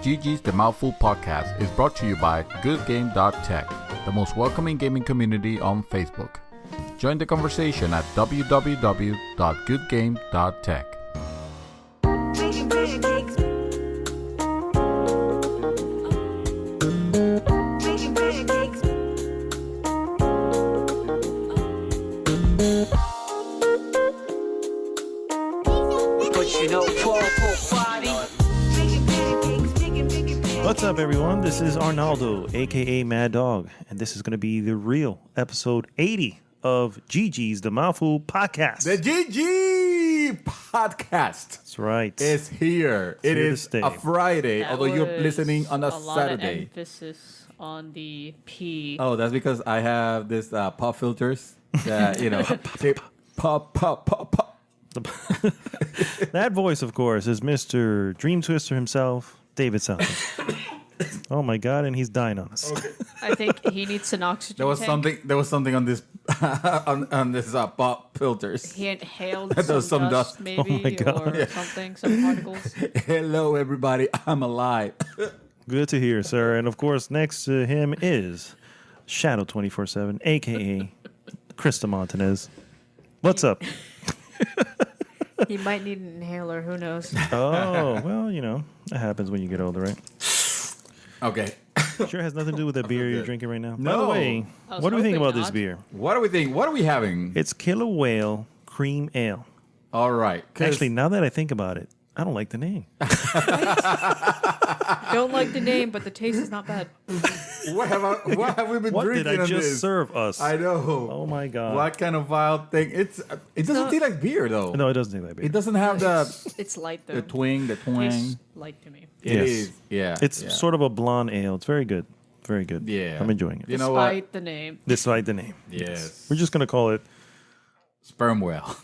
GG's The Mouthful podcast is brought to you by GoodGame.Tech, the most welcoming gaming community on Facebook. Join the conversation at www.goodgame.tech. What's up, everyone? This is Arnaldo, aka Mad Dog, and this is going to be the real episode 80 of GG's The Mouthful podcast. The GG podcast. That's right. It's here. It is a Friday, That although you're was listening on a lot Saturday. Of emphasis on the P. Oh, that's because I have this pop filters that, you know, they pop, pop, pop, pop. That voice, of course, is Mr. Dream Twister himself, David Southern. Oh my God, and he's dying on us. Okay. I think he needs an oxygen There was tank. something on this on this pop filters. He inhaled There was some some dust, dust. maybe, Oh my God. or something, some particles. Hello, everybody. I'm alive. Good to hear, sir. And of course, next to him is Shadow 24/7, aka Krista Montanez. What's up? He might need an inhaler. Who knows? Oh, well, you know, that happens when you get older, right? Okay. Sure has nothing to do with that beer you're drinking right now. By the No. way, I was what do we think hoping about this not. beer? What do we think? What are we having? It's Killer Whale Cream Ale. All right. 'Cause Actually, now that I think about it, I don't like the name. Don't like the name, but the taste is not bad. what have we been What drinking did I on just this? serve us? I know. Oh my God. What kind of wild thing? It doesn't not- taste like beer though. No, it doesn't taste like beer. It doesn't have the It's light though. the twang. Tastes light to me. It Yes. is. Yeah. It's yeah. sort of a blonde ale. It's very good. Very good. Yeah. I'm enjoying it. You know what? Despite the name. Despite the name. Yes. We're just going to call it. Sperm whale.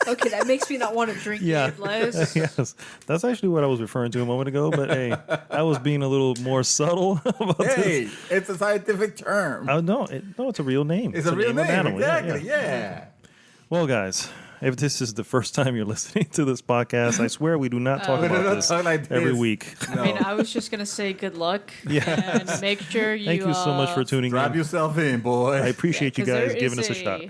Okay, that makes me not want to drink it less. Yes. That's actually what I was referring to a moment ago. But hey, I was being a little more subtle about this. Hey, it's a scientific term. Oh, no, it's a real name. It's a real of an name. animal. Yeah, Exactly. yeah. Yeah. Well, guys, if this is the first time you're listening to this podcast, I swear we do not talk We do about not this talk like every this. week. No. I mean, I was just gonna say good luck Yes. and make sure you. Thank you so much for tuning Drop in. yourself in, boy. I appreciate you 'cause there guys giving us is a shot.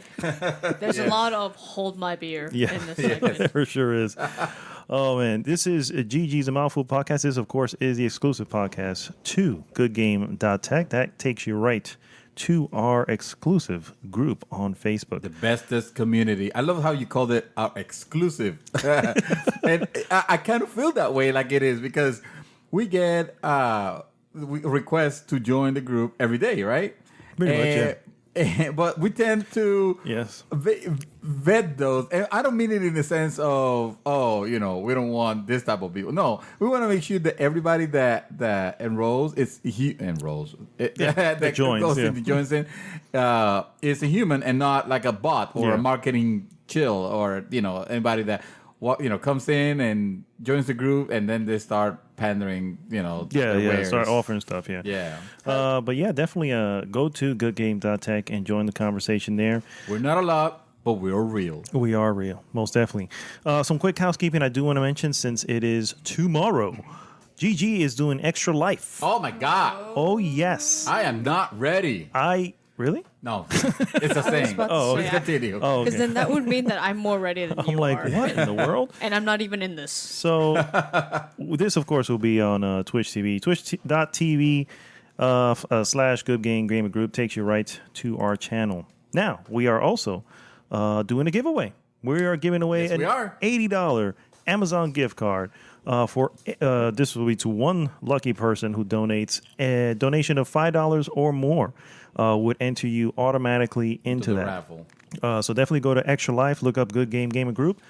There's a lot of hold my beer Yeah, in this segment. there sure is. Oh man, this is GG's A Mouthful podcast. This, of course, is the exclusive podcast to GoodGame.Tech. That takes you right to our exclusive group on Facebook. The bestest community. I love how you called it our exclusive. And I kind of feel that way like it is because we get requests to join the group every day, right? Pretty much, But we tend to Yes. vet those. And I don't mean it in the sense of, we don't want this type of people. No, we want to make sure that everybody that enrolls, that joins, goes yeah. in, joins in, is a human and not like a bot or Yeah. a marketing chill or, anybody that, comes in and joins the group and then they start pandering, their wares. Start offering stuff, yeah. Yeah. But yeah, definitely go to GoodGame.Tech and join the conversation there. We're not a lot, but we're real. We are real, most definitely. Some quick housekeeping I do want to mention since it is tomorrow. GG is doing Extra Life. Oh, my God. Oh, yes. I am not ready. Really? No, it's a saying. about to Oh, Please say, continue. Oh, Because okay. then that would mean that I'm more ready than I'm you like, are. what in the world? And I'm not even in this. So this, of course, will be on Twitch TV. Twitch.tv / Good Game Gamer Group takes you right to our channel. Now, we are also doing a giveaway. We are giving away Yes, we an are. $80 Amazon gift card. This will be to one lucky person who donates a donation of $5 or more would enter you automatically into the that raffle. So definitely go to Extra Life, look up Good Game Gamer Group,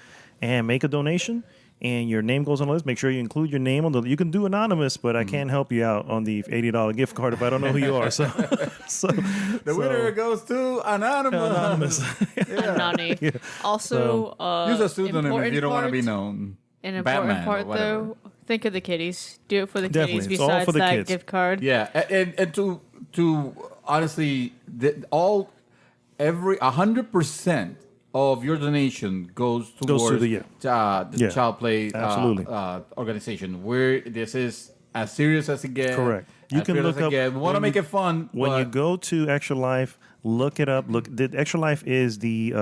and make a donation. And your name goes on the list. Make sure you include your name on the. You can do anonymous, but I can't help you out on the $80 gift card if I don't know who you are. So, The winner goes to Anonymous. Nani. Yeah. Also, Use a pseudonym if important you don't want to be part- known. An important Batman or part, whatever. though, think of the kiddies. Do it for the Definitely. kiddies It's all besides for the that kids. gift card. Yeah, and to honestly, 100% of your donation goes Goes to towards the- Yeah. child play Absolutely. organization. Where this is as serious as it gets. Correct. You can look up We want to make it fun. when you but go to Extra Life. Look it up. Look, the Extra Life is the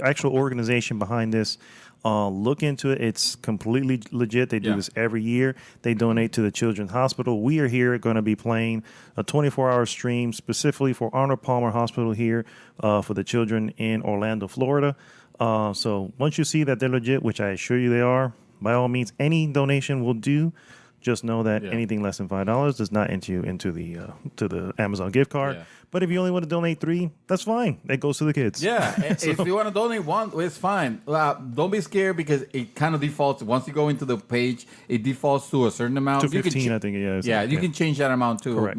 actual organization behind this. Look into it. It's completely legit. They do this every year. They donate to the Children's Hospital. We are here going to be playing a 24-hour stream specifically for Arnold Palmer Hospital here for the children in Orlando, Florida. So once you see that they're legit, which I assure you they are, by all means, any donation will do. Just know that anything less than $5 does not enter you into the to the Amazon gift card. Yeah. But if you only want to donate $3, that's fine. That goes to the kids. Yeah, if you want to donate one, it's fine. Don't be scared because it kind of defaults. Once you go into the page, it defaults to a certain amount. To 15, I think it is. Yeah, you can change that amount to Correct.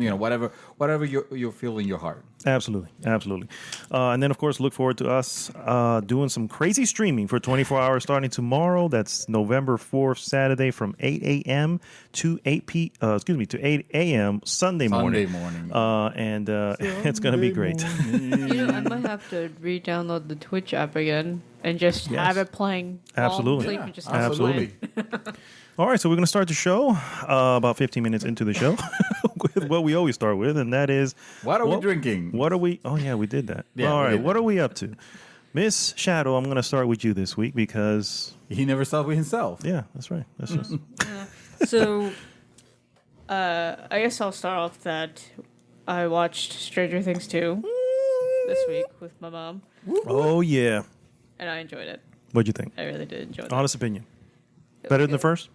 whatever you feel in your heart. Absolutely. And then, of course, look forward to us doing some crazy streaming for 24 hours starting tomorrow. That's November 4th, Saturday from 8 a.m. to 8 a.m. Sunday morning. And it's going to be great. I might have to re-download the Twitch app again and just have it playing. Absolutely. While I'm sleeping, just Absolutely. All right, so we're going to start the show about 15 minutes into the show with what we always start with, and that is... What are we drinking? What are we... Oh, yeah, we did that. Yeah, all we right, did what that. are we up to? Miss Shadow, I'm going to start with you this week because... He never saw with himself. Yeah, that's right. That's just... So, I guess I'll start off that I watched Stranger Things 2 this week with my mom, Oh, yeah. and I enjoyed it. What'd you think? I really did enjoy it. Honest opinion. It was Better than the good. first?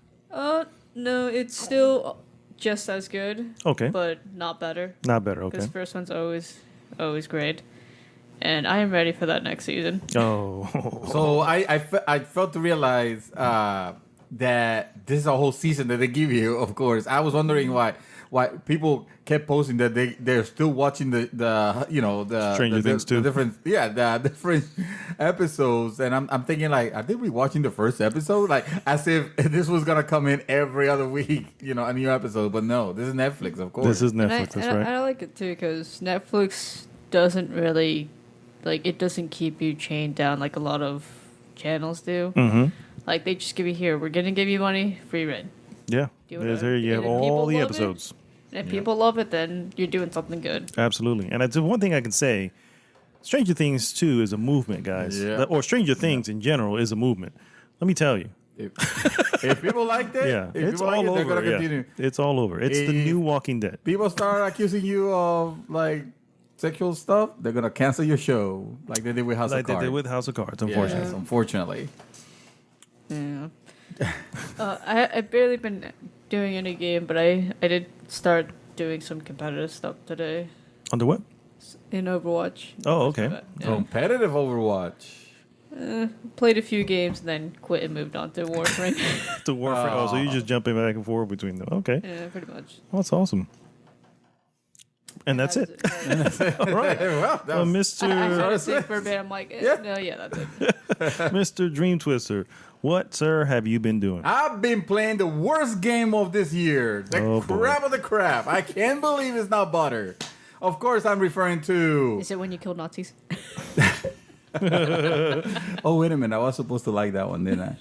No, it's still just as good, Okay. but not better. Not better, Because okay. the first one's always great. And I am ready for that next season. Oh. So I felt to realize that this is a whole season that they give you. Of course, I was wondering why people kept posting that they're still watching the Stranger Things too. the different episodes, and I'm thinking like, are they rewatching the first episode? Like as if this was gonna come in every other week, a new episode. But no, this is Netflix, of course. This is And Netflix, that's right. I like it too because Netflix doesn't really, it doesn't keep you chained down like a lot of channels do. Mm-hmm. Like they just give you here, we're gonna give you money, free rent. Yeah. Do There's whatever. there you have And if all people the love it, episodes. And if people love it, then you're doing something good. Absolutely. And that's one thing I can say. Stranger Things 2 is a movement, guys. Yeah. Or Stranger Things in general is a movement. Let me tell you. If people liked it, Yeah. if It's people like all it, they're over. gonna continue. Yeah. It's all over. It's the If- new Walking Dead. People start accusing you of like sexual stuff, they're gonna cancel your show, like they did with House Like of they Cards. did with House of Cards, Yes, unfortunately. unfortunately. Yeah. I've barely been doing any game, but I did start doing some competitive stuff today Under what? in Overwatch. Oh, okay. Yeah. Competitive Overwatch. Played a few games and then quit and moved on to Warframe. To Warframe. Oh, so you're just jumping back and forth between them. Okay. Yeah, pretty much. Well, that's awesome. And that's it. All right. Well, that Well, was- I Mr. had to say for a bit, I'm like, no, yeah, that's it. Mr. Dream Twister, what, sir, have you been doing? I've been playing the worst game of this year. The Oh, boy. crap of the crap. I can't believe it's not butter. Of course, I'm referring to. Is it when you killed Nazis? Oh, wait a minute. I was supposed to like that one, didn't I?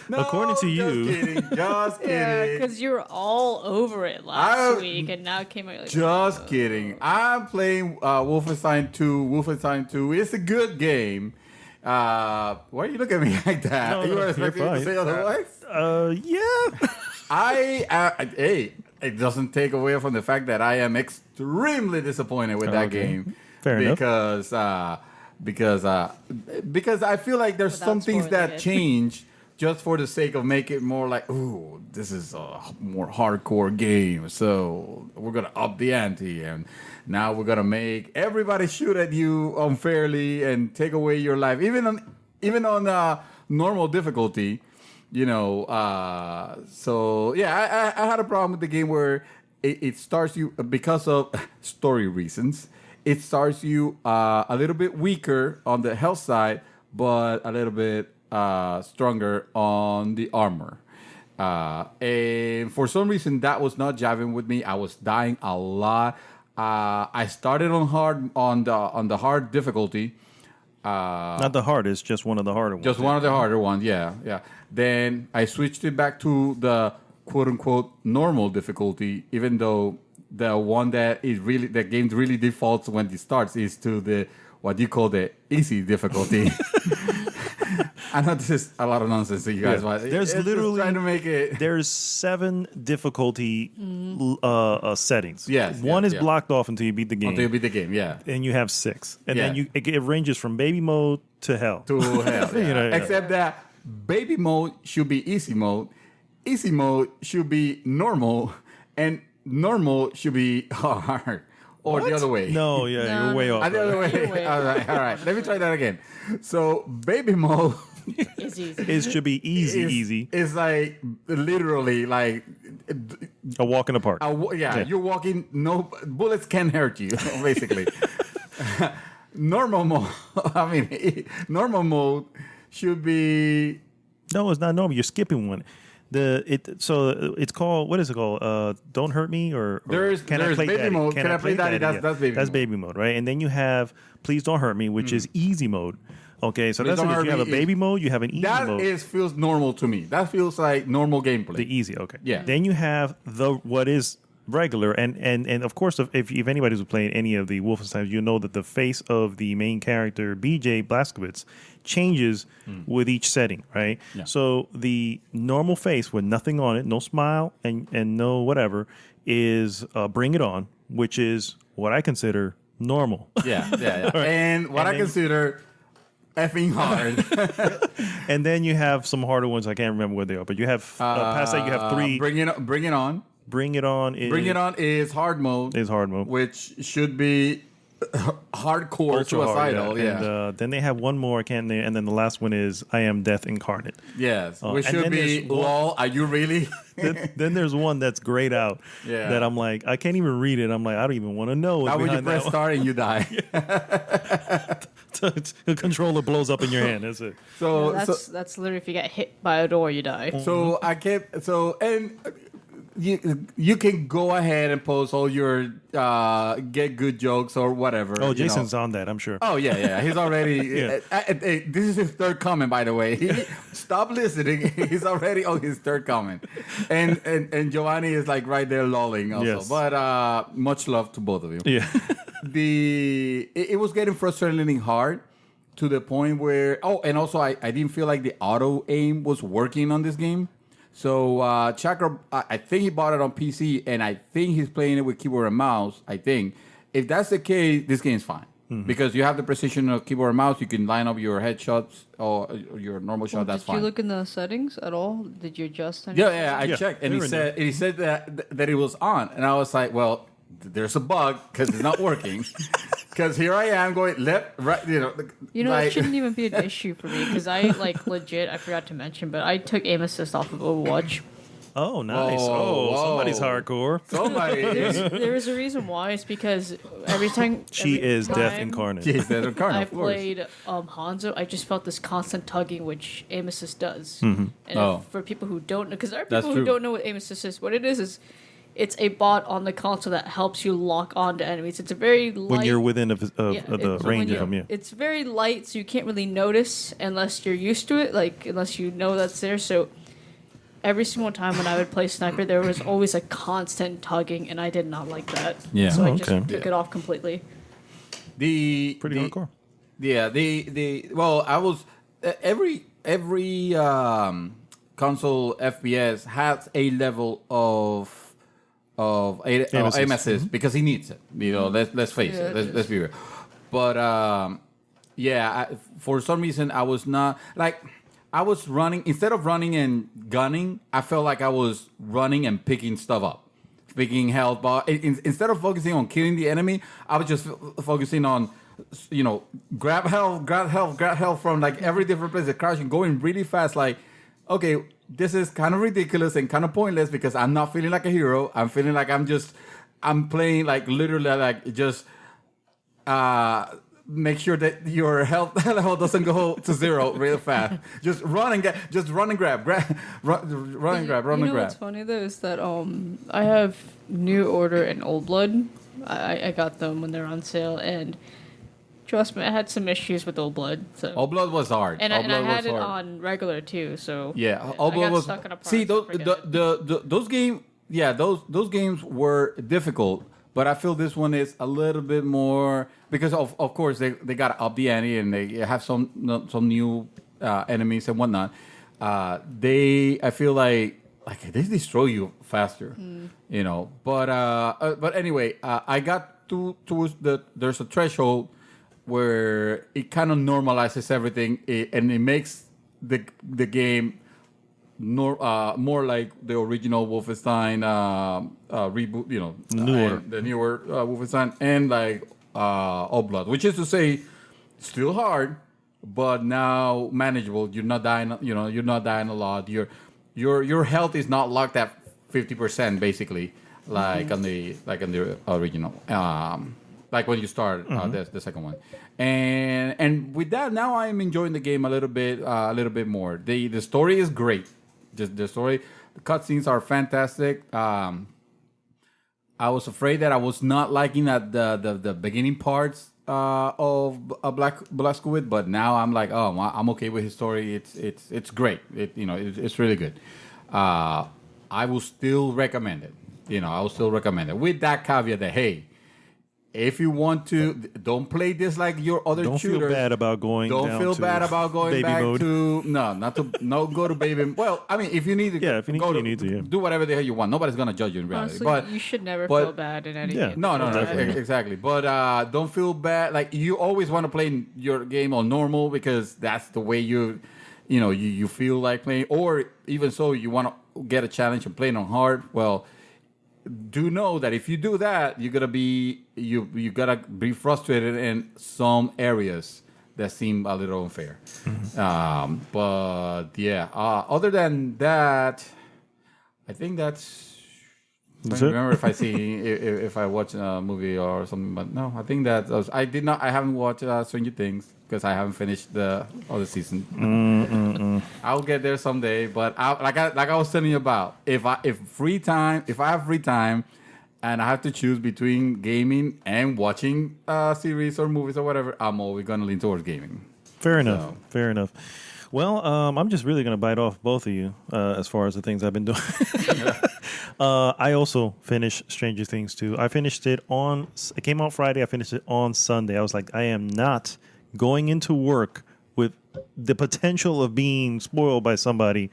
No, According to you. Just kidding. Just Yeah, kidding. because you were all over it last week, and now it came out like, Just kidding. I'm playing Wolfenstein 2. Wolfenstein 2. It's a good game. Why are you looking at me like that? No, you were you're expecting me to fine. say otherwise? Yeah. Hey, it doesn't take away from the fact that I am extremely disappointed with that Okay. game. Fair enough. Because I feel like there's Without some things spoiling that it. change just for the sake of make it more like, ooh, this is a more hardcore game. So we're gonna up the ante, and now we're gonna make everybody shoot at you unfairly and take away your life, even on normal difficulty. So yeah, I had a problem with the game where it starts you because of story reasons. It starts you a little bit weaker on the health side, but a little bit stronger on the armor. And for some reason, that was not jiving with me. I was dying a lot. I started on the hard difficulty. Not the hardest, just one of the harder ones. Just one of the harder ones, yeah. Then I switched it back to the quote unquote normal difficulty, even though the one that is really the game really defaults when it starts is to the what you call the easy difficulty. I know this is a lot of nonsense to you guys, but There's it's literally just trying to make it. There's 7 difficulty settings. Yes, one yeah, is yeah. blocked off until you beat the game, Until you beat the game, yeah. and you have 6, and then Yeah. it ranges from baby mode to hell. To hell, yeah. You know, yeah. Except that baby mode should be easy mode should be normal, and normal should be hard. Or the other way. No, yeah, No, you're way no. off. The other way. You're way All right. Let me try that again. So baby mode It's easy. It should be easy. is like literally like A walk in the park. Yeah. you're walking. No bullets can hurt you. Basically, normal mode. I mean, normal mode should be. No, it's not normal. You're skipping one. So it's called, what is it called? Don't Hurt Me or There's baby Daddy? mode. Can I play Daddy? That's baby That's mode. baby mode, right? And then you have Please Don't Hurt Me, which is easy mode. Okay, so Please that's Don't it. Hurt You have a Me baby mode, you have an easy That mode. feels normal to me. That feels like normal gameplay. The easy, okay. Yeah. Then you have what is regular, and of course, if anybody's playing any of the Wolfenstein, you know that the face of the main character, BJ Blazkowicz, changes with each setting, right? Yeah. So the normal face with nothing on it, no smile and no whatever, is Bring It On, which is what I consider normal. Yeah. And what And I then- consider effing hard. And then you have some harder ones. I can't remember what they are, but you have past that you have 3. Bring it on. Bring It On. Bring it on is hard mode. Is hard mode. Which should be hardcore Ultra hard, suicidal. Yeah. And then they have one more, and then the last one is I Am Death Incarnate. Yes. Which and should then be there's one- lol. Are you really? Then there's one that's grayed out. Yeah. That I'm like, I can't even read it. I'm like, I don't even want to know what's Now when you behind press that start and you die. the controller blows up in your hand. That's it. So That's literally if you get hit by a door, you die. so I kept and you can go ahead and post all your get good jokes or whatever. Oh, you Jason's know. on that, I'm sure. Oh yeah. He's already. Yeah. This is his third comment, by the way. Stop listening. He's already on his third comment, and Giovanni is like right there lolling also. Yes. But much love to both of you. Yeah. It was getting frustratingly hard to the point where and also I didn't feel like the auto aim was working on this game. So Chakra, I think he bought it on PC, and I think he's playing it with keyboard and mouse. I think if that's the case, this game's fine because you have the precision of keyboard and mouse. You can line up your headshots or your normal shot. That's Did fine. you look in the settings at all? Did you adjust anything? Yeah, I Yeah, checked, and they're in he said that it was on, and I was like, well, there's a bug because it's not working. Because here I am going left, right, You know, like, it shouldn't even be an issue for me because I legit. I forgot to mention, but I took aim assist off of Overwatch. Oh, nice. Whoa. Somebody's hardcore. somebody. There's a reason why. It's because every time She every is Death time Incarnate. Jeez, that's a card, I of course. played Hanzo, I just felt this constant tugging, which aim assist does. Mm-hmm. And Oh. for people who don't know, because there are That's people who true. don't know what aim assist is, what it is it's a bot on the console that helps you lock onto enemies. It's a very light. When you're within Yeah, the it's range when of them, yeah. It's very light, so you can't really notice unless you're used to it, like unless you know that's there. So every single time when I would play sniper, there was always a constant tugging, and I did not like that. Yeah. So I Oh, just okay. took it off completely. Pretty hardcore. Yeah, well, I was every console FPS has a level of aim assist because he needs it. You know, let's face Yeah, it. it Let's be real. But for some reason I was not like I was running instead of running and gunning. I felt like I was running and picking stuff up, picking health. But instead of focusing on killing the enemy, I was just focusing on grab health from like every different place, crouching, going really fast. Like, okay, this is kind of ridiculous and kind of pointless because I'm not feeling like a hero. I'm feeling like I'm playing like literally like just make sure that your health level doesn't go to zero real fast. Just run and grab, run and grab. You know what's funny though is that I have New Order and Old Blood. I got them when they're on sale, and Trust me, I had some issues with Old Blood. So. All Blood was hard. And, All and I Blood had was it hard. on regular too, so Yeah, All I Blood got was stuck in a part. see those games. Yeah, those games were difficult, but I feel this one is a little bit more because of course they got to up the ante and they have some new enemies and whatnot. I feel like they destroy you faster, you know. But anyway, I got to there's a threshold where it kind of normalizes everything and it makes the game more like the original Wolfenstein reboot, you know, the newer Wolfenstein, and like Old Blood, which is to say, still hard, but now manageable. You're not dying, you know, you're not dying a lot. Your health is not locked at 50% basically, like on the original. Like when you start the second one, and with that, now I am enjoying the game a little bit more. The story is great. Just the story, the cutscenes are fantastic. I was afraid that I was not liking the beginning parts of Black Squid, but now I'm like, oh, I'm okay with his story. It's great. It's really good. I will still recommend it. You know, I will still recommend it with that caveat that hey, if you want to, don't play this like your other Don't shooters. feel bad about going. Don't down feel to bad about going baby back mode. to no go to baby. Well, I mean, if you need to, Yeah, if you need go to, you need to, yeah. do whatever the hell you want. Nobody's gonna judge you in reality. Honestly, but you should never but- feel bad in any Yeah. game. no, Definitely. exactly. But don't feel bad. Like you always want to play your game on normal because that's the way you feel like playing. Or even so, you want to get a challenge and playing on hard. Well, do know that if you do that, you're gonna be you gotta be frustrated in some areas that seem a little unfair. But yeah, other than that, I think that's. I That's don't it? remember if I see if I watch a movie or something, but no, I think that I did not. I haven't watched Stranger Things because I haven't finished the other season. I'll get there someday, but like I was telling you about, if I have free time, and I have to choose between gaming and watching series or movies or whatever, I'm always gonna lean towards gaming. Fair enough. So- Fair enough. Well, I'm just really going to bite off both of you as far as the things I've been doing. I also finished Stranger Things 2. I finished it it came out Friday. I finished it on Sunday. I was like, I am not going into work with the potential of being spoiled by somebody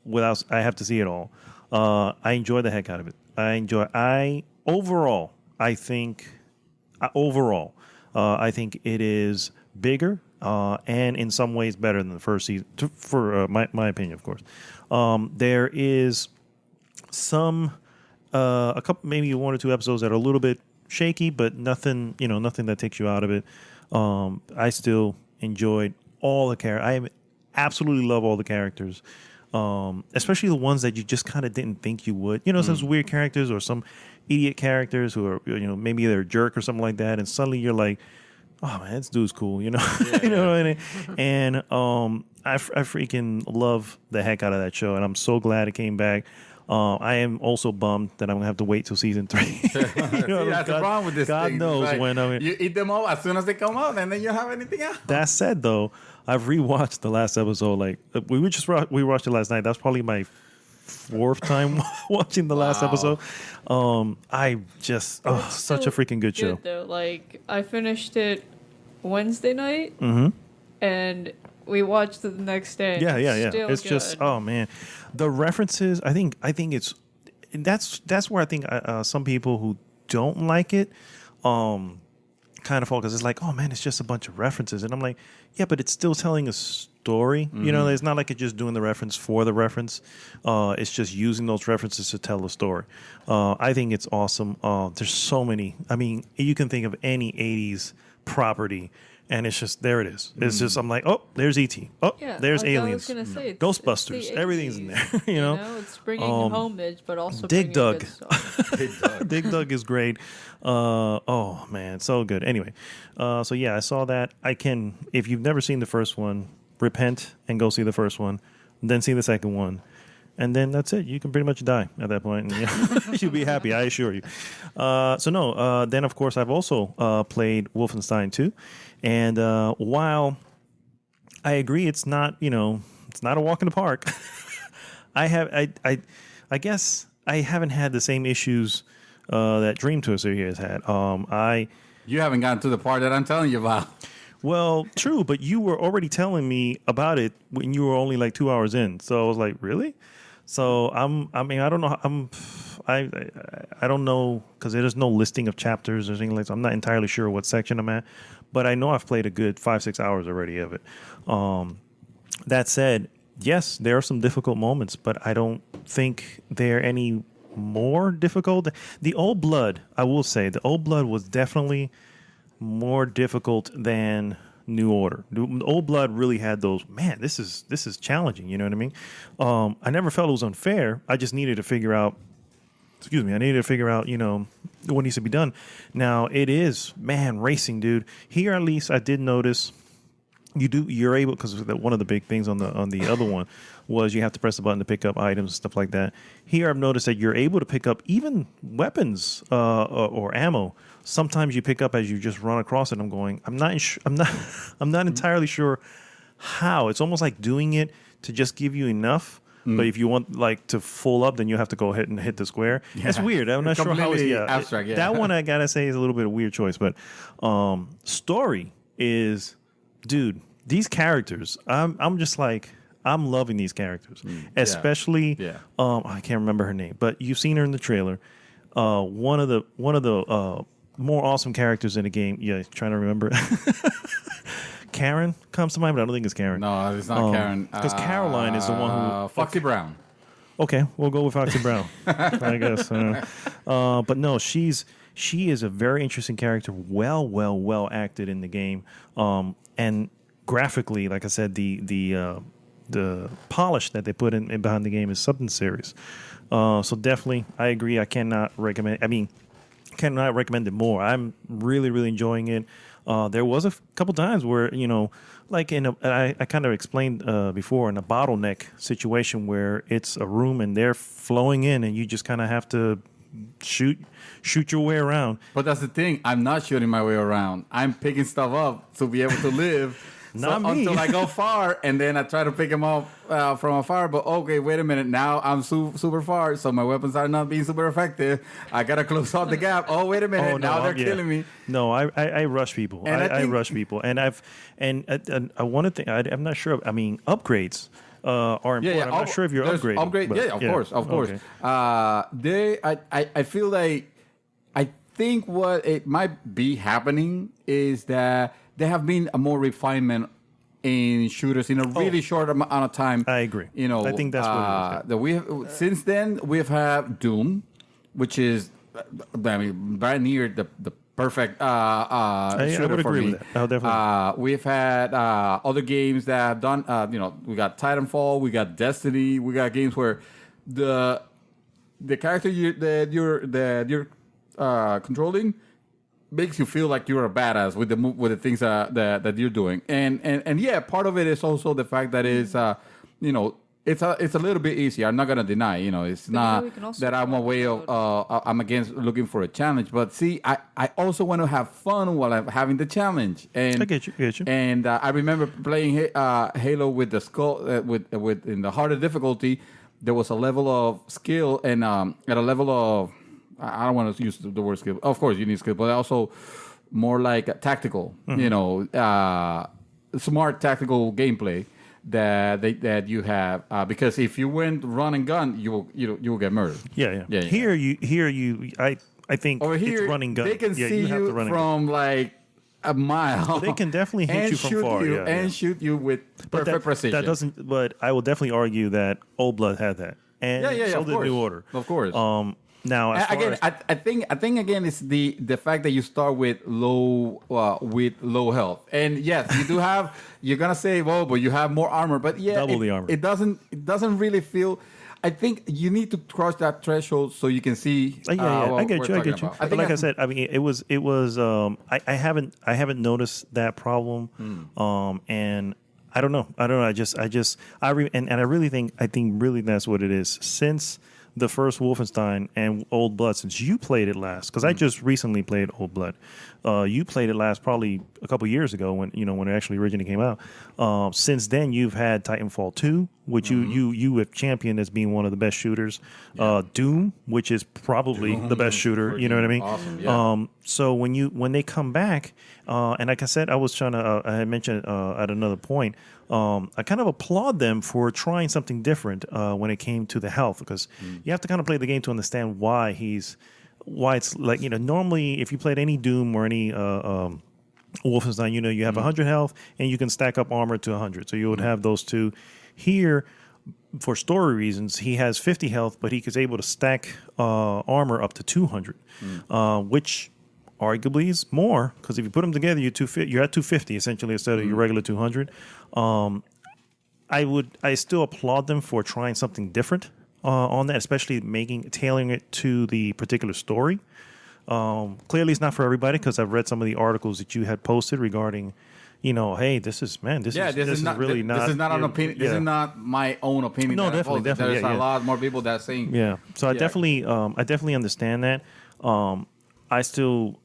without, I have to see it all. I enjoy the heck out of it. I think it is bigger and in some ways better than the first season, for my opinion, of course. There is a couple, maybe one or two episodes that are a little bit shaky, but nothing that takes you out of it. I still enjoyed all the characters. I absolutely love all the characters. Especially the ones that you just kind of didn't think you would. Some weird characters or some idiot characters who are, maybe they're a jerk or something like that, and suddenly you're like, oh man, this dude's cool, you know what I mean? And I freaking love the heck out of that show, and I'm so glad it came back. I am also bummed that I'm gonna have to wait till season 3. See, that's the problem with this God thing. knows Like, when. I mean, you eat them all as soon as they come out, and then you don't have anything else. that said, though, I've rewatched the last episode. Like we watched it last night. That's probably my 4th time watching the last episode. I just It's such a still freaking good show. Though, like I finished it Wednesday night, and we watched it the next day. and Yeah. still It's good. just man, the references. I think it's that's where I think some people who don't like it kind of fall, because it's like, oh man, it's just a bunch of references, and I'm like, yeah, but it's still telling a story. It's not like it's just doing the reference for the reference. It's just using those references to tell a story. I think it's awesome. There's so many. I mean, you can think of any 80s property, and it's just, there it is. It's just, I'm like, oh, there's E.T. Oh, Yeah, there's like aliens. I was gonna say, it's Ghostbusters. the Everything's in 80s, there, you know? it's bringing homage, but also Dig bringing Dug. good stuff. Dig Dug is great. Oh man, so good. Anyway, so yeah, I saw that. If you've never seen the first one, repent and go see the first one, then see the second one, and then that's it. You can pretty much die at that point, and you'll be happy. I assure you. Then of course I've also played Wolfenstein 2, and while I agree it's not it's not a walk in the park, I guess I haven't had the same issues that Dream Twister here has had. You haven't gotten to the part that I'm telling you about. Well, true, but you were already telling me about it when you were only like 2 hours in. So I was like, really? So I don't know. I don't know because there's no listing of chapters or anything like that. So I'm not entirely sure what section I'm at, but I know I've played a good 5-6 hours already of it. That said, yes, there are some difficult moments, but I don't think they're any more difficult. The Old Blood, I will say, the Old Blood was definitely more difficult than New Order. The Old Blood really had those, man, this is challenging, you know what I mean? I never felt it was unfair. I just needed to figure out, what needs to be done. Now, it is, man, racing, dude. Here, at least, I did notice you're able, because one of the big things on the other one was you have to press the button to pick up items and stuff like that. Here, I've noticed that you're able to pick up even weapons or ammo. Sometimes you pick up as you just run across it. I'm not entirely sure how. It's almost like doing it to just give you enough. But if you want like to full up, then you have to go ahead and hit the square. Yeah. That's weird. I'm not sure how it's abstract. Yeah. That one I gotta say is a little bit of a weird choice. But story is, dude, these characters. I'm just like, I'm loving these characters, especially. Yeah. I can't remember her name, but you've seen her in the trailer. One of the more awesome characters in the game. Yeah, trying to remember. Karen comes to mind, but I don't think it's Karen. No, it's not Karen. Because Caroline is the one who... Foxy Brown. Okay, we'll go with Foxy Brown, I guess. But no, she is a very interesting character, well acted in the game. And graphically, like I said, the polish that they put in behind the game is something serious. So definitely, I agree. I cannot recommend it more. I'm really enjoying it. There was a couple times where, like I kind of explained before, in a bottleneck situation where it's a room and they're flowing in and you just kind of have to shoot your way around. But that's the thing. I'm not shooting my way around. I'm picking stuff up to be able to live. Not me. Until I go far, and then I try to pick them up from afar. But okay, wait a minute. Now I'm super far, so my weapons are not being super effective. I gotta close out the gap. Oh, wait a minute. Oh, no, now they're killing me. No, I rush people. I rush people, and I want to think. I'm not sure. I mean, upgrades are important. Yeah. I'm not sure if you're upgrading. Of course. Okay. I feel like I think what it might be happening is that there have been a more refinement in shooters in a really short amount of time. I agree. I think that's what it is. Since then, we have had Doom, which is, very near the perfect shooter I would agree with that. Oh, definitely. We've had other games that have done. We got Titanfall, we got Destiny, we got games where the character that you're controlling makes you feel like you're a badass with the things that you're doing, and yeah, part of it is also the fact that it's it's a little bit easier. I'm not gonna deny, it's not that I'm I'm against looking for a challenge, but see, I also want to have fun while I'm having the challenge. And I get you. And I remember playing Halo with the skull with in the harder difficulty. There was a level of skill and at a level of, I don't want to use the word skill. Of course, you need skill, but also more like a tactical, smart tactical gameplay that you have. Because if you went run and gun, you will get murdered. Yeah. Here you. I think over here, it's running gun. They can see you from like a mile. They can definitely hit you from far. And shoot you with perfect precision. That doesn't. But I will definitely argue that Old Blood had that, and so did New Order. Of course. Now, I think again it's the fact that you start with low health, and yes, you do have. You're gonna say, well, but you have more armor, but double the armor. It doesn't really feel. I think you need to cross that threshold so you can see. I get you. But like I said, I mean, it was. I haven't noticed that problem, and I don't know. And I really think really that's what it is. Since the first Wolfenstein and Old Blood, since you played it last, because I just recently played Old Blood. You played it last probably a couple years ago when it actually originally came out. Since then, you've had Titanfall 2, which you have championed as being one of the best shooters. Doom, which is probably the best shooter. You know what I mean? Awesome. Yeah. So when they come back, and like I said, I had mentioned at another point, I kind of applaud them for trying something different when it came to the health, because you have to kind of play the game to understand why it's like, normally if you played any Doom or any Wolfenstein, you have 100 health and you can stack up armor to 100. So you would have those two. Here, for story reasons, he has 50 health, but he is able to stack armor up to 200, which arguably is more, because if you put them together, you're at 250 essentially instead of your regular 200. I still applaud them for trying something different on that, especially tailoring it to the particular story. Clearly, it's not for everybody, because I've read some of the articles that you had posted regarding, hey, this is not This is not an opinion. Yeah. This is not my own opinion. No, that definitely. There's a lot more people that saying. Yeah. So I definitely understand that. I'm still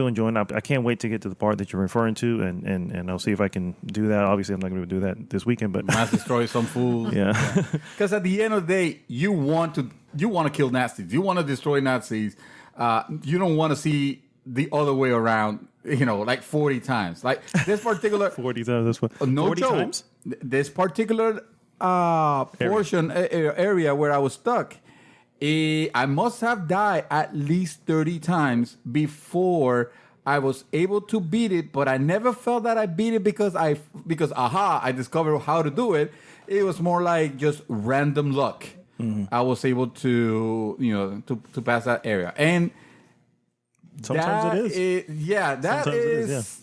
enjoying it. I can't wait to get to the part that you're referring to, and I'll see if I can do that. Obviously, I'm not going to do that this weekend, but Mass destroy some fools. Yeah. Because at the end of the day, you want to kill Nazis. You want to destroy Nazis. You don't want to see the other way around. Like 40 times. Like this particular 40 times. That's what. no 40 joke. times? This particular portion area where I was stuck. I must have died at least 30 times before I was able to beat it, but I never felt that I beat it because I discovered how to do it. It was more like just random luck. I was able to to pass that area, and sometimes it is. Sometimes it is.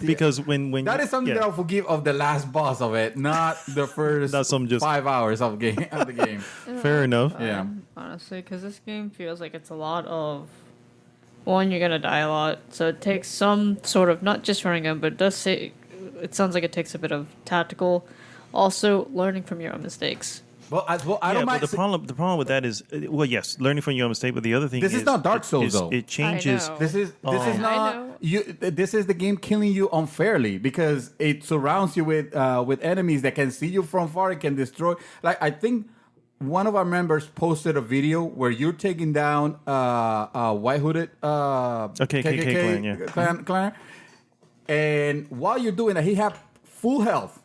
Because when that is something that I'll forgive of the last boss of it, not the first 5 hours of the game. Fair enough. Yeah. Honestly, because this game feels like it's a lot of, one, you're gonna die a lot, so it takes some sort of, not just running gun, but it sounds like it takes a bit of tactical, also learning from your own mistakes. Well, I don't mind. But the problem with that is, yes, learning from your own mistake. But the other thing this is not Dark Souls, though. It changes. I know. This is not you. This is the game killing you unfairly because it surrounds you with enemies that can see you from far and can destroy. Like I think one of our members posted a video where you're taking down white hooded KKK clan, and while you're doing that, he had full health.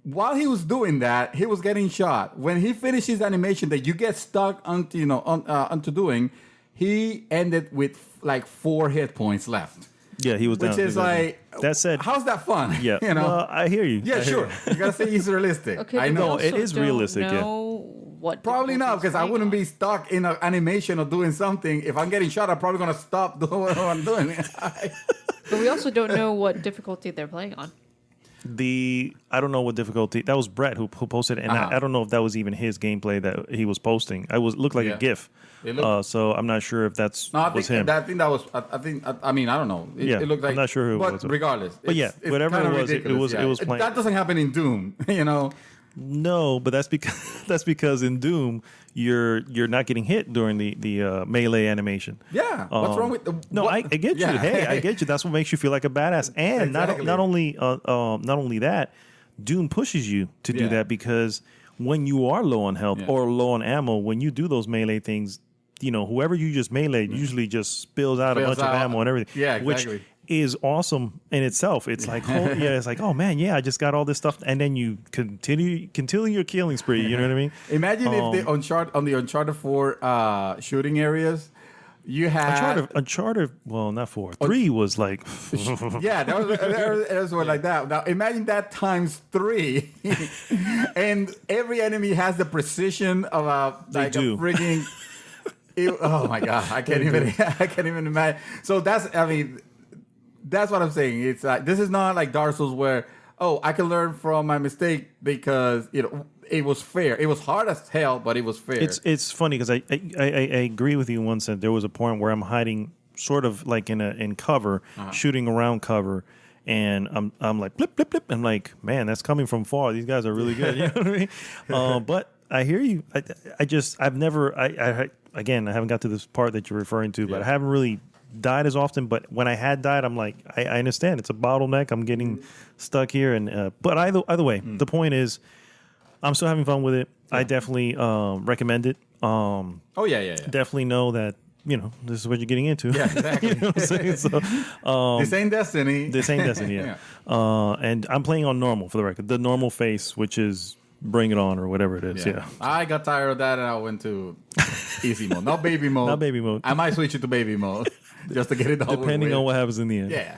While he was doing that, he was getting shot. When he finished his animation that you get stuck onto doing, he ended with like 4 hit points left. Yeah, he was down. Which is like, that said, how's that fun? Yeah, well, I hear you. Yeah, sure. You gotta say it's realistic. Okay, I know it is realistic. What probably not, because I wouldn't be stuck in an animation of doing something. If I'm getting shot, I'm probably gonna stop doing what I'm doing. But we also don't know what difficulty they're playing on. I don't know what difficulty. That was Brett who posted it, and I don't know if that was even his gameplay that he was posting. Looked like a GIF. So I'm not sure if was him. I think that was. I mean, I don't know. It looked like. I'm not sure who it was. But regardless. But yeah, whatever it was, it was playing. That doesn't happen in Doom, No, but that's because in Doom you're not getting hit during the melee animation. Yeah. What's wrong with the? No, I get you. Hey, I get you. That's what makes you feel like a badass. And Exactly. not only that, Doom pushes you to do that, because when you are low on health or low on ammo, when you do those melee things, whoever you just melee usually just spills out a bunch of ammo and everything. Yeah, exactly. Which is awesome in itself. It's like, it's like, oh man, I just got all this stuff, and then you continue your killing spree. You know what I mean? Imagine if on the Uncharted 4 shooting areas, you had Uncharted. Well, not 4. 3 was like, yeah, that was like that. Now imagine that times 3, and every enemy has the precision of a frigging. Oh my god, I can't even imagine. So that's what I'm saying. It's like, this is not like Dark Souls where, I can learn from my mistake because it was fair. It was hard as hell, but it was fair. It's funny because I agree with you in one sense. There was a point where I'm hiding sort of like in cover, shooting around cover, and I'm like blip blip blip. I'm like, man, that's coming from far. These guys are really good. You know what I mean? But I hear you. I've never. Again, I haven't got to this part that you're referring to, but I haven't really died as often. But when I had died, I'm like, I understand it's a bottleneck. I'm getting stuck here, and but either way, the point is, I'm still having fun with it. I definitely recommend it. Definitely know that. This is what you're getting into. Yeah, exactly. You know what I'm saying? So, this ain't Destiny. This ain't Destiny, yeah. And I'm playing on normal, for the record. The normal face, which is bring it on or whatever it is, yeah. I got tired of that and I went to easy mode. Not baby mode. Not baby mode. I might switch it to baby mode just to get it over Depending with. on what happens in the end. Yeah.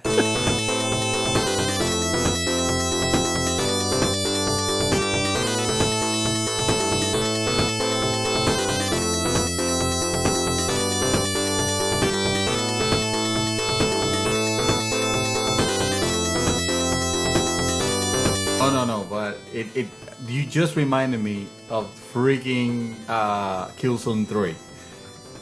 Oh no, but you just reminded me of freaking Killzone 3.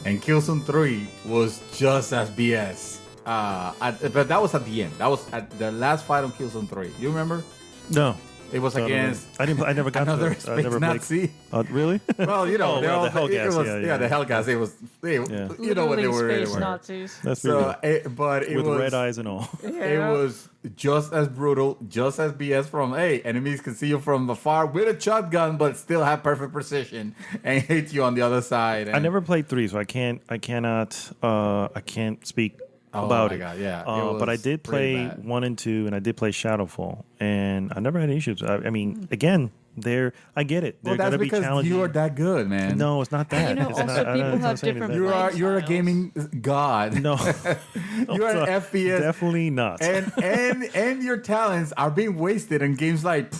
And Killzone 3 was just as BS. But that was at the end. That was at the last fight on Killzone 3. You remember? No. It was against I never got another to it. space Nazi. Really? Well, the Hellgas. The Hellgas. It was, you know what they were. Space Nazis. That's pretty But it with was red eyes and all. It was just as brutal, just as BS from, enemies can see you from afar with a shotgun, but still have perfect precision and hit you on the other side. I never played 3, so I can't speak about it. God, yeah. But I did play 1 and 2, and I did play Shadowfall, and I never had issues. I mean, again, I get it. They're that's gonna be because challenging. you are that good, man. No, it's not that. Also, people have different. You're a gaming god. No, you're an FPS. Definitely not. And your talents are being wasted in games like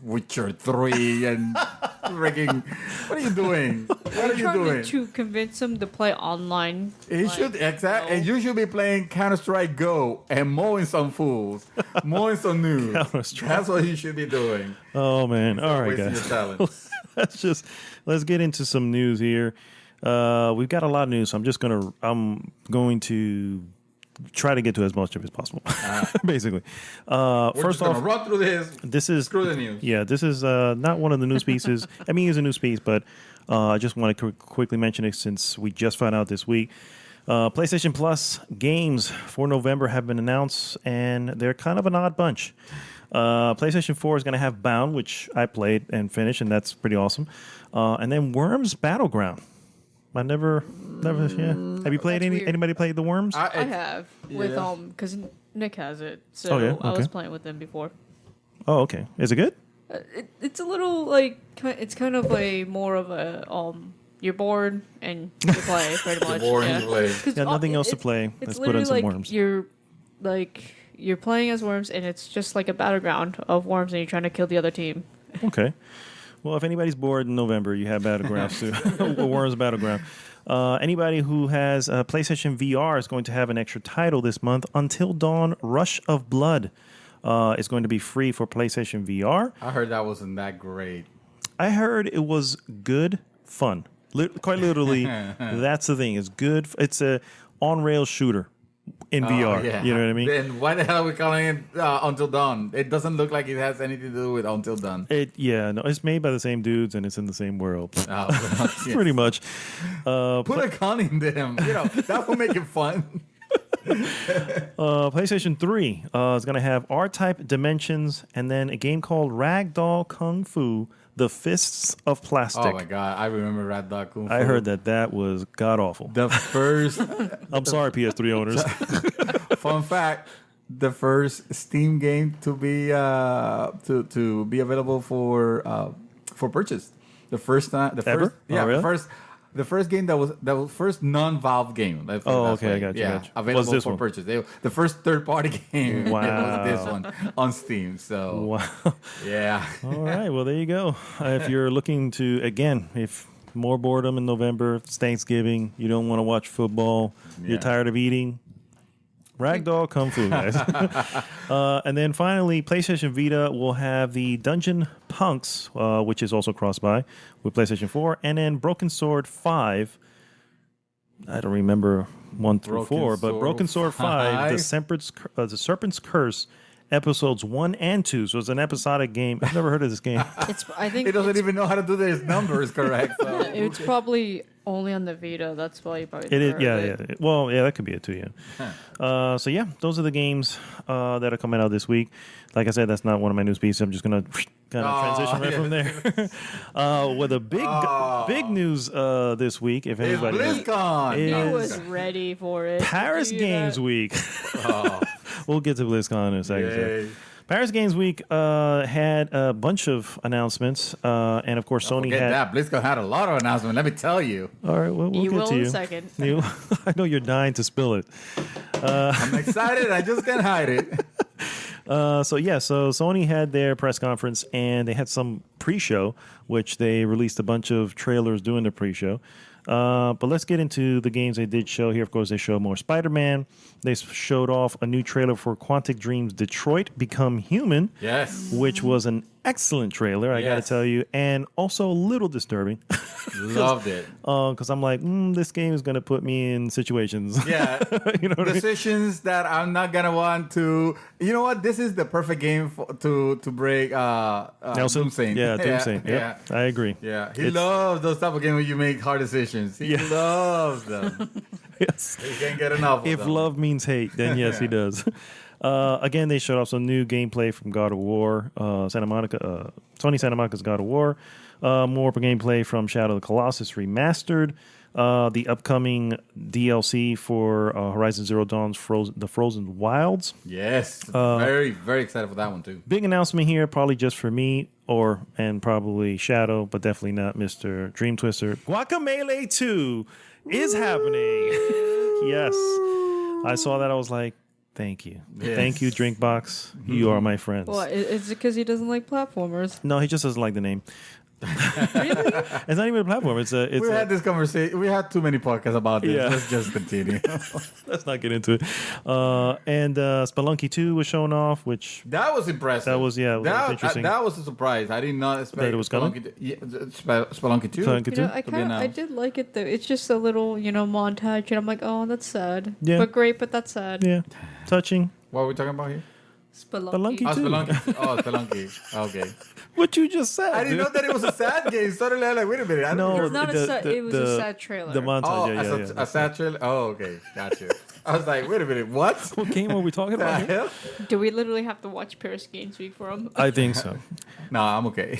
Witcher 3 and freaking. What are you doing? What are you doing? To convince them to play online. He should and you should be playing Counter-Strike Go and mowing some fools, mowing some noobs. Counter-Strike. That's what you should be doing. Oh man! All right, Wasting guys. your talents. Let's get into some news here. We've got a lot of news, so I'm going to try to get to as much of it as possible. Basically, first off, run through this. This is Screw the news. Yeah, this is not one of the news pieces. I mean, it's a news piece, but I just want to quickly mention it since we just found out this week. PlayStation Plus games for November have been announced, and they're kind of an odd bunch. PlayStation 4 is going to have Bound, which I played and finished, and that's pretty awesome. And then Worms Battleground. I never. Yeah. Have you played anybody played the Worms? I have with because Nick has it, so I was playing with him before. Oh, okay. Is it good? It's a little like it's kind of more of a you're bored and you play pretty much. Yeah, nothing else to play. Let's put in some Worms. You're playing as Worms, and it's just like a battleground of Worms, and you're trying to kill the other team. Okay. Well, if anybody's bored in November, you have Battlegrounds too. Worms Battleground. Anybody who has PlayStation VR is going to have an extra title this month. Until Dawn Rush of Blood is going to be free for PlayStation VR. I heard that wasn't that great. I heard it was good fun. Quite literally, that's the thing. It's good. It's a on-rail shooter in VR. Yeah. You know what I mean? Then why the hell are we calling it Until Dawn? It doesn't look like it has anything to do with Until Dawn. It's made by the same dudes and it's in the same world. Yes. Pretty much. Put a con in them. That will make it fun. PlayStation 3 is going to have R-Type Dimensions and then a game called Ragdoll Kung Fu, The Fists of Plastic. Oh my God, I remember Ragdoll Kung Fu. I heard that was god-awful. The first... I'm sorry, PS3 owners. Fun fact, the first Steam game to be available for purchase. The first time... Ever? Yeah, oh, really? The first game that was first non-Valve game. Okay, I got you. Available this for one? purchase. The first third-party game Wow. was this one on Steam. So Wow. yeah. All right, well, there you go. If you're looking to, again, if more boredom in November, it's Thanksgiving, you don't want to watch football, you're tired of eating, Ragdoll Kung Fu, guys. And then finally, PlayStation Vita will have the Dungeon Punks, which is also cross-buy with PlayStation 4, and then Broken Sword 5. I don't remember 1 through 4, but Broken Sword 5, The Serpent's Curse, episodes 1 and 2. So it's an episodic game. I've never heard of this game. I think He doesn't even know how to do his numbers correct. So. it's probably only on the Vita. That's why you probably. It is, never heard of it. yeah. Well, yeah, that could be it too, yeah. So, yeah, those are the games that are coming out this week. Like I said, that's not one of my news pieces. I'm just going to kind of transition right from there. With a big news this week, if It's anybody BlizzCon. He is was ready for it. Paris Did you do Games that? Week. Oh, We'll get to BlizzCon in a second. yay. So. Paris Games Week had a bunch of announcements, and of course, Sony Forget had. that. BlizzCon had a lot of announcements. Let me tell you. All right, we'll You get will to in you. a second. I know you're dying to spill it. I'm excited. I just can't hide it. So Sony had their press conference, and they had some pre-show, which they released a bunch of trailers during the pre-show. But let's get into the games they did show here. Of course, they showed more Spider-Man. They showed off a new trailer for Quantic Dream's Detroit Become Human, Yes. which was an excellent trailer, I got to Yes. tell you, and also a little disturbing. Loved it. Because I'm like, this game is going to put me in situations. Yeah. You know what I mean? Decisions that I'm not going to want to. You know what? This is the perfect game to break Nelson? Doomsday. Yeah, Doomsday. Yeah. Yep, I agree. Yeah. He It's- loves those type of games where you make hard decisions. He Yeah. loves them. Yes. He can't get enough of If them. love means hate, then yes, he does. Again, they showed off some new gameplay from God of War, Sony Santa Monica's God of War. More gameplay from Shadow of the Colossus Remastered. The upcoming DLC for Horizon Zero Dawn's The Frozen Wilds. Yes. Very, very excited for that one, too. Big announcement here, probably just for me, and probably Shadow, but definitely not Mr. Dream Twister. Guacamelee 2 is happening. Yes. I saw that. I was like, thank you. Yes. Thank you, Drinkbox. You are my friends. Well, is it because he doesn't like platformers? No, he just doesn't like the name. It's not even a platform. It's We had this conversation. We had too many podcasts about this. Yeah. Let's just continue. let's not get into it. And Spelunky 2 was shown off, which That was impressive. That was interesting. That was a surprise. I did not expect That it was coming? Spelunky 2. Spelunky 2. You know, I To be kind of I announced. did like it though. It's just a little, montage, and I'm like, oh, that's sad. Yeah. But great, but that's sad. Yeah, touching. What are we talking about here? Spelunky. Spelunky. Oh, too. Spelunky. Oh, Spelunky. Okay. What you just said. I didn't know that it was a sad game. Suddenly I'm like, wait a minute. I don't No, It's not the- a sad. the- It was the- a sad trailer. The montage. Oh, yeah. a sad trailer? Oh, okay. Gotcha. I was like, wait a minute. What? What game are we talking The about here? hell? Do we literally have to watch Paris Games Week for him? I think so. No, I'm okay.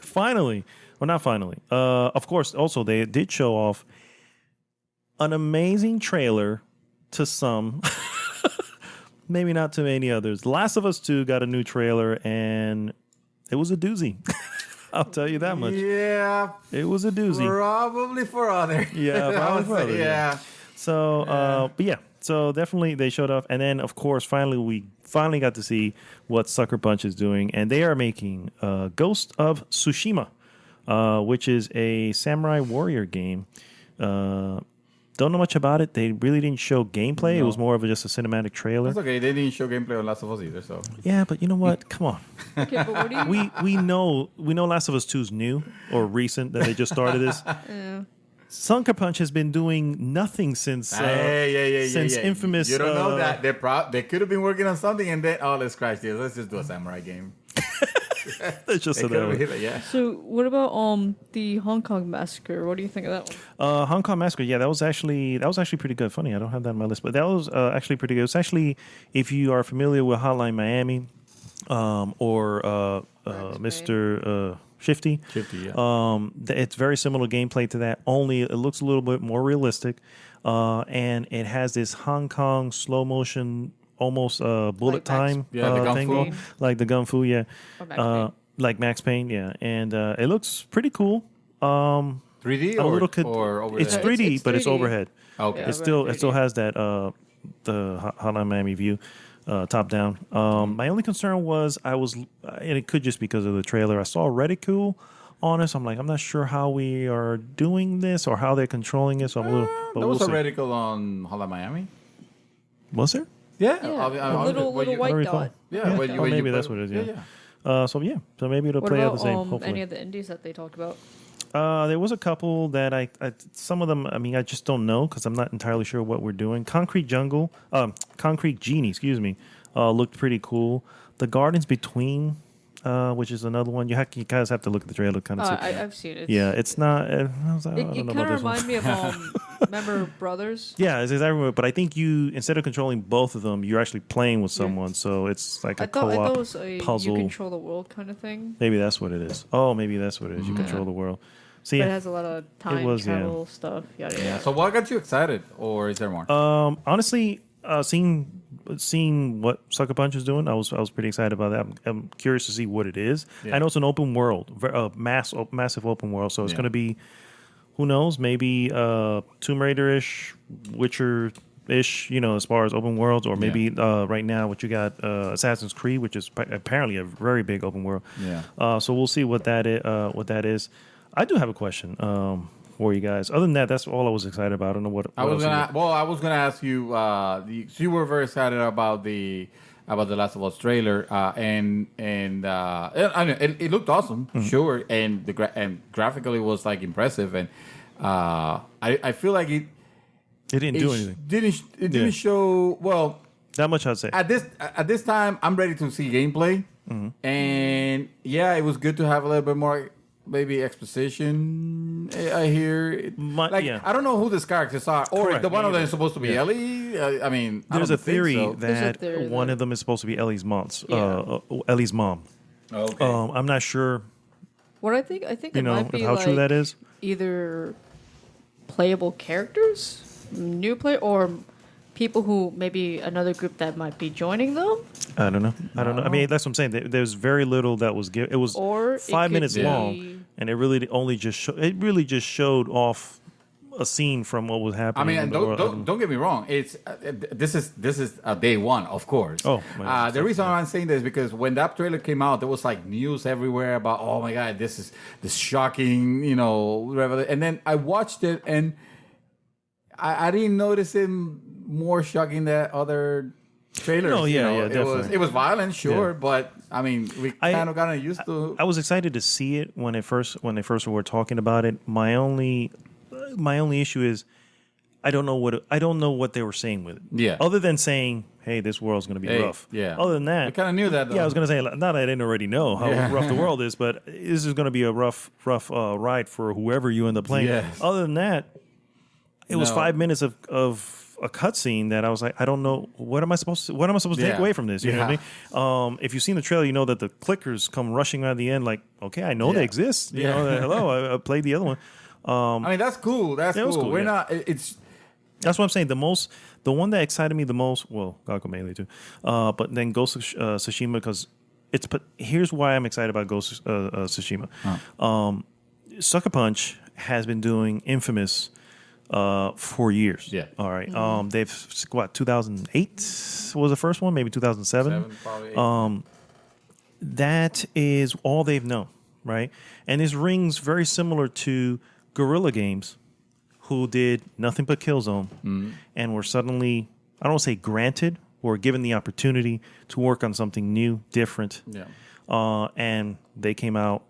Finally, well, not finally. Of course, also they did show off an amazing trailer to some, maybe not to many others. Last of Us 2 got a new trailer, and it was a doozy. I'll tell you that much. Yeah, It was a doozy. probably for others. Yeah, I probably would for say, others, yeah. So, but yeah, so definitely they showed off, and then of course, we finally got to see what Sucker Punch is doing, and they are making Ghost of Tsushima, which is a samurai warrior game. Don't know much about it. They really didn't show gameplay. It No. was more of just a cinematic trailer. That's okay. They didn't show gameplay on Last of Us either, so. Yeah, but you know what? Come on. Okay, but what do you? We know Last of Us 2 is new or recent that they just started this. Sucker Punch has been doing nothing since since Infamous. You don't know that. They could have been working on something and then, oh, let's crash this. Let's just do a samurai game. That's just They so could have that hit it, yeah. So what about the Hong Kong massacre? What do you think of that one? Hong Kong Massacre, yeah, that was actually pretty good. Funny, I don't have that on my list, but that was actually pretty good. It's actually, if you are familiar with Hotline Miami, or Mr. Shifty, yeah. it's very similar gameplay to that. Only it looks a little bit more realistic, and it has this Hong Kong slow motion, almost bullet Like Max- time Yeah, the thing, Gun Fu. Payne. like the Gun Fu, yeah, Or Max Payne. like Max Payne, yeah, and it looks pretty cool. 3D A or, little or over it's there? 3D, It's but it's 3D. overhead. Okay. Yeah. It still 3D. has that the Hotline Miami view, top down. My only concern was and it could just because of the trailer. I saw reticule on us. I'm like, I'm not sure how we are doing this or how they're controlling it. So I'm a little. But There we'll was a see. reticle on Hotline Miami. Was there? Yeah. Yeah, a little what you- white don't recall. dot. Yeah, Yeah. when you, Oh, when you maybe put- that's what it is, yeah. yeah. So yeah. So maybe it'll What play out about the same. Hopefully. any of the indies that they talked about? There was a couple that I some of them. I mean, I just don't know because I'm not entirely sure what we're doing. Concrete Genie, excuse me. looked pretty cool. The Gardens Between, which is another one. You guys have to look at the trailer kind of. I've seen it. Yeah, it's not. I was like, I It don't know kind about of this one. reminds me of remember Brothers? Yeah, it's exactly. But I think you instead of controlling both of them, you're actually playing with someone. So it's like a I thought co-op it was a puzzle. you control the world kind of thing. Maybe that's what it is. Oh, maybe that's what it is. You control the world. See, But it has a lot of time travel stuff. Yada yada. So what got you excited, or is there more? honestly, seeing what Sucker Punch is doing, I was pretty excited about that. I'm curious to see what it is. Yeah. I know it's an open world, massive open world. So it's Yeah. going to be, who knows, maybe Tomb Raider-ish, Witcher-ish, as far as open worlds, or maybe right now what you got Assassin's Creed, which is apparently a very big open world. Yeah. So we'll see what that is. I do have a question for you guys. Other than that, that's all I was excited about. I don't know what I was else gonna ask you. You were very excited about the Last of Us trailer, and I mean, it looked awesome, sure, and and graphically was like impressive, and I feel like it didn't do anything. Didn't show well. That much I'd say. At this time, I'm ready to see gameplay, and yeah, it was good to have a little bit more. Maybe exposition. I hear. I don't know who these characters are, or Correct, the one me of them either. is supposed to be Ellie. I mean, There's I a don't think theory so. that theory one that- of them is supposed to be Ellie's mom's. Yeah. Ellie's mom. Okay. I'm not sure. What I think it might be how like true that is. either playable characters, new play, or people who maybe another group that might be joining them. I don't know. I mean, that's what I'm saying. There's very little that was given. It was Or it 5 could minutes be- long, and it really only just showed off a scene from what was I happening. mean, in and the world. don't get me wrong. It's this is day one, of course. Oh, man. The reason why I'm saying this is because when that trailer came out, there was like news everywhere about, oh my god, this is this shocking, and then I watched it and I didn't notice it more shocking than other trailers. No, yeah, you know? definitely. It was violent, sure, Yeah. but I mean, we kind of got used to. I was excited to see it when they first were talking about it. My only issue is I don't know what they were saying with it. Yeah. Other than saying, "Hey, this world's going to be rough." Yeah. Other than that, I kind of knew that. Though. yeah, I was going to say, not that I didn't already know how rough the world is, but this is going to be a rough ride for whoever you end up playing. Yes. Other than that, it was No. 5 minutes of a cutscene that I was like, I don't know what am I supposed to take Yeah. away from this? You know what I mean? If you've seen the trailer, you know that the clickers come rushing out at the end. Like, okay, I know they Yeah. exist. You Yeah. know, hello, I played the other one. I mean, that's cool. That's it was cool. cool, We're yeah. not. It's. That's what I'm saying. The one that excited me the most, well, Gaku Melee too, but then Ghost of Tsushima, because here's why I'm excited about Ghost of Tsushima. Sucker Punch has been doing Infamous for years. Yeah. All right. They've 2008 was the first one, maybe 2007. Probably That is all they've known, right? And this rings very similar to Guerrilla Games, who did nothing but Killzone, and were suddenly, I don't want to say granted, or given the opportunity to work on something new, different. Yeah. And they came out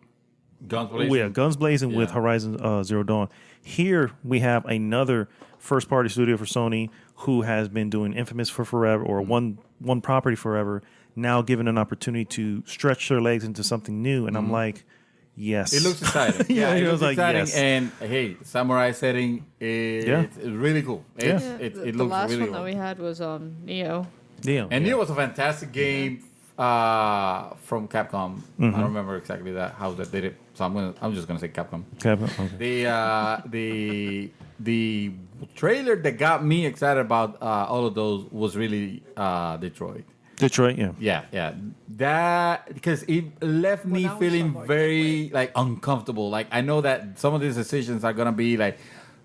Guns blazing. yeah, guns blazing with Yeah. Horizon Zero Dawn. Here we have another first-party studio for Sony who has been doing Infamous for forever, or one property forever, now given an opportunity to stretch their legs into something new. And I'm like, yes. It looks exciting. Yeah, it it looks was like, exciting. yes. And hey, samurai setting it's really cool. Yeah. It the looks last really one cool. that we had was Neo. Yeah. And Neo was a fantastic game from Capcom. I don't remember exactly how they did it, so I'm just gonna say Capcom. Okay. The trailer that got me excited about all of those was really Detroit. Detroit, yeah. Yeah. That because it left me that was feeling somewhat very like uncomfortable. Like I know that some of these decisions are gonna be like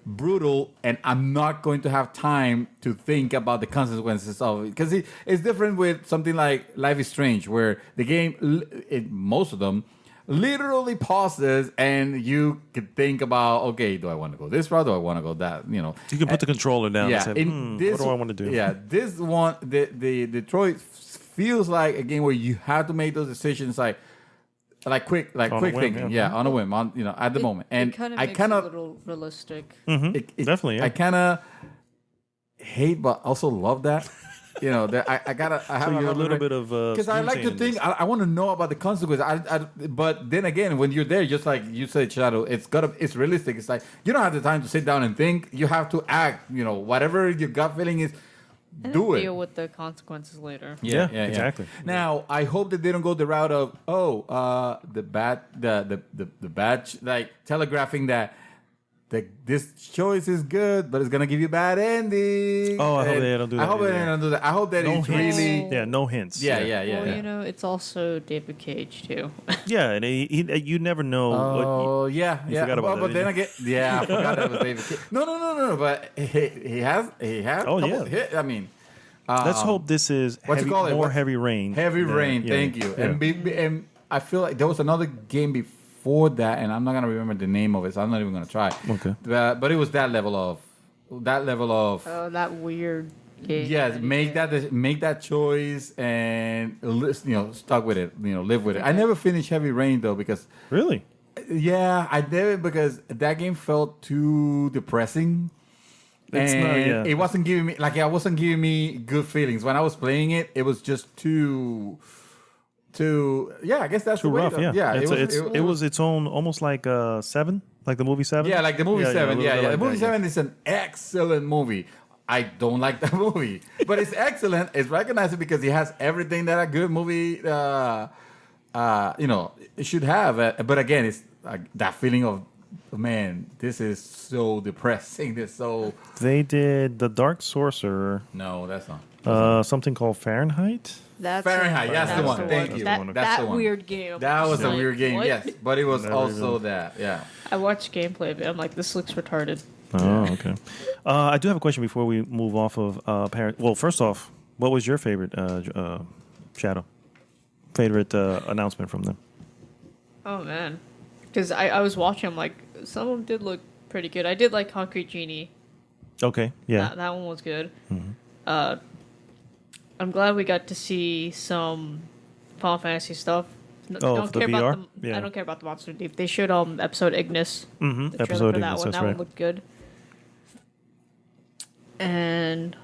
brutal, and I'm not going to have time to think about the consequences of it, because it's different with something like Life is Strange, where the game, most of them, literally pauses and you could think about, okay, do I want to go this route? Do I want to go that? You know, You can put the controller down yeah. and say, what do I want to do? Yeah, this one, the Detroit feels like a game where you have to make those decisions quick a whim, thinking. yeah. Yeah, on a whim, at the moment. And it kind of I makes kind it a of little realistic. Definitely, yeah. I kind of hate, but also love that. I have So you're a little right, bit of because I like to think I want to know about the consequences. But then again, when you're there, just like you said, Shadow, it's realistic. It's like you don't have the time to sit down and think. You have to act. Whatever your gut feeling is, And do it. deal with the consequences later. Yeah, exactly. Now I hope that they don't go the route of the bad like telegraphing that this choice is good, but it's gonna give you bad ending. Oh, I hope they don't do that I hope either. they don't do that. I hope that No it's hints. really Yeah, no hints. yeah. Well, it's also David Cage too. Yeah, and you never know. Oh what yeah. forgot about but that, then didn't again, I forgot that it was David Cage. No. But he has. Oh, couple yeah. hit, I mean, Let's hope this is what you call it? more heavy rain. Heavy rain. Yeah, Thank you. yeah. And I feel like there was another game before that, and I'm not gonna remember the name of it, so I'm not even gonna try. Okay. But it was that level of. Oh, that weird game. Yes, make that choice and stuck with it. Live with it. I never finished Heavy Rain though because Really? yeah, I did it because that game felt too depressing. It's And not- yeah. it wasn't giving me good feelings when I was playing it. It was just too yeah. I guess that's Too the way rough. to- Yeah. yeah. It was its own, almost like Seven, like the movie Seven. Yeah, like the movie a Seven. little Yeah, bit yeah. like The movie that, yeah. Seven is an excellent movie. I don't like that movie, but it's excellent. It's recognized because it has everything that a good movie, it should have. But again, it's that feeling of, man, this is so depressing. This so They did The Dark Sorcerer, no, that's not. something called Fahrenheit. That's Fahrenheit, that's the one. Thank you. That, That's the that one. weird game. That was a Like, weird game, what? yes, but it was Never also even- that. Yeah. I watched gameplay of it. I'm like, this looks retarded. Oh, okay. I do have a question before we move off of Well, first off, what was your favorite Shadow? Favorite announcement from them? Oh man, because I was watching. I'm like, some of them did look pretty good. I did like Concrete Genie. Okay, yeah. That one was good. I'm glad we got to see some Final Fantasy stuff. Oh, for the VR? About Yeah. I don't care about the Monster Deep. They showed episode Ignis. Mm-hmm. The trailer Episode for that Ignis, one. that's That right. one looked good. And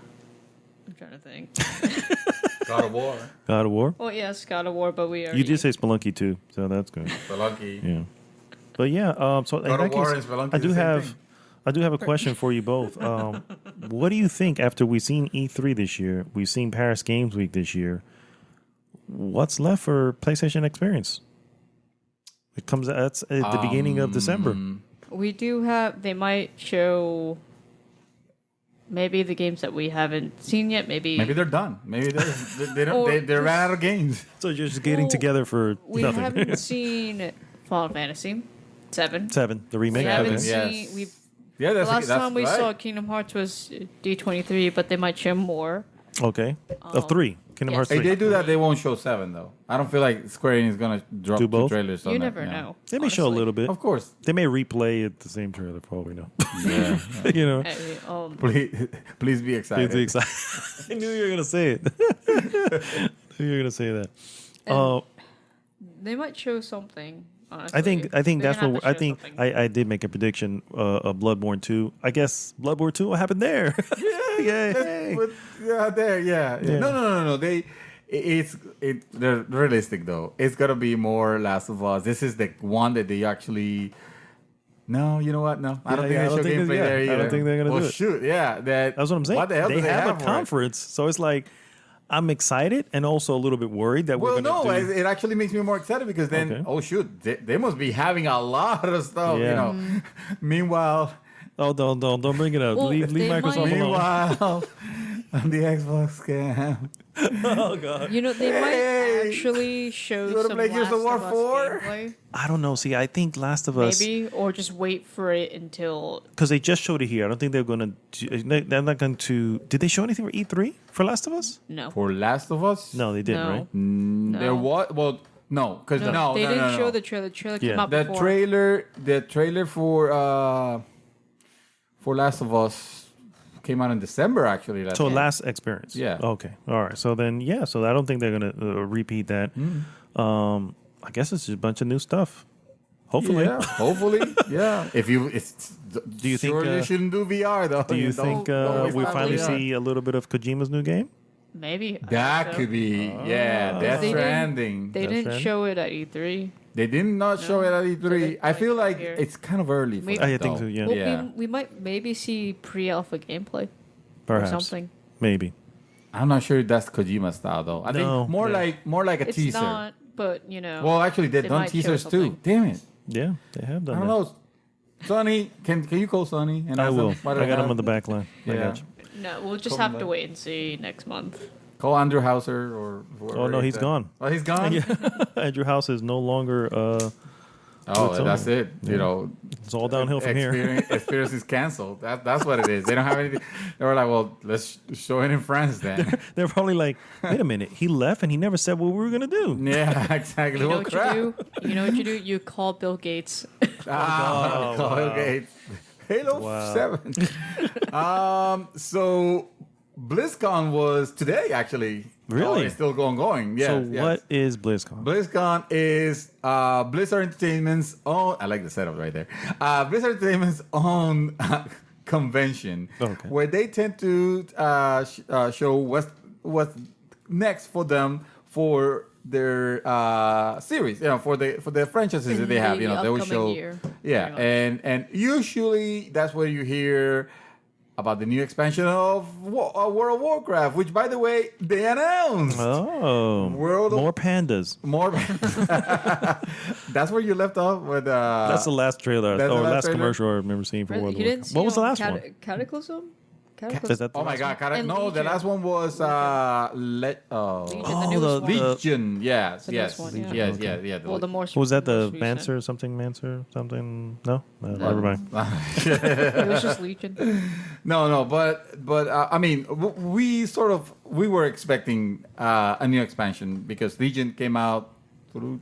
I'm trying to think. God of War. God of War? Well, yes, God of War, but we already... You did say Spelunky too, so that's good. Spelunky. Yeah. But yeah, so in God that of War case, and Spelunky I is do the same have thing. I do have a question for you both. What do you think after we've seen E3 this year, we've seen Paris Games Week this year? What's left for PlayStation Experience? It comes at the beginning of December. We do have... They might show... Maybe the games that we haven't seen yet. Maybe Maybe they're done. Maybe they don't. Or They ran out of games. So you're just getting Well, together for we nothing. haven't seen Final Fantasy 7. 7, the We remake. haven't Seven, seen... yes. We Yeah, The that's last time we right. saw Kingdom Hearts was D23, but they might show more. Okay. Of 3. Kingdom yes. Hearts If 3. they do that, they won't show 7 though. I don't feel like Square Enix is gonna drop Do 2 both? trailers. On You that, never know. They may show a honestly. little bit. Of course. They may replay it the same trailer, for all we know. Yeah. You know. Hey, Please be excited. It's exciting. I knew you were gonna say it. I knew you were gonna say that. they might show something. Honestly. I think They're that's gonna what have I to show think. something. I did make a prediction of Bloodborne 2. I guess Bloodborne 2 will happen there. Yay. But, yeah. No. They're realistic though. It's gonna be more Last of Us. This is the one that they actually. No, you know what? No, I don't think I they show don't think gameplay it's- there I either. don't think they're gonna oh, do it. Shoot, yeah. That's what I'm saying. What the hell they do they have a for it? conference, so it's like I'm excited and also a little bit worried that Well, we're no, gonna do. it actually makes me more excited because then, Okay. oh shoot, they must be having a lot of stuff, Yeah. you know. Meanwhile, Oh, don't bring it up. Well, leave they Microsoft might- alone. meanwhile, on the Xbox cam. Oh god. You know, they Hey! might actually show You wanna some play Gears Last of War of Us 4? gameplay, I don't know. See, I think Last of Us, maybe, or just wait for it until. because they just showed it here. I don't think they're gonna. They're not going to. Did they show anything for E3 for Last of Us? No, For Last of Us? No, they didn't. No. Right? no. There was, well, no, because no, they didn't no. show the trailer. The trailer came Yeah. out The before. trailer for Last of Us came out in December actually. So year. last experience. Yeah. Okay. All right. So then, yeah. So I don't think they're gonna repeat that. I guess it's just a bunch of new stuff. Hopefully. Yeah, hopefully, yeah. If you, Do you think, Sure, you shouldn't do VR though. Do you think don't waste we time finally with VR. see a little bit of Kojima's new game? Maybe. I That think so. could be, yeah, Death They didn't- Stranding. They That's didn't right. show it at E3. They did not show it at E3. So they, I feel like, like here. it's kind of early for Maybe- that, I think though. so, yeah. Well, Yeah. we might maybe see pre-alpha gameplay Perhaps. or something. Maybe. I'm not sure if that's Kojima style, though. I No, think more yeah. like a It's teaser. not, but you know. Well, actually, they've They done might show teasers too. something. Damn it. Yeah, they have I done don't that. know. Sonny, can you call Sonny? And I ask will. him what I they got him have? on the back line. I Yeah. got you. no, we'll just Come have to back. wait and see next month. Call Andrew Hauser or whoever. Oh, no, he's it's at. gone. Oh, he's gone? Yeah. Andrew House is no longer. Oh, It's that's over. it. You know, It's all downhill from here. Experience is canceled. That's what it is. They don't have anything. They were like, well, let's show it in France then. They're probably like, wait a minute, he left and he never said what we were gonna do. Yeah, exactly. You know Well, what crap. you do? You know what you do? You call Bill Gates. Ah, Oh, call wow. Gates. Halo Wow. 7. So BlizzCon was today, actually. Really? Oh, it's still going. Yes, So yes. what is BlizzCon? BlizzCon is Blizzard Entertainment's own. I like the setup right there. Blizzard Entertainment's own convention, Okay. where they tend to show what's next for them for their series. You know, for the franchises that they have. You know, they will upcoming show. year, Yeah, pretty much. and usually that's where you hear about the new expansion of World of Warcraft, which, by the way, they announced. Oh, World of- more pandas. More. That's where you left off with. That's the last trailer that's the or last last trailer? commercial I remember seeing for World of You didn't Warcraft. see What was the on last one? Cataclysm? Is that the Oh my last God! one? And No, the Legion. last one was Legion, the Oh, newest the- one. Legion. Yes, The yes, newest one, yeah. yes, Okay. yes, yeah. Well, the more. Was that the most Mancer something? No, never mind. recent. It was just Legion. No, but I mean, we were expecting a new expansion because Legion came out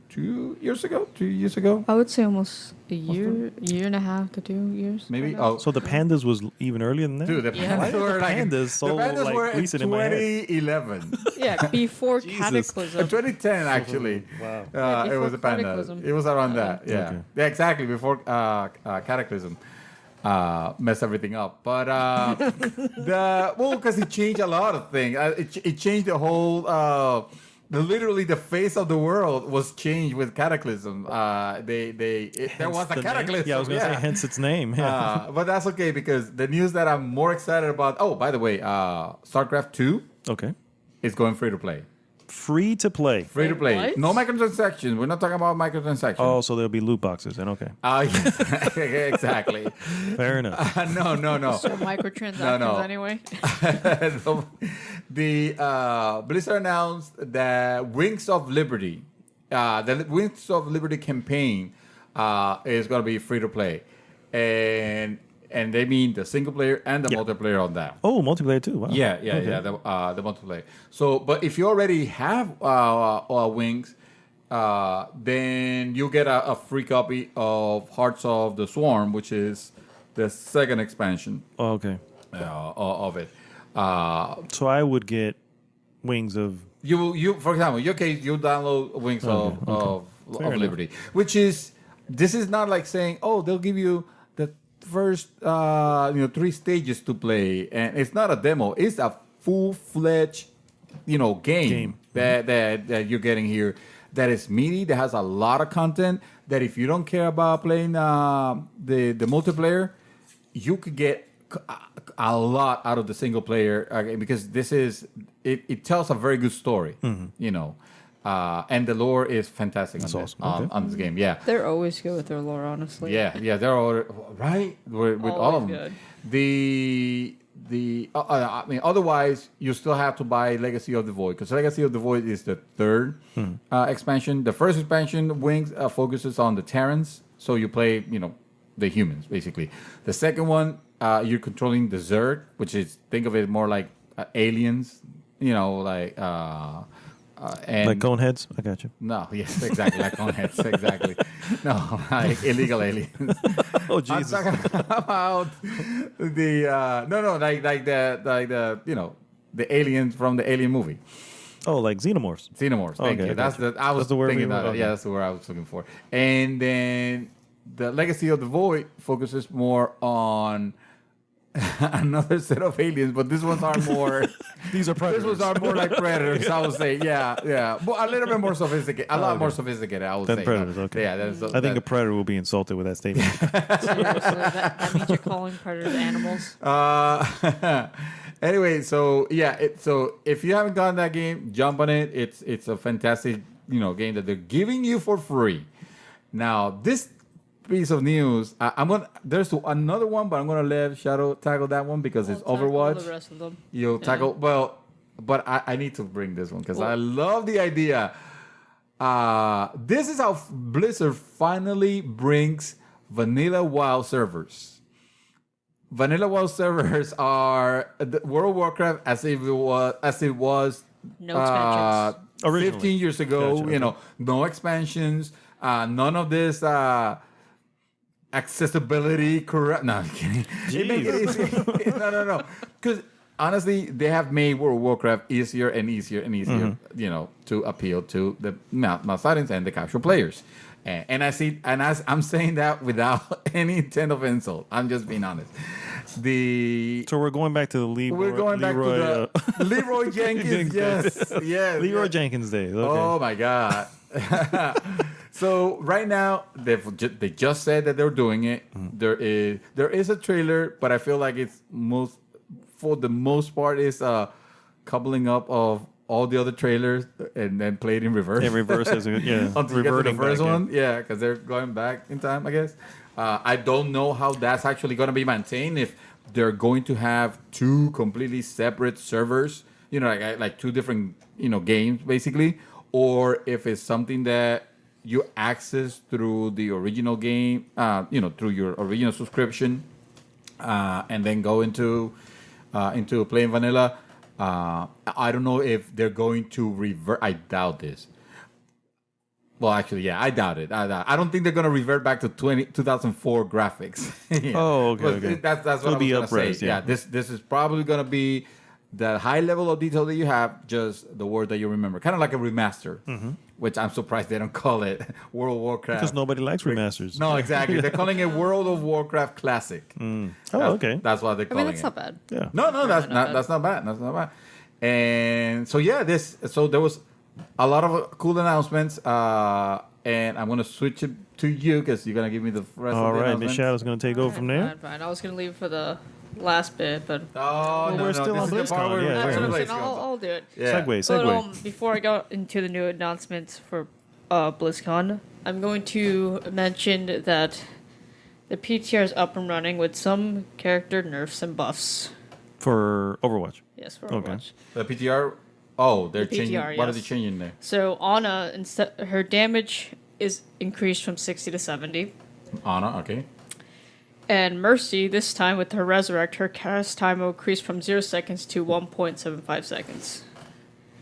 2 years ago, I would say almost a year and a half to 2 years. maybe. right now. Oh, So the pandas was even earlier than that. dude, the Yeah. pandas were like Pandas so, the pandas like, were in recent in my head. 2011. Yeah, before Jesus. Cataclysm. 2010 actually. Wow. Yeah, It before was a panda. Cataclysm. It was around that. Yeah. Okay. Yeah, exactly before Cataclysm messed everything up. But because it changed a lot of things. It changed the whole. Literally, the face of the world was changed with Cataclysm. There was a The name? Cataclysm. Yeah, I was going to say, hence its name. Yeah. But that's okay because the news that I'm more excited about. Oh, by the way, StarCraft 2 Okay. is going free to play. Free to play. Free to play. What? No microtransactions. We're not talking about microtransactions. Oh, so there'll be loot boxes then. Okay. Yes. exactly. Fair enough. No. So microtransactions No. anyway. So, the Blizzard announced that Wings of Liberty, the Wings of Liberty campaign, is going to be free to play, and they mean the single player and the Yeah. multiplayer on that. Oh, multiplayer too. Wow. Yeah, Okay. the multiplayer. So, but if you already have Wings, then you get a free copy of Hearts of the Swarm, which is the second expansion Oh, okay. of it. So I would get Wings of. You for example, in your case, you download Wings Okay. of enough. Liberty, which is this is not like saying, oh, they'll give you the first 3 stages to play, and it's not a demo; it's a full-fledged game. That you're getting here. That is meaty. That has a lot of content. That if you don't care about playing the multiplayer, you could get a lot out of the single player because this is it tells a very good story, and the lore is fantastic That's on, awesome. on, Okay. on this game. Yeah, They're always good with their lore, honestly. yeah, they're all right with all of them. Always The I mean, otherwise you still have to buy Legacy of the Void because Legacy of the Void is the third expansion. The first expansion, Wings, focuses on the Terrans, so you play the humans basically. The second one, you're controlling the Zerg, which is think of it more like aliens, and Like cone heads? I got you. no, yes, exactly, like on heads, exactly. No, like illegal aliens. Oh, I'm Jesus. talking about the aliens from the Alien movie, Oh, like xenomorphs. Xenomorphs. Thank Okay, you. I That's got the I was That's the word thinking we were- that. okay. Yeah, that's the word I was looking for. And then the Legacy of the Void focuses more on another set of aliens, but these ones are more. These are These predators. ones are more like predators, I would say. Yeah, but a little bit more sophisticated. A lot more sophisticated, I would Than say. predators, okay. Yeah, that's, I think a predator will be insulted with that statement. Seriously, that means you're calling predators animals. Anyway, so yeah, so if you haven't gotten that game, jump on it. It's a fantastic game that they're giving you for free. Now this piece of news, there's another one, but I'm gonna let Shadow tackle that one because it's I'll tackle Overwatch. the rest of them. You'll tackle but I need to bring this one because I love the idea. This is how Blizzard finally brings Vanilla WoW servers. Vanilla WoW servers are the World of Warcraft as it was No expansions. Originally. 15 years ago. Gotcha, No expansions, none of this accessibility. Correct? No, I'm kidding. No. Because honestly, they have made World of Warcraft easier and easier and easier, to appeal to the mass audience and the casual players. And I'm saying that without any intent of insult. I'm just being honest. So we're going back to the Leroy. We're going back to the Leroy Jenkins. Yes. Leroy Jenkins days. Okay. Oh my God. So right now they just said that they're doing it. There is a trailer, but I feel like it's for the most part is coupling up of all the other trailers and then played in reverse. In reverse, until you get to Reverting the first back, one. Yeah, because they're going back in time, I guess. I don't know how that's actually going to be maintained. If they're going to have two completely separate servers, like two different, games basically, or if it's something that you access through the original game, through your original subscription, and then go into playing vanilla. I don't know if they're going to revert. I doubt this. Well, actually, yeah, I doubt it. I don't think they're going to revert back to 2004 graphics. Yeah. Oh, okay, But okay. That's what It'll I was be going to say. up-res, yeah. This is probably going to be the high level of detail that you have, just the word that you remember. Kind of like a remaster, which I'm surprised they don't call it World of Warcraft. Because nobody likes remasters. No, exactly. They're calling it World of Warcraft Classic. Oh, okay. That's what they're I calling mean, that's it. not bad. Yeah. No, that's not bad. That's not bad. And so there was a lot of cool announcements. And I'm gonna switch it to you because you're gonna give me the rest All of the right, Miss announcements. Shadow's going to take over from there. Fine. I was gonna leave it for the last bit, but Oh, we're still on this is the part BlizzCon, where yeah, we're yeah. actually listen, I'll do it. Yeah. Segue. But, before I go into the new announcements for BlizzCon, I'm going to mention that the PTR is up and running with some character nerfs and buffs. For Overwatch. Yes, for Okay. Overwatch. The PTR. Oh, they're The changing. PTR, What are yes. they changing there? So Ana, instead, her damage is increased from 60 to 70. Anna, okay. And Mercy, this time with her Resurrect, her cast time will increase from 0 seconds to 1.75 seconds.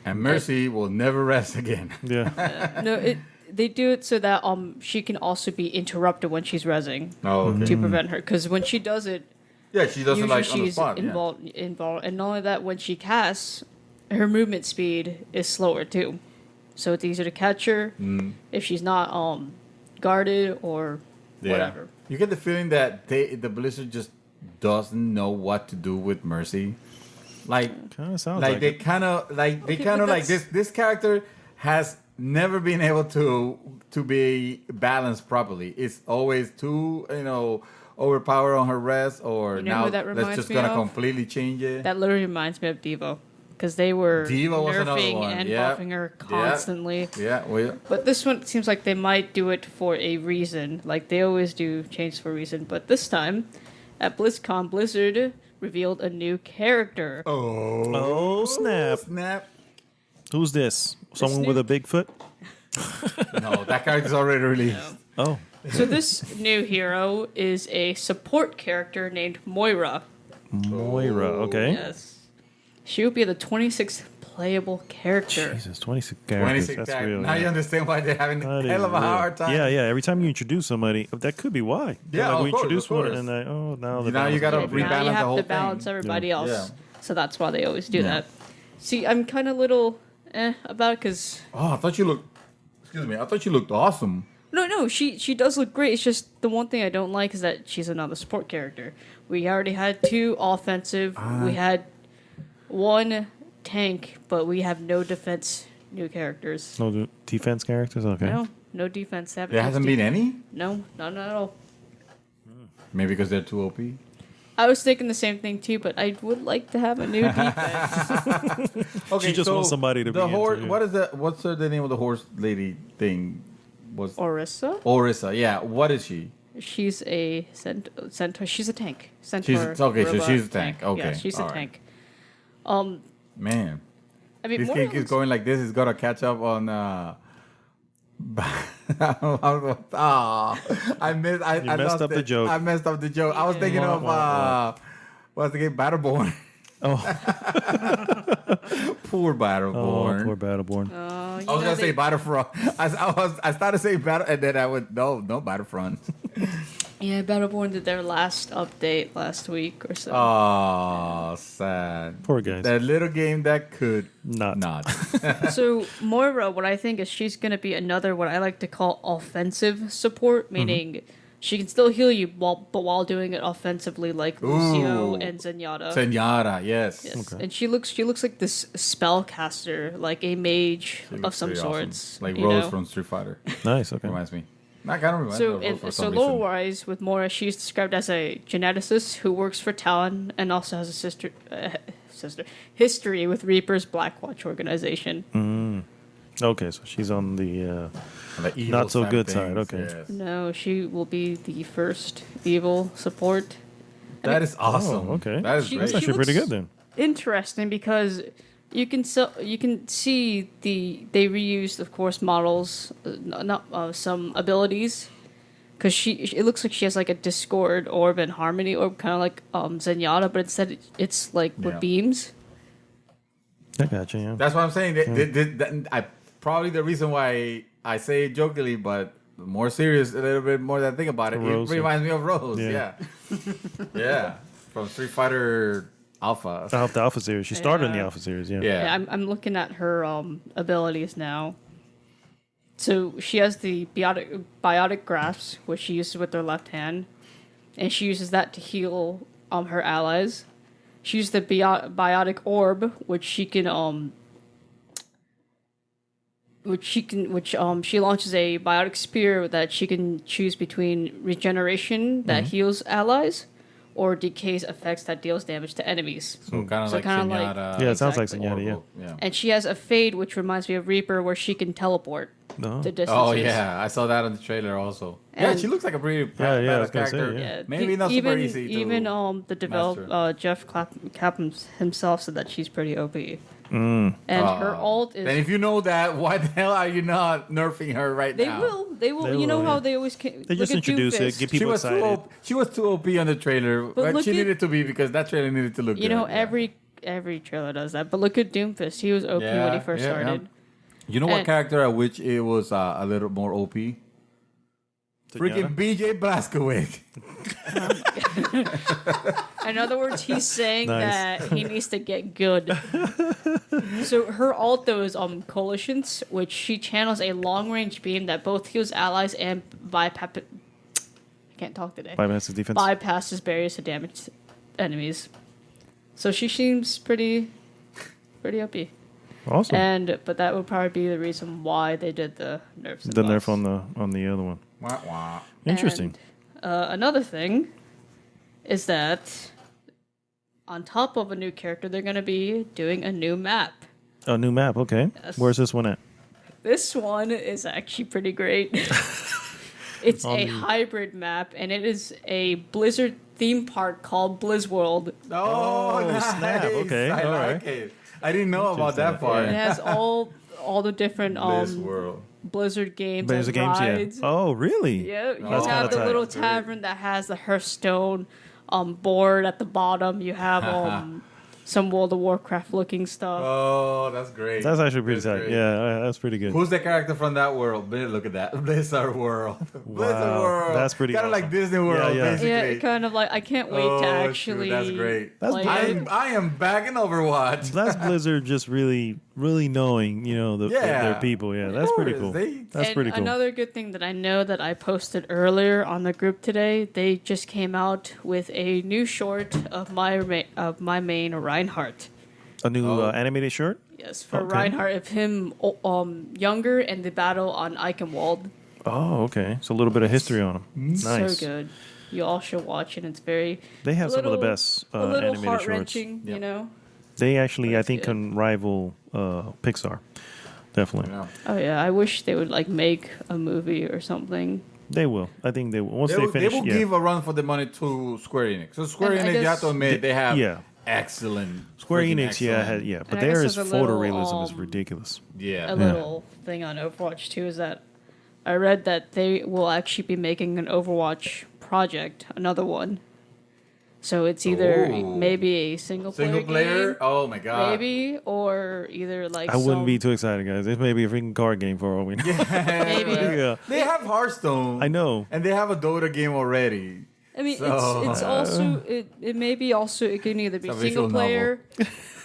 And Mercy will never rest again. Yeah. No, they do it so that she can also be interrupted when she's rezzing Oh, okay. to prevent her. Because when she does it, Yeah, she doesn't usually like on the she's spot. involved. And not only that, when she casts, her movement speed is slower too. So it's easier to catch her if she's not guarded or whatever. You get the feeling that the Blizzard just doesn't know what to do with Mercy. Like, Kind of sounds like like they it. kind of like they Okay, kind of but like this character has never been able to be balanced properly. It's always too overpowered on her rest, or You know now who that let's reminds just me gonna of? completely change it. That literally reminds me of Devo. Because they were Diva was another nerfing one, and yeah. buffing her constantly. Yeah, well, But this one seems like they might do it for a reason. Like they always do change for a reason. But this time, at BlizzCon, Blizzard revealed a new character. Oh, snap. snap. Who's this? Someone with a big foot? No, that character's already released. Oh. So this new hero is a support character named Moira. Moira. Okay. Yes. She will be the 26th playable character. Jesus, 26 characters. 26 That's tag. real. Now you understand why they're having That a hell is of a real. hard time. Yeah. Every time you introduce somebody, that could be why. Yeah, Like we of course, introduce of one course. and now the Now you balance gotta is broken. Now rebalance you the have whole to balance thing. everybody else. Yeah. So that's why they always do Yeah. that. See, I'm kind of little about it because Oh, I thought you looked. Excuse me. I thought you looked awesome No, she does look great. It's just the one thing I don't like is that she's another support character. We already had 2 offensive. We had 1 tank, but we have no defense new characters. No defense characters? Okay. No defense. There hasn't been any? No, not at all. Maybe because they're too OP? I was thinking the same thing too, but I would like to have a new defense. Okay, She just wants somebody to be the horse. into it. What's the name of the horse lady thing? Was Orisa? Orisa? Yeah. What is she? She's a centaur. She's a tank. Centaur. So robot she's a tank. Okay, Yeah, she's a all right. tank. Man, I mean, this more game or keeps less- going like this. It's gotta catch up on. I missed. I messed lost up the it. joke. I messed up the joke. I was thinking Wah, of wah, what's the game? Battleborn. Oh, Poor Battleborn. poor Battleborn. you I was know, gonna say they- Battlefront. I started saying Battle, and then I went no Battlefront. Yeah, Battleborn did their last update last week or so. Oh, sad. Poor guys. That little game that could Not. So Moira, what I think is she's gonna be another what I like to call offensive support, meaning she can still heal you while doing it offensively, like Lucio Ooh. and Zenyatta. Senora, yes. Yes. And she looks like this spellcaster, like a mage She of looks some pretty awesome. sorts. Like you Rose know? from Street Fighter. Nice. Okay. Reminds me. I kind of reminds me So, of Rose for so some reason. lore-wise, with Moira, she's described as a geneticist who works for Talon and also has a history with Reaper's Blackwatch organization. Okay, so she's on the. On the evil Not so side of good things, side, okay. yes. No, she will be the first evil support. That is awesome. Oh, okay. That is She- great. That's actually pretty looks- good then. Interesting because you can see they reused, of course, models, some abilities. Because it looks like she has like a Discord orb and Harmony orb, kind of like Zenyatta, but instead it's like Yeah. with beams. I gotcha. Yeah. That's what I'm saying. I probably the reason why I say it jokingly, but more serious, a little bit more than I think about it. Rose, It yeah. reminds me of Rose. Yeah. Yeah. Yeah. From Street Fighter Alpha. The Alpha series. She started in the Yeah. Alpha series. Yeah. Yeah. Yeah, I'm looking at her abilities now. So she has the biotic grasp, which she uses with her left hand, and she uses that to heal her allies. She uses the biotic orb, which she launches a biotic spear that she can choose between regeneration that heals allies, or decays effects that deals damage to enemies. So kind of So like kinda like- Zenyatta. Yeah, it sounds like Exactly. Zenyatta. Yeah. Orbital. Yeah. And she has a fade, which reminds me of Reaper, where she can teleport No. to distances. Oh yeah, I saw that on the trailer also. Yeah, And- she looks like a pretty Yeah, I badass was gonna say, character. yeah. Maybe not super easy to Even the developer Jeff Clapham himself said that she's pretty OP. And her ult is. Then if you know that, why the hell are you not nerfing her right They now? will. They will. They You know will, how yeah. they always. They just introduce it, get She people was too excited. she was too OP on the trailer, but look she at- needed to be because that trailer needed to look You good. know, yeah. every trailer does that. But look at Doomfist. He was OP when he first started. You know what And- character I wish it was a little more OP? Freaking BJ Blazkowicz. In other words, he's saying Nice. that he needs to get good. So her ult though is Coalitions, which she channels a long range beam that both heals allies and I can't talk today. Bypasses defense. Bypasses barriers to damage enemies. So she seems pretty OP. Awesome. But that would probably be the reason why they did the nerfs. and the buffs. nerf on the other one. Wah, wah. Interesting. And, another thing is that on top of a new character, they're going to be doing a new map. A new map. Okay. Yes. Where's this one at? This one is actually pretty great. It's a hybrid map, and it is a Blizzard theme park called Blizzworld. Oh, nice. snap. Okay, I all like right. it. I didn't know about that part. It has all the different This world. Blizzard games Blizzard and games, yeah. rides. Oh, really? Yeah, you That's have kinda the little tight. tavern that has the Hearthstone board at the bottom. You have some World of Warcraft looking stuff. Oh, that's great. That's actually pretty tight. great. Yeah, that's pretty good. Who's the character from that world? Look at that. Blizzard World. Blizzard Wow, World. that's pretty Kind of awesome. like Disney World, Yeah, yeah. basically. Yeah, kind of like I can't wait to Oh, actually. shoot, that's great. That's play Blizzard. it. I am back in Overwatch. That's Blizzard just really knowing, their people. Yeah, that's pretty cool. That's And pretty cool. Another good thing that I know that I posted earlier on the group today, they just came out with a new short of my main Reinhardt. A new Oh. animated short? Yes, for Okay. Reinhardt of him younger and the battle on Eichenwald. Oh, okay. So a little bit of history on them. Nice. So good. You all should watch it. It's very. They have a some of the little- best a little animated heart shorts. wrenching, Yeah. you know. They actually, I That's think, good. can rival Pixar. Definitely. Yeah. Oh yeah, I wish they would like make a movie or something. They will. I think they will. Once They they, will, finish, give a run for the money to Square Enix. So Square And I Enix, you have guess- to admit, they have Yeah. excellent. Square freaking Enix, excellent. but And I theirs guess there's a little, photorealism is ridiculous. Yeah. A little thing on Overwatch too is that I read that they will actually be making an Overwatch project, another one. So it's either Ooh. maybe a single Single player? game, Oh my god. maybe, or either like I wouldn't some- be too excited, guys. This may be a freaking card game for all we know. maybe. Yeah. They have Hearthstone. I know. And they have a Dota game already. I mean, So- it's also it may be also it can either be It's a single visual player,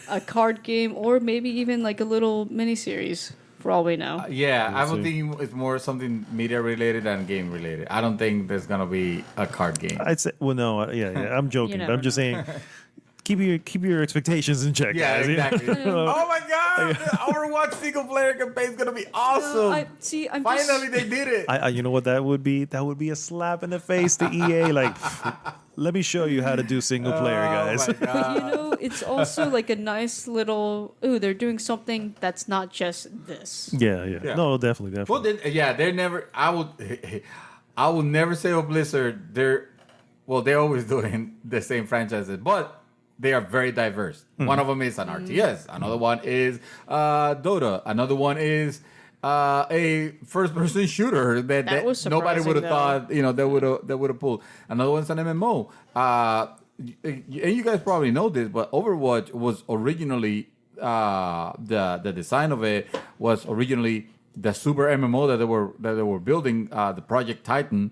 a card game, or maybe even like a little miniseries. For all we know, Yeah, I would see. think it's more something media related than game related. I don't think there's gonna be a card game. I'd say, well, no, yeah, I'm joking. never I'm just saying, keep your expectations in check, Yeah, guys. exactly. Oh my god, the Overwatch single player campaign is gonna be awesome. I'm Finally, just, they did it. You know what that would be? That would be a slap in the face to EA. Like, let me show you how to do single player, guys. Oh my but god. you know, it's also like a nice little. Ooh, they're doing something that's not just this. Yeah. Yeah. No, definitely. Well, they're never. I would never say of Blizzard. They're always doing the same franchises, but they are very diverse. One of them is an RTS. Another one is Dota. Another one is a first-person shooter that was nobody would have surprising, thought. That would have pulled. Another one's an MMO. And you guys probably know this, but Overwatch was originally the design of it was originally the super MMO that they were building, the Project Titan,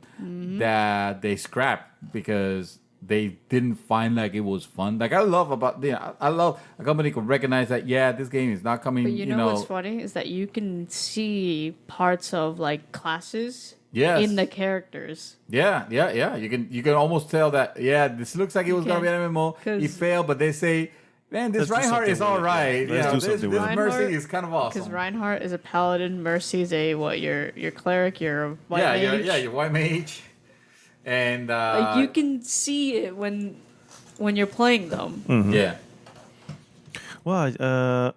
that they scrapped because they didn't find like it was fun. Like I love a company could recognize that this game is not coming. But you know what's funny is that you can see parts of like classes Yes. in the characters. Yeah. You can almost tell that. This looks like it was gonna be an MMO. It 'Cause- failed, but they say, man, this Let's do Reinhardt is something all with it. right. Let's do This something with it. Mercy Reinhardt- is kind of Because awesome. Reinhardt is a paladin, Mercy's a your cleeric, you're a white mage. You're white mage, and Like you can see it when you're playing them. yeah. Well,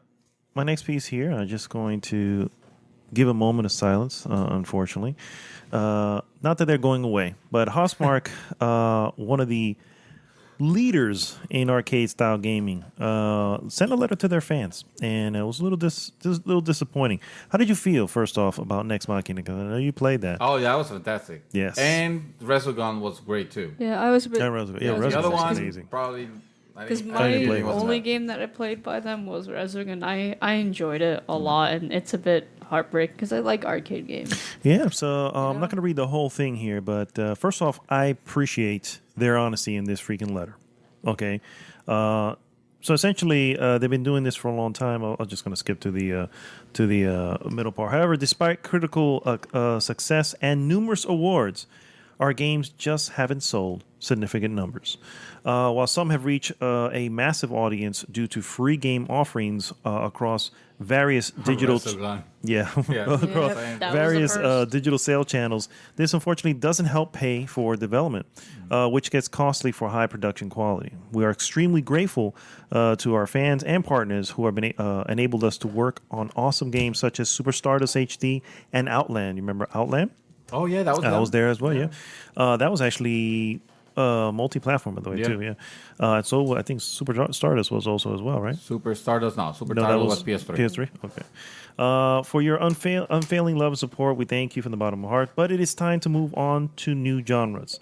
my next piece here, I'm just going to give a moment of silence, unfortunately. Not that they're going away, but Housemarque, one of the leaders in arcade-style gaming, sent a letter to their fans, and it was a little disappointing. How did you feel, first off, about Next Machina? Because I know you played that. Oh yeah, that was fantastic. Yes. and Resogun was great too. Yeah, I was a bit. Yeah, Resogun the was other one amazing. probably. Because didn't my play it. only game that I played by them was Resogun. I enjoyed it a lot, and it's a bit heartbreaking because I like arcade games. Yeah, so I'm not going to read the whole thing here, but first off, I appreciate their honesty in this freaking letter. Okay, so essentially, they've been doing this for a long time. I'm just going to skip to the middle part. However, despite critical success and numerous awards, our games just haven't sold significant numbers. While some have reached a massive audience due to free game offerings across various digital Resogun. yeah, Yeah. across Yeah, that was the various first. digital sale channels. This unfortunately doesn't help pay for development, which gets costly for high production quality. We are extremely grateful to our fans and partners who have been enabled us to work on awesome games such as Super Stardust HD and Outland. You remember Outland? Oh yeah, that was. I them. was there as well. Yeah, that was actually multi-platform, by the way, Yeah. too. Yeah, so I think Super Stardust was also as well, right? Super Stardust. No, Super No, that Stardust was PS3. PS3. Okay. For your unfailing love and support, we thank you from the bottom of our heart. But it is time to move on to new genres.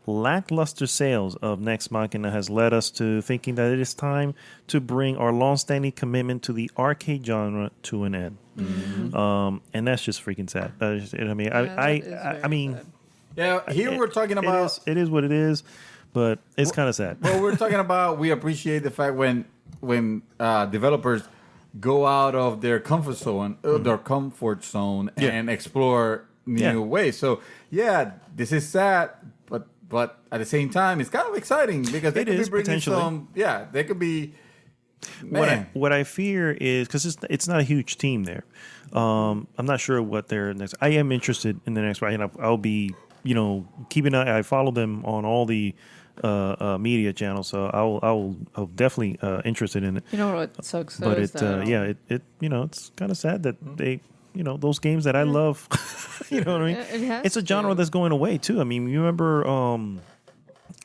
lackluster sales of Next Machina has led us to thinking that it is time to bring our long-standing commitment to the arcade genre to an end. And that's just freaking sad. I mean, I mean, Yeah, here we're talking about. it is what it is, but it's kind of sad. Well, we're talking about. We appreciate the fact when developers go out of their comfort zone, and explore new ways. So yeah, this is sad, but at the same time, it's kind of exciting because they could be bringing some. Yeah, they could be. What I fear is because it's not a huge team there. I'm not sure what their next. I am interested in the next. I'll be keeping an eye. I follow them on all the media channels, so I'll definitely interested in it. You know what sucks though? But is that, it's kind of sad that they those games that I love. You know what I mean? It's a genre that's going away too. I mean, you remember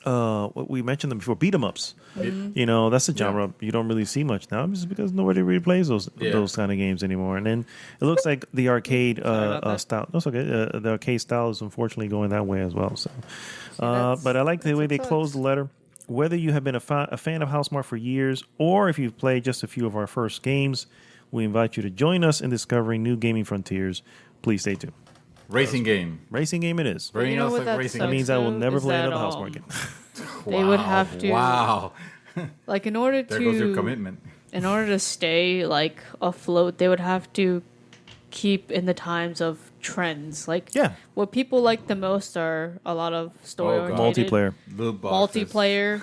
what we mentioned them before, beat 'em ups. That's a genre you don't really see much now, just because nobody really plays those kind of games anymore. And then it looks like the arcade style. That's okay. The arcade style is unfortunately going that way as well. So, but I like the way they close the letter. Whether you have been a fan of Housemarque for years, or if you've played just a few of our first games, we invite you to join us in discovering new gaming frontiers. Please stay tuned. Racing game it is. Bringing us a racing That game. means I will never play that, another Housemarque game. They would have to. Wow. Like in order There goes your to commitment. in order to stay like afloat, they would have to keep in the times of trends. Like what people like the most are a lot of story oriented, multiplayer,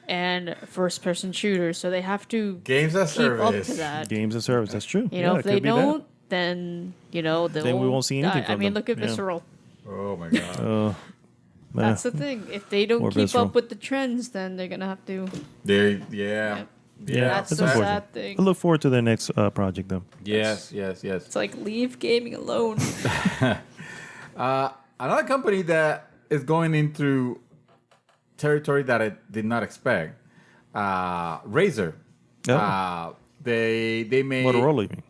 and first person shooters. So they have to games as keep up service. to that. Games as service. That's true. If they don't, then then we won't see anything die. from I mean, them. look at Yeah. Visceral. Oh my god. That's the thing. If they don't Or keep Visceral. up with the trends, then they're gonna have to. Yeah. That's it's the unfortunate. sad thing. I look forward to their next project, though. Yes. It's like leave gaming alone. Another company that is going into territory that I did not expect. Razer. Oh. They made Motorola, you mean?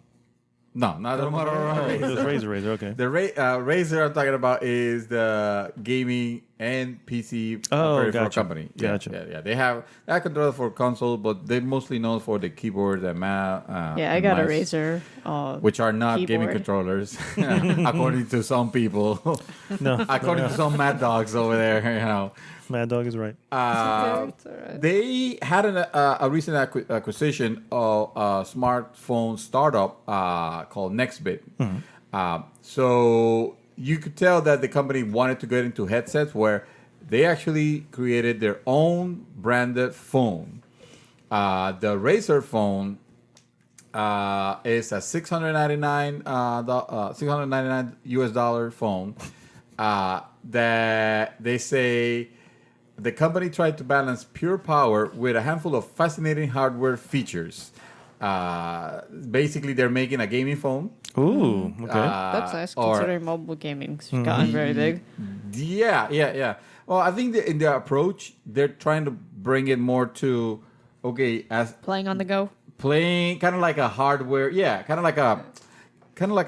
No, not the Motorola. Just Razer, okay. The Razer I'm talking about is the gaming and PC peripheral company. Yeah, Gotcha. Yeah. They have controller for console, but they're mostly known for the keyboard and mouse. I got a Razer. Which are not gaming keyboard. controllers, according to some people. No. According to some mad dogs over there, Mad Dog is right. It's all right. They had a recent acquisition of a smartphone startup called Nextbit. So you could tell that the company wanted to get into headsets where they actually created their own branded phone. The Razer phone is a $699 US phone that they say the company tried to balance pure power with a handful of fascinating hardware features. Basically, they're making a gaming phone. Ooh, okay. That's nice considering mobile gaming's gotten very big. Yeah. Well, I think in their approach, they're trying to bring it more to as Playing on the go. playing kind of like a hardware, kind of like a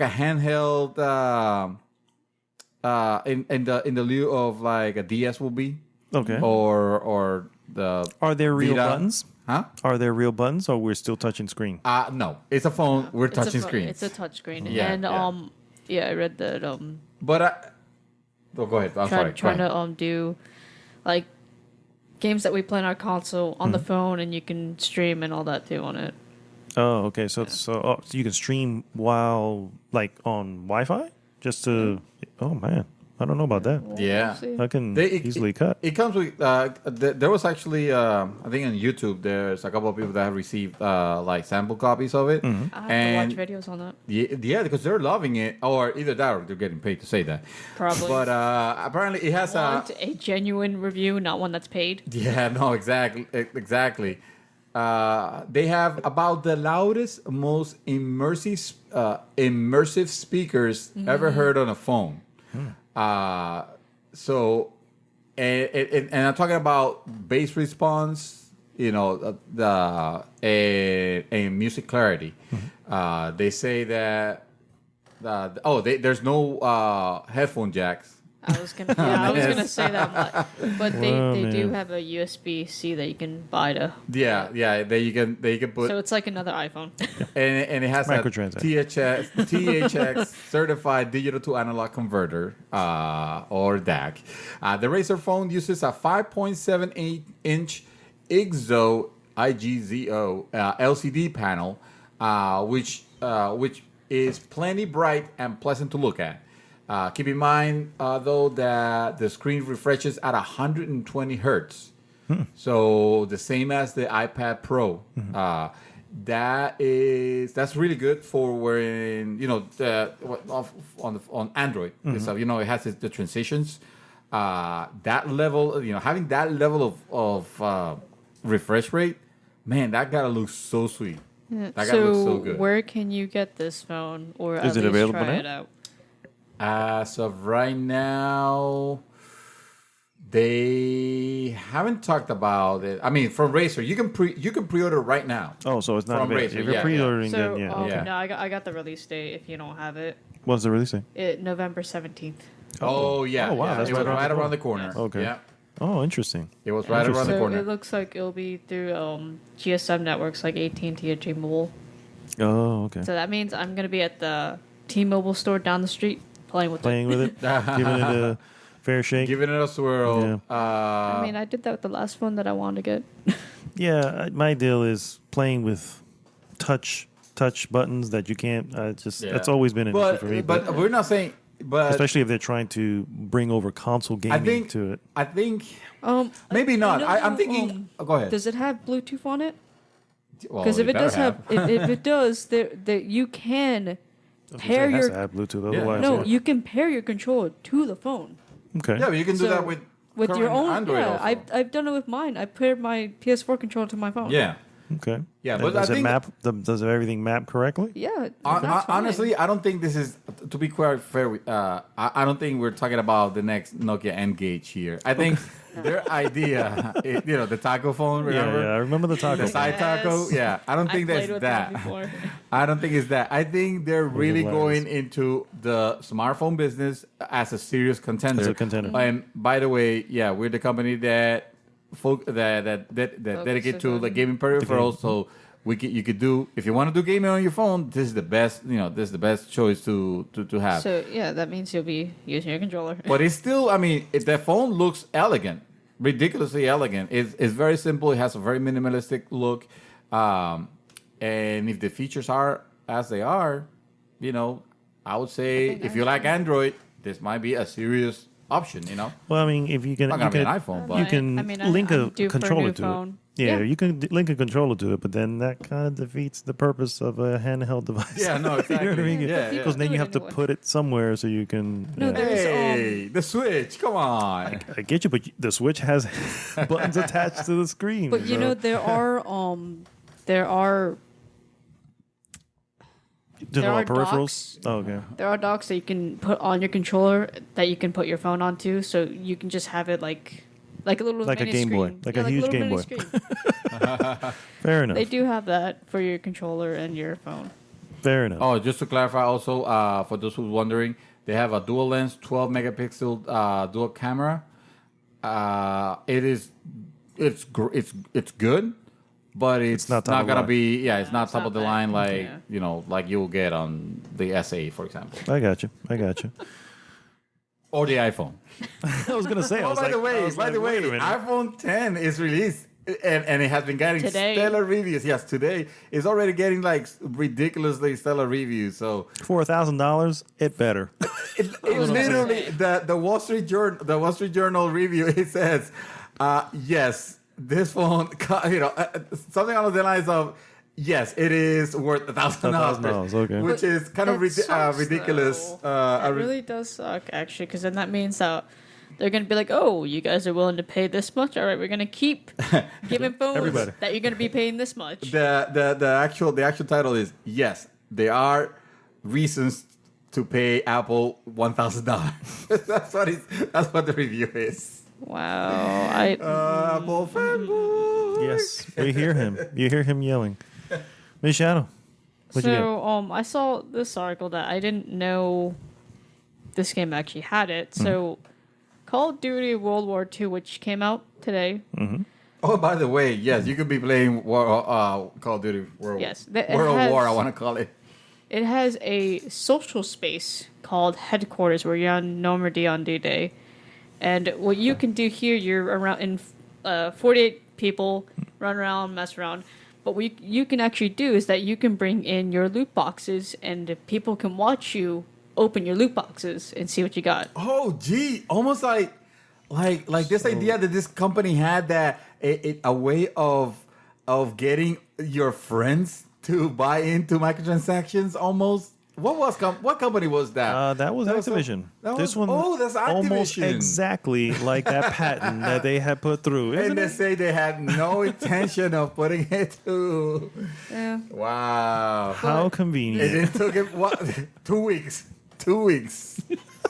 handheld. In the lieu of like a DS will be. Okay. Or the. Are there real Vita. buttons? Huh? Are there real buttons, or we're still touching screen? No, it's a phone. We're touching screens. It's a touch screen. Yeah, And I read that But go ahead. I'm sorry. trying to do like games that we play on our console on the phone, and you can stream and all that too on it. Oh, okay. So you can stream while like on Wi-Fi, just to. Oh man, I don't know about that. Yeah. See. I can They- easily cut. It comes with. There was actually, I think on YouTube, there's a couple of people that have received like sample copies of it. I have to watch videos on that. Yeah, because they're loving it, or either that or they're getting paid to say that. Probably. But apparently, it has Want a genuine review, not one that's paid. Yeah, no, exactly. They have about the loudest, most immersive speakers ever heard on a phone. So, and I'm talking about bass response, and music clarity. They say that there's no headphone jacks I was gonna say that, but they do man. have a USB-C that you can buy to. Yeah, There you can put So it's like another iPhone. and it has a Microtransaction. THX certified digital to analog converter or DAC. The Razer phone uses a 5.78-inch IGZO LCD panel, which is plenty bright and pleasant to look at. Keep in mind, though, that the screen refreshes at 120 hertz. So the same as the iPad Pro. That's really good for wearing, on Android. So, it has the transitions. That level, having that level of refresh rate, man, that gotta look so sweet. Yeah. That gotta look so good. Where can you get this phone, or Is at it least available try now? it out? As of right now, they haven't talked about it. I mean, from Razer, you can pre-order right now. Oh, so it's not From available. Razer, If you're yeah. pre-ordering, So, then yeah. okay, Okay. no, I got the release date. If you don't have it, What's the release thing? November 17th. Oh yeah, Oh, wow, yeah. that's It was right right around around the the corner. Okay. Yeah, Oh, interesting. it was right around the So corner. it looks like it'll be through GSM networks like AT&T or T-Mobile. Oh, okay. So that means I'm gonna be at the T-Mobile store down the street playing with Playing with it, giving it a fair shake. Giving it a swirl. Yeah. it. I mean, I did that with the last phone that I wanted to get. Yeah, my deal is playing with touch buttons that you can't. That's always been an issue for me. but we're not saying. But especially if they're trying to bring over console gaming to it. I think I maybe not. know, I'm thinking. Go ahead. Does it have Bluetooth on it? Well, Because if it better does if it does, there you can pair It has your to have Bluetooth, Yeah. otherwise. no, yeah. you can pair your controller to the phone. Okay. Yeah, but you can do So, that with your current own. Android Yeah, also. I've done it with mine. I paired my PS4 controller to my phone. Yeah. Okay. Yeah, And but does I it think- map? Does everything map correctly? Yeah. That's fine. Honestly, I don't think this is, to be quite fair, I don't think we're talking about the next Nokia N-Gage here. I think their idea, the taco phone, remember? Yeah, I remember the taco. The side taco? Yeah, I don't think I that's played with that. them before. I don't think it's that. I think they're really hilarious. going into the smartphone business as a serious contender. As a contender. And by the way, yeah, we're the company that dedicate to the gaming peripherals. So you could do, if you want to do gaming on your phone, this is the best. This is the best choice to have. So yeah, that means you'll be using your controller. But it's still, I mean, the phone looks elegant, ridiculously elegant. It's very simple. It has a very minimalistic look. And if the features are as they are, I would say if you like Android, this might be a serious option, Well, I mean, if you can, Not gonna be an iPhone, but you can I mean, link I'm a due for a controller new to phone. it. Yeah, you can link a controller to it, but then that kind of defeats the purpose of a handheld device. Yeah, no, exactly. You know what I mean? Yeah, yeah. Because then Do you it have to anyway. put it somewhere so you can. No, yeah. there's, Hey, the Switch, come on. I get you, but the Switch has buttons attached to the screen. But so- there are there are peripherals. Oh, okay. there are docks that you can put on your controller that you can put your phone onto, so you can just have it like a little Like a mini Game Boy. screen. Like Yeah, a huge little Game mini Boy. screen. Fair enough. They do have that for your controller and your phone. Fair enough. Oh, just to clarify also, for those who's wondering, they have a dual lens, 12 megapixel dual camera. It's good, but it's not not, top of gonna line. be it's not it's top not of the that. line like Yeah. like you'll get on the SA, for example, I got you. or the iPhone. I was gonna say. I Oh, was by like, the I way, was like, wait a minute. iPhone 10 is released. And it has been getting Today. stellar reviews. Yes, today it's already getting like ridiculously stellar reviews. So $4,000, it better. it literally the Wall Street Journal review. It says, yes, this phone, something along the lines of, yes, it is worth $1,000. $1,000, okay. Which is kind of That sucks, ridiculous. though. It really does suck, actually, because then that means that they're going to be like, oh, you guys are willing to pay this much? All right, we're going to keep giving phones Everybody. that you're going to be paying this much. The actual title is, yes, there are reasons to pay Apple $1,000. That's what the review is. Wow. Apple fanboy. Yes, we hear him. You hear him yelling. Miss Shadow, what'd you get? I saw this article that I didn't know this game actually had it. So Call of Duty World War II, which came out today. Oh, by the way, yes, you could be playing Call of Duty World, Yes, World War, I want to call it. It has a social space called Headquarters where you're on Normandy on D-Day. And what you can do here, you're around in 48 people, run around, mess around. But what you can actually do is that you can bring in your loot boxes and people can watch you open your loot boxes and see what you got. Oh, gee, almost like this idea that this company had that a way of getting your friends to buy into microtransactions almost. What company was that? That was Activision. This one, that's Activision. almost exactly like that patent that they had put through. Isn't And they it? say they had no intention of putting it to. Yeah. Wow. How convenient. It took him 2 weeks. 2 weeks.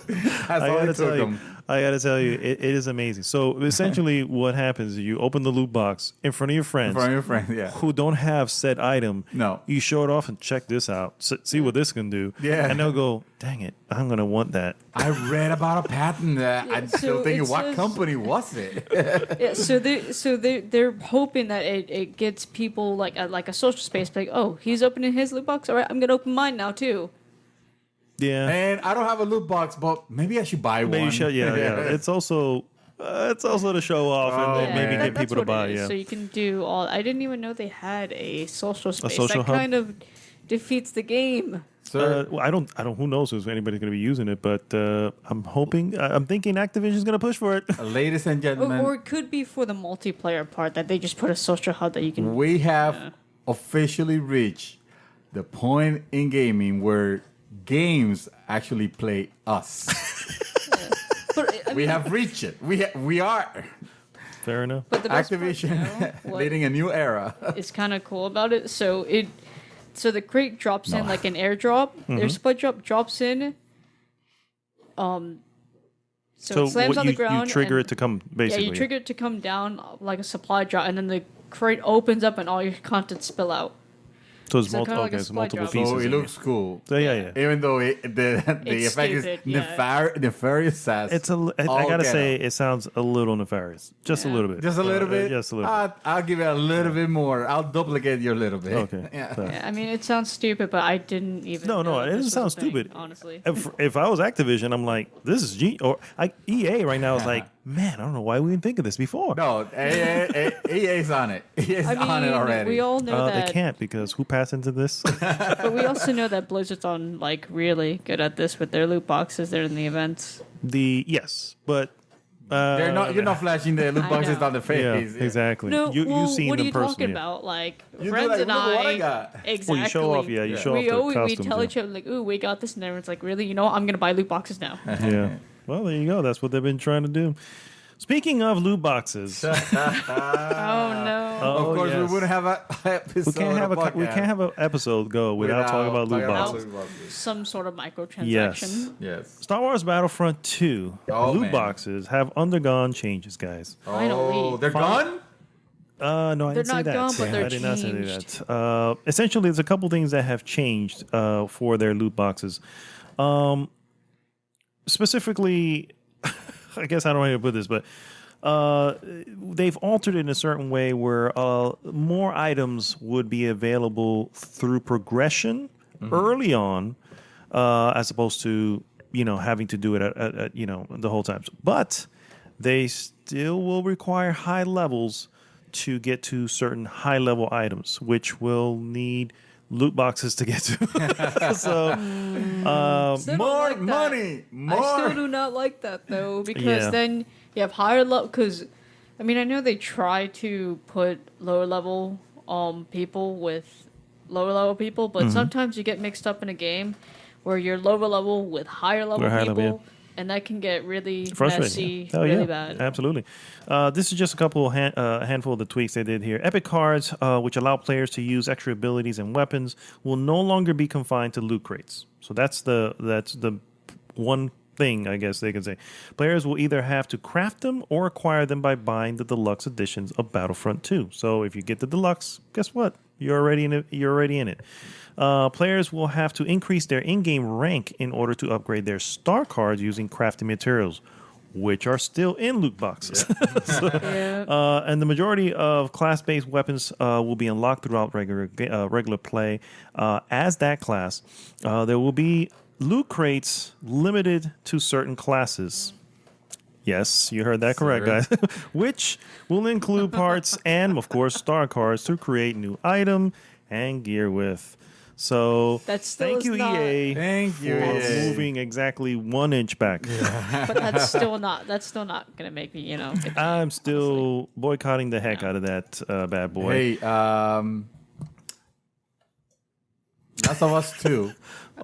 That's all it took him. I gotta tell you, it is amazing. So essentially, what happens is you open the loot box in front of your friends, Yeah. who don't have said item. No. You show it off and check this out. See what this can do. Yeah. And they'll go, dang it, I'm gonna want that. I read about a patent that I'm still so thinking, it what says- company was it? Yeah, so they're hoping that it gets people like a social space, like, oh, he's opening his loot box. All right, I'm gonna open mine now too. Yeah. And I don't have a loot box, but maybe I should buy one. Maybe you should, yeah. It's also to show off and Yeah, maybe man. get people to what buy. it is. Yeah. So you can do all. I didn't even know they had a social space. social that hub? kind of defeats the game. Sir, Well, I don't. Who knows if anybody's going to be using it? But I'm hoping. I'm thinking Activision's going to push for it. ladies and gentlemen, Or it could be for the multiplayer part that they just put a social hub that you can. we have officially reached the point in gaming where games actually play us. But, I We mean, have reached it. We are. Fair enough. but the best Activision part, though, what leading a new era. is kind of cool about it. So the crate drops in like an airdrop. Their spud drop drops in. So it slams what on the ground. you trigger and- it to come Yeah, basically. you trigger it to come down like a supply drop, and then the crate opens up and all your contents spill out. So it's so kinda like a it's supply multiple drop. pieces. So it in looks cool. there. So yeah. Even though the It's effect is stupid, yeah. nefarious as It's I all gotta get say, out. it sounds a little nefarious. Just a Yeah. little bit. Just a little bit. Just a little bit. I'll give it a little bit more. I'll duplicate your little bit. Okay. Yeah. Fair. Yeah, I mean, it sounds stupid, but I didn't even. No, know it that doesn't this was sound a thing, stupid. honestly. If I was Activision, I'm like, this is EA right now is like, man, I don't know why we didn't think of this before. No, EA's on it. EA's I on it mean, already. we all know They that, can't because who passed into this? but we also know that Blizzard's on like really good at this with their loot boxes. They're in the events. Yes, but They're not. You're not flashing the loot I boxes know. on the yeah, face. exactly. No, You've seen what are them you personally. talking about? Like You do friends like, and look at what I I. got. Exactly. Well, you show off. Yeah, you show off we the always we costumes. tell yeah. each other like, "Ooh, we got this," and everyone's like, "Really? You know what? I'm gonna buy loot boxes now." Yeah. Well, there you go. That's what they've been trying to do. Speaking of loot boxes, Oh no! Oh, Of course, we yes. wouldn't have an episode. we can't have an episode go without talking about loot boxes. Some sort of microtransaction. Yes. Yes. Star Wars Battlefront 2 Oh, loot man. boxes have undergone changes, guys. Finally. Oh, they're gone? No, I They're didn't say not that. gone, but they're I did not say changed. that. Essentially, there's a couple things that have changed for their loot boxes. Specifically, I guess I don't know how to put this, but they've altered it in a certain way where more items would be available through progression early on, as opposed to having to do it at the whole time. But they still will require high levels to get to certain high level items, which will need loot boxes to get to. So Still don't More like that. money. More. I still do not like that though, because Yeah. then you have higher level. Because, I mean, I know they try to put lower level people with lower level people, Mm-hmm. but sometimes you get mixed up in a game where you're lower level with higher level With higher people, level, and that can get really frustrating. messy, Oh, really yeah. bad. Absolutely. This is just a handful of the tweaks they did here. Epic cards, which allow players to use extra abilities and weapons, will no longer be confined to loot crates. So that's the one thing I guess they can say. Players will either have to craft them or acquire them by buying the deluxe editions of Battlefront 2. So if you get the deluxe, guess what? You're already in it. You're already in it. Players will have to increase their in-game rank in order to upgrade their star cards using crafting materials. which are still in loot boxes. Yeah. And the majority of class-based weapons will be unlocked throughout regular play. As that class, there will be loot crates limited to certain classes. Yes, you heard that correct, guys. Which will include parts and, of course, star cards to create new item and gear with. So, That still thank is you, not- EA, Thank you, for EA. moving exactly 1 inch back. But that's still not gonna make me, get I'm still boycotting the heck out of that bad boy. Hey, Last of Us 2.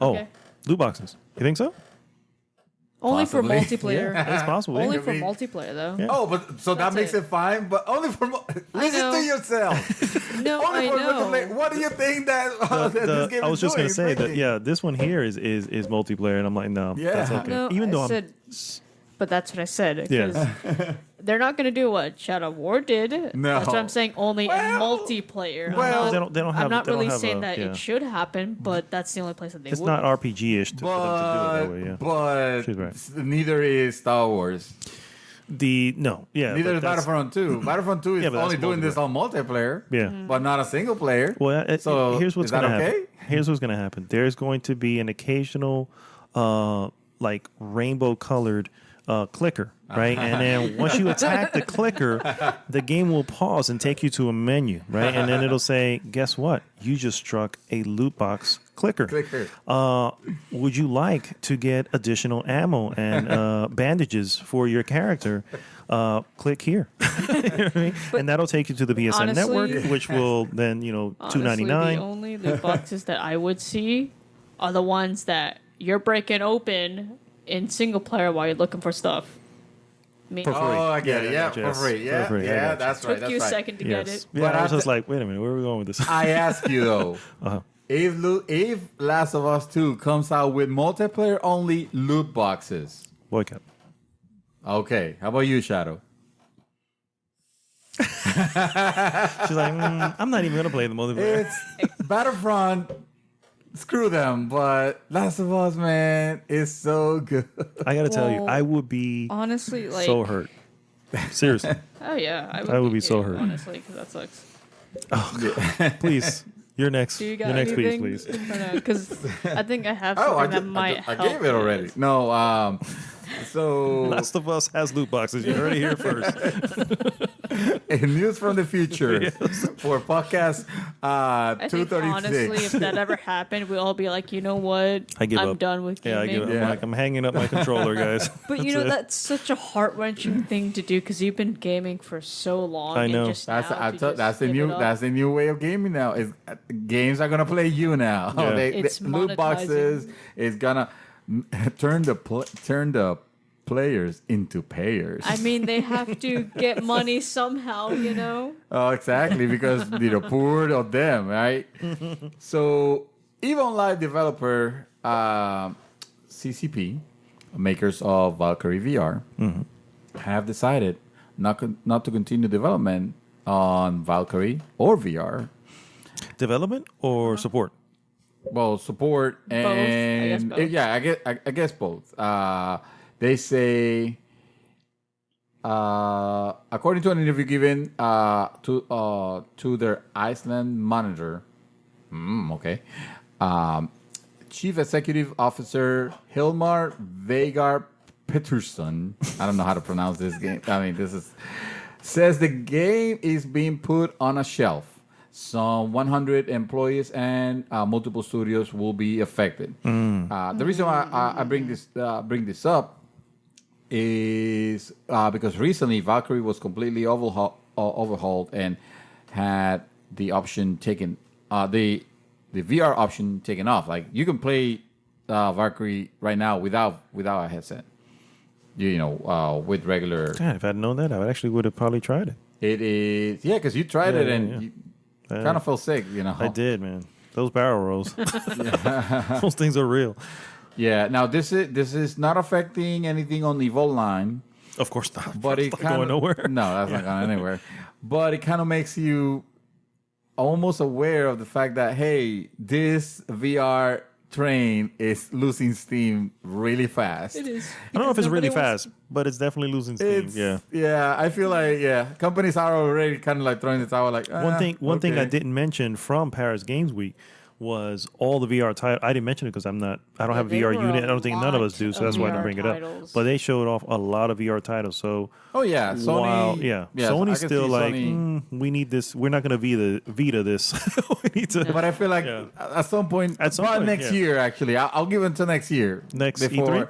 Oh, okay. loot boxes. You think so? Only for Possibly. multiplayer. It's possible. Only yeah. for Maybe. multiplayer though. Yeah. Oh, but so that That's makes it. it fine, but only for listen know. to yourself. No, Only I for know. multiplayer. What do you think that this game I was is just doing? gonna say that. Really? Yeah, this one here is multiplayer, and I'm like, no, Yeah. that's okay. No, Even though I I'm, said, but that's what I said. Yeah. 'cause they're not gonna do what Shadow of War did. No. That's what I'm saying. Only Well, in multiplayer. well, they don't have. I'm not they don't really have saying a- that yeah. it should happen, but that's the only place that they It's would. not RPG-ish for them to do it that way. Yeah. but She's right. neither is Star Wars. Neither Neither is Battlefront 2. Battlefront 2 is Yeah, but only that's doing this on multiplayer, Yeah. but not a single player. Well, So, here's what's is that going to okay? happen. Here's what's going to happen. There's going to be an occasional, like rainbow-colored clicker, right? And then once you attack the clicker, the game will pause and take you to a menu, right? And then it'll say, "Guess what? You just struck a loot box clicker. Clicker. Would you like to get additional ammo and bandages for your character? Click here." You know what I mean? And that'll take you to the PSN honestly- network, which will then, Honestly, $2.99. The only loot boxes that I would see are the ones that you're breaking open in single player while you're looking for stuff. I mean, For free. Oh, I get Yeah, it. Yeah, I got you. for free. For Yeah, free, I got yeah, you. that's right. took you a That's right. second to get Yes. it. Yeah, But I was I just th- like, wait a minute, where are we going with this? I ask you though, Uh-huh. if Last of Us 2 comes out with multiplayer only loot boxes, Boycott. okay, how about you, Shadow? She's like, I'm not even going to play the multiplayer. It's Battlefront. Screw them, but Last of Us, man, is so good. I got to tell you, Well, I would be Honestly, like, so hurt. Seriously. oh yeah, I would be so too, hurt. Honestly, because that sucks. Please, you're next. Do you got Your next piece, anything? please. Because I think I have Oh, something I, that might I help gave it already. with No, so Last of Us has loot boxes. You heard it here first. news from the future for podcast I think 236. honestly, if that ever happened, we'd all be like, you know what? I give I'm up. done with Yeah, I gaming. give it. Yeah. I'm like, I'm hanging up my controller, guys. But you know, that's such a heart wrenching thing to do because you've been gaming for so long. I know. And just That's now to just that's the give new it up. that's the new way of gaming now. Is games are gonna play you now. Yeah. It's loot boxes is gonna turn the players into payers. I mean, they have to get money somehow, you know. Oh, exactly, because the poor of them, right? So, even Live developer CCP, makers of Valkyrie VR, have decided not to continue development on Valkyrie or VR. Development or support? Well, support I guess and both. yeah, I guess both. They say, according to an interview given to their Iceland manager, okay, Chief Executive Officer Hilmar Veigar Pettersson. I don't know how to pronounce this game. I mean, says the game is being put on a shelf. Some 100 employees and multiple studios will be affected. The reason why I bring this up is because recently Valkyrie was completely overhauled and had the option taken, the VR option taken off. Like you can play Valkyrie right now without a headset. With regular. God, if I'd known that, I actually would have probably tried it. It is because you tried it and yeah. you kind of felt sick. I did, man. Those barrel rolls. Those things are real. Yeah. Now this is not affecting anything on Evo Line, Of course not. but it It's not kind going nowhere. No, that's not going anywhere. But it kind of makes you almost aware of the fact that hey, this VR train is losing steam really fast. It is. I don't know if it's really Nobody wants- fast, but it's definitely losing steam. Yeah. I feel like companies are already kind of like throwing the towel. Like One thing I okay. didn't mention from Paris Games Week was all the VR titles. I didn't mention it because I don't have a there VR were unit. a I don't think none of us lot do, so of that's why I VR didn't bring it up. titles. But they showed off a lot of VR titles. So Oh yeah, Sony. while, yes, I Sony's can still see like, Sony. we need this. We're not going to Vita this. We need to. But I feel like Yeah. at some point, At some probably point, next yeah. year, actually, I'll give it until next year. Next E3?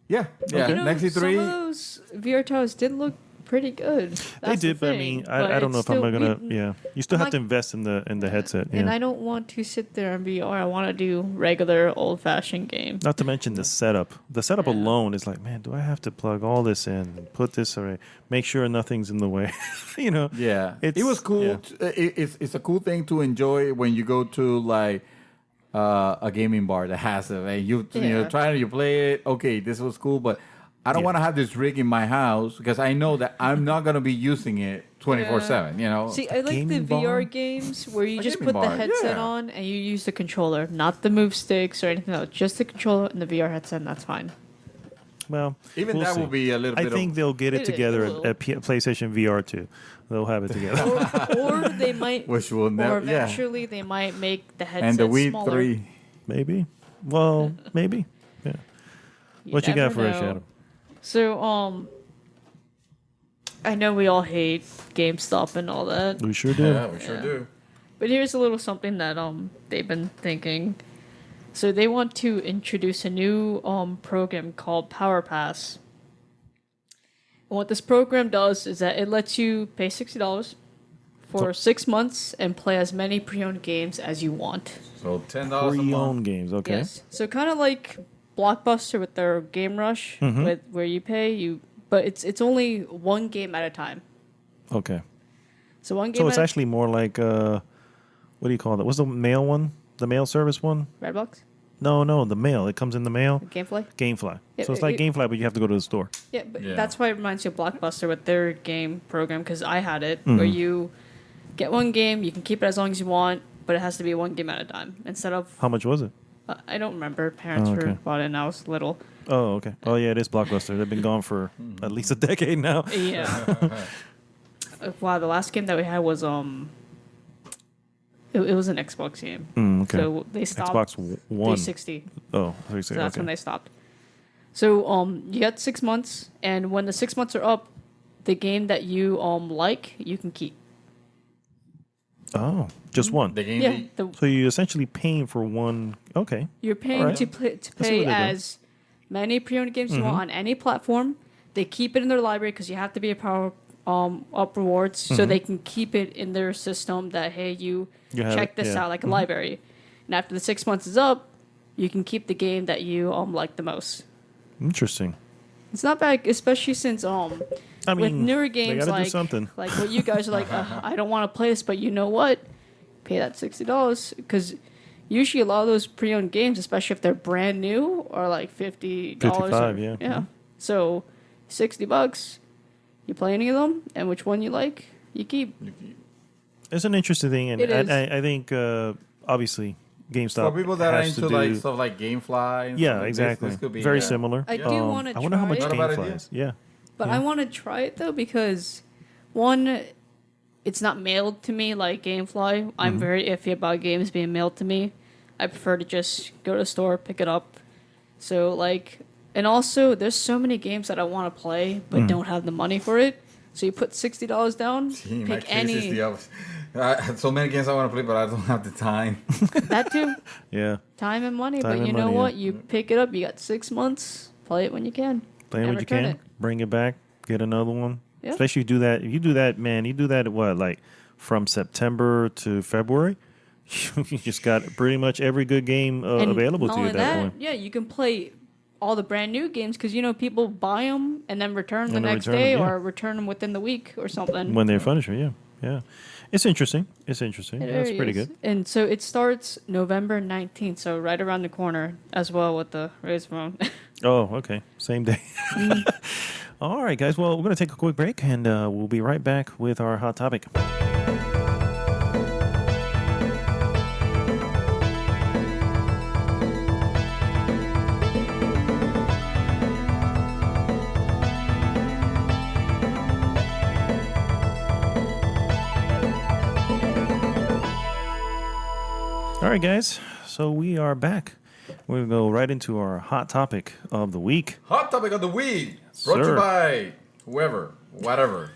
Yeah, You know, next some of E3. those VR titles did look pretty good. They That's the did, but I thing. mean, I don't know it's if I'm still- gonna. we- Yeah, you still I'm have to like- invest in the headset. And Yeah. I don't want to sit there and VR. I want to do regular old-fashioned game. Not to mention the setup. The setup Yeah. alone is like, man, do I have to plug all this in and put this away? Make sure nothing's in the way. You know? Yeah, it It's- was cool. yeah. It's a cool thing to enjoy when you go to like a gaming bar that has it. And you Yeah. try you play it. Okay, this was cool, but I don't Yeah. want to have this rig in my house because I know that I'm not gonna be using it 24/7. You know. See, I like the gaming VR bar? games where you A just gaming put the bar, headset yeah. on and you use the controller, not the move sticks or anything else. Just the controller and the VR headset, and that's fine. Well, Even we'll that see. will be a little I bit. think they'll get it It together will. at PlayStation VR 2. They'll have it together. Or they might, which will or never. Yeah. eventually they might make the headset And the Wii smaller. 3. Maybe. Well, maybe. Yeah. What you got never for us, know. Shadow? So, I know we all hate GameStop and all that, We sure do. Yeah, we sure Yeah. do. but here's a little something that they've been thinking. So they want to introduce a new program called Power Pass. And what this program does is that it lets you pay $60 for 6 months and play as many pre-owned games as you want. So $10 a month. Pre-owned games, okay. Yes. So kind of like Blockbuster with their Game Rush, Mm-hmm. with where you pay but it's only one game at a time. Okay. So one game. So it's at actually more like, what do you call it? What's the mail one? The mail service one? Redbox, No, the mail. It comes in the mail. GameFly. Gamefly. Yeah, So it's like Gamefly, but you have to go to the store. Yeah, but Yeah. that's why it reminds you of Blockbuster with their game program because I had it Mm-hmm. where you get one game, you can keep it as long as you want, but it has to be one game at a time instead of. How much was it? I don't remember. Parents Oh, were okay. bought it and I was little. Oh, okay. Oh, yeah, it is Blockbuster. They've been gone for at least a decade now. Yeah. Wow, the last game that we had was it was an Xbox game. Okay. So they stopped Xbox One. 360. Oh, So 360. that's when Okay. they stopped. So you got 6 months, and when the 6 months are up, the game that you like, you can keep. Oh, just one. The game. Yeah, the, So you're essentially paying for one. Okay. you're paying Alright. to I see what pay they're doing. as many pre-owned games you want on any platform. They keep it in their library because you have to be a power up rewards, so they can keep it in their system that hey, you You have check it, this yeah. out like a library, and after the 6 months is up, you can keep the game that you like the most. Interesting. It's not bad, especially since I mean, with newer they games gotta do like something. like what you guys are like, I don't want to play this, but you know what? Pay that $60 because usually a lot of those pre-owned games, especially if they're brand new, are like $50. 55, yeah. Yeah. So $60, you play any of them, and which one you like, you keep. It's an interesting thing, and It is. I think obviously GameStop For people that are has to into do, like stuff like GameFly. And yeah, stuff like exactly, This could be very similar. I do wanna I wonder how try much it. Not a bad GameFly idea. is. Yeah, But Yeah. I want to try it though because one, it's not mailed to me like GameFly. I'm very iffy about games being mailed to me. I prefer to just go to the store, pick it up. So like, and also there's so many games that I want to play but don't have the money for it. So you put $60 down, In my pick case, it's any. the opposite. So many games I want to play, but I don't have the time. That too, yeah. time and money. Time but and you know money, what? yeah. You pick it up. You got 6 months. Play it when you can. Play it and when you return can, it. bring it back, get another one. Yeah. Especially do that. If you do that, man, you do that at what, like from September to February. You just got pretty much every good game And available not to you at only that point. Yeah, you can play all the brand new games because people buy them and then return the And then next return day them, yeah. or return them within the week or something. When they're finished, yeah. It's interesting. It's interesting. It That's really pretty is. good. And so it starts November 19th, so right around the corner as well with the Raise phone. Oh, okay. Same day. All right, guys. Well, we're going to take a quick break, and we'll be right back with our hot topic. right, guys. So we are back. We're going to go right into our hot topic of the week. Hot topic of the week. Brought to Sir. you by whoever, whatever.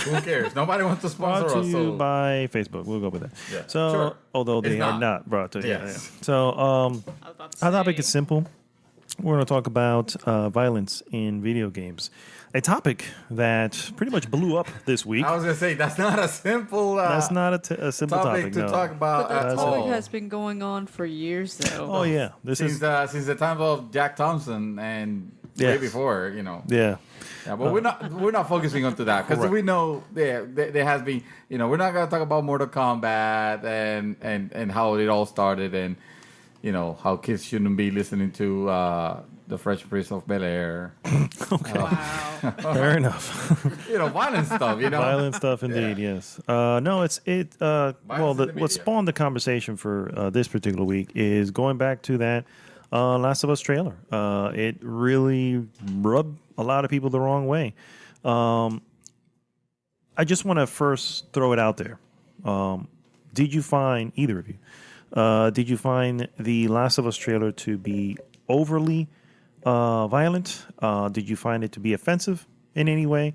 Who cares? Nobody wants to sponsor Brought to us. you So by Facebook. We'll go with that. Yeah, So, sure. although It's they are not. not brought to you. Yes. Yeah. So, our topic is simple. We're going to talk about violence in video games. A topic that pretty much blew up this week. I was gonna say that's not a simple. That's not a simple topic. to no. talk about But that at topic all. has been going on for years, though. Oh yeah, this since is the time of Jack Thompson and way Yes. before, yeah. Yeah, but we're not focusing onto that because Correct. we know there has been, we're not gonna talk about Mortal Kombat and how it all started and how kids shouldn't be listening to the Fresh Prince of Bel-Air. Wow. Fair enough. Violent stuff. Violent stuff, indeed. Yes. No, well, in the what media. spawned the conversation for this particular week is going back to that Last of Us trailer. It really rubbed a lot of people the wrong way. I just want to first throw it out there. Did you find either of you? Did you find the Last of Us trailer to be overly violent? Did you find it to be offensive in any way?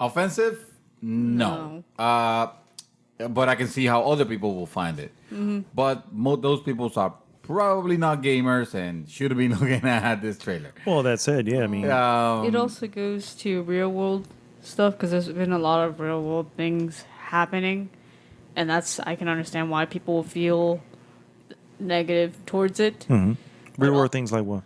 Offensive? No. But I can see how other people will find it. Mm-hmm. But those people are probably not gamers and should have been looking at this trailer. Well, that said, yeah, I mean, It also goes to real world stuff because there's been a lot of real world things happening, and I can understand why people feel negative towards it. real world things like what?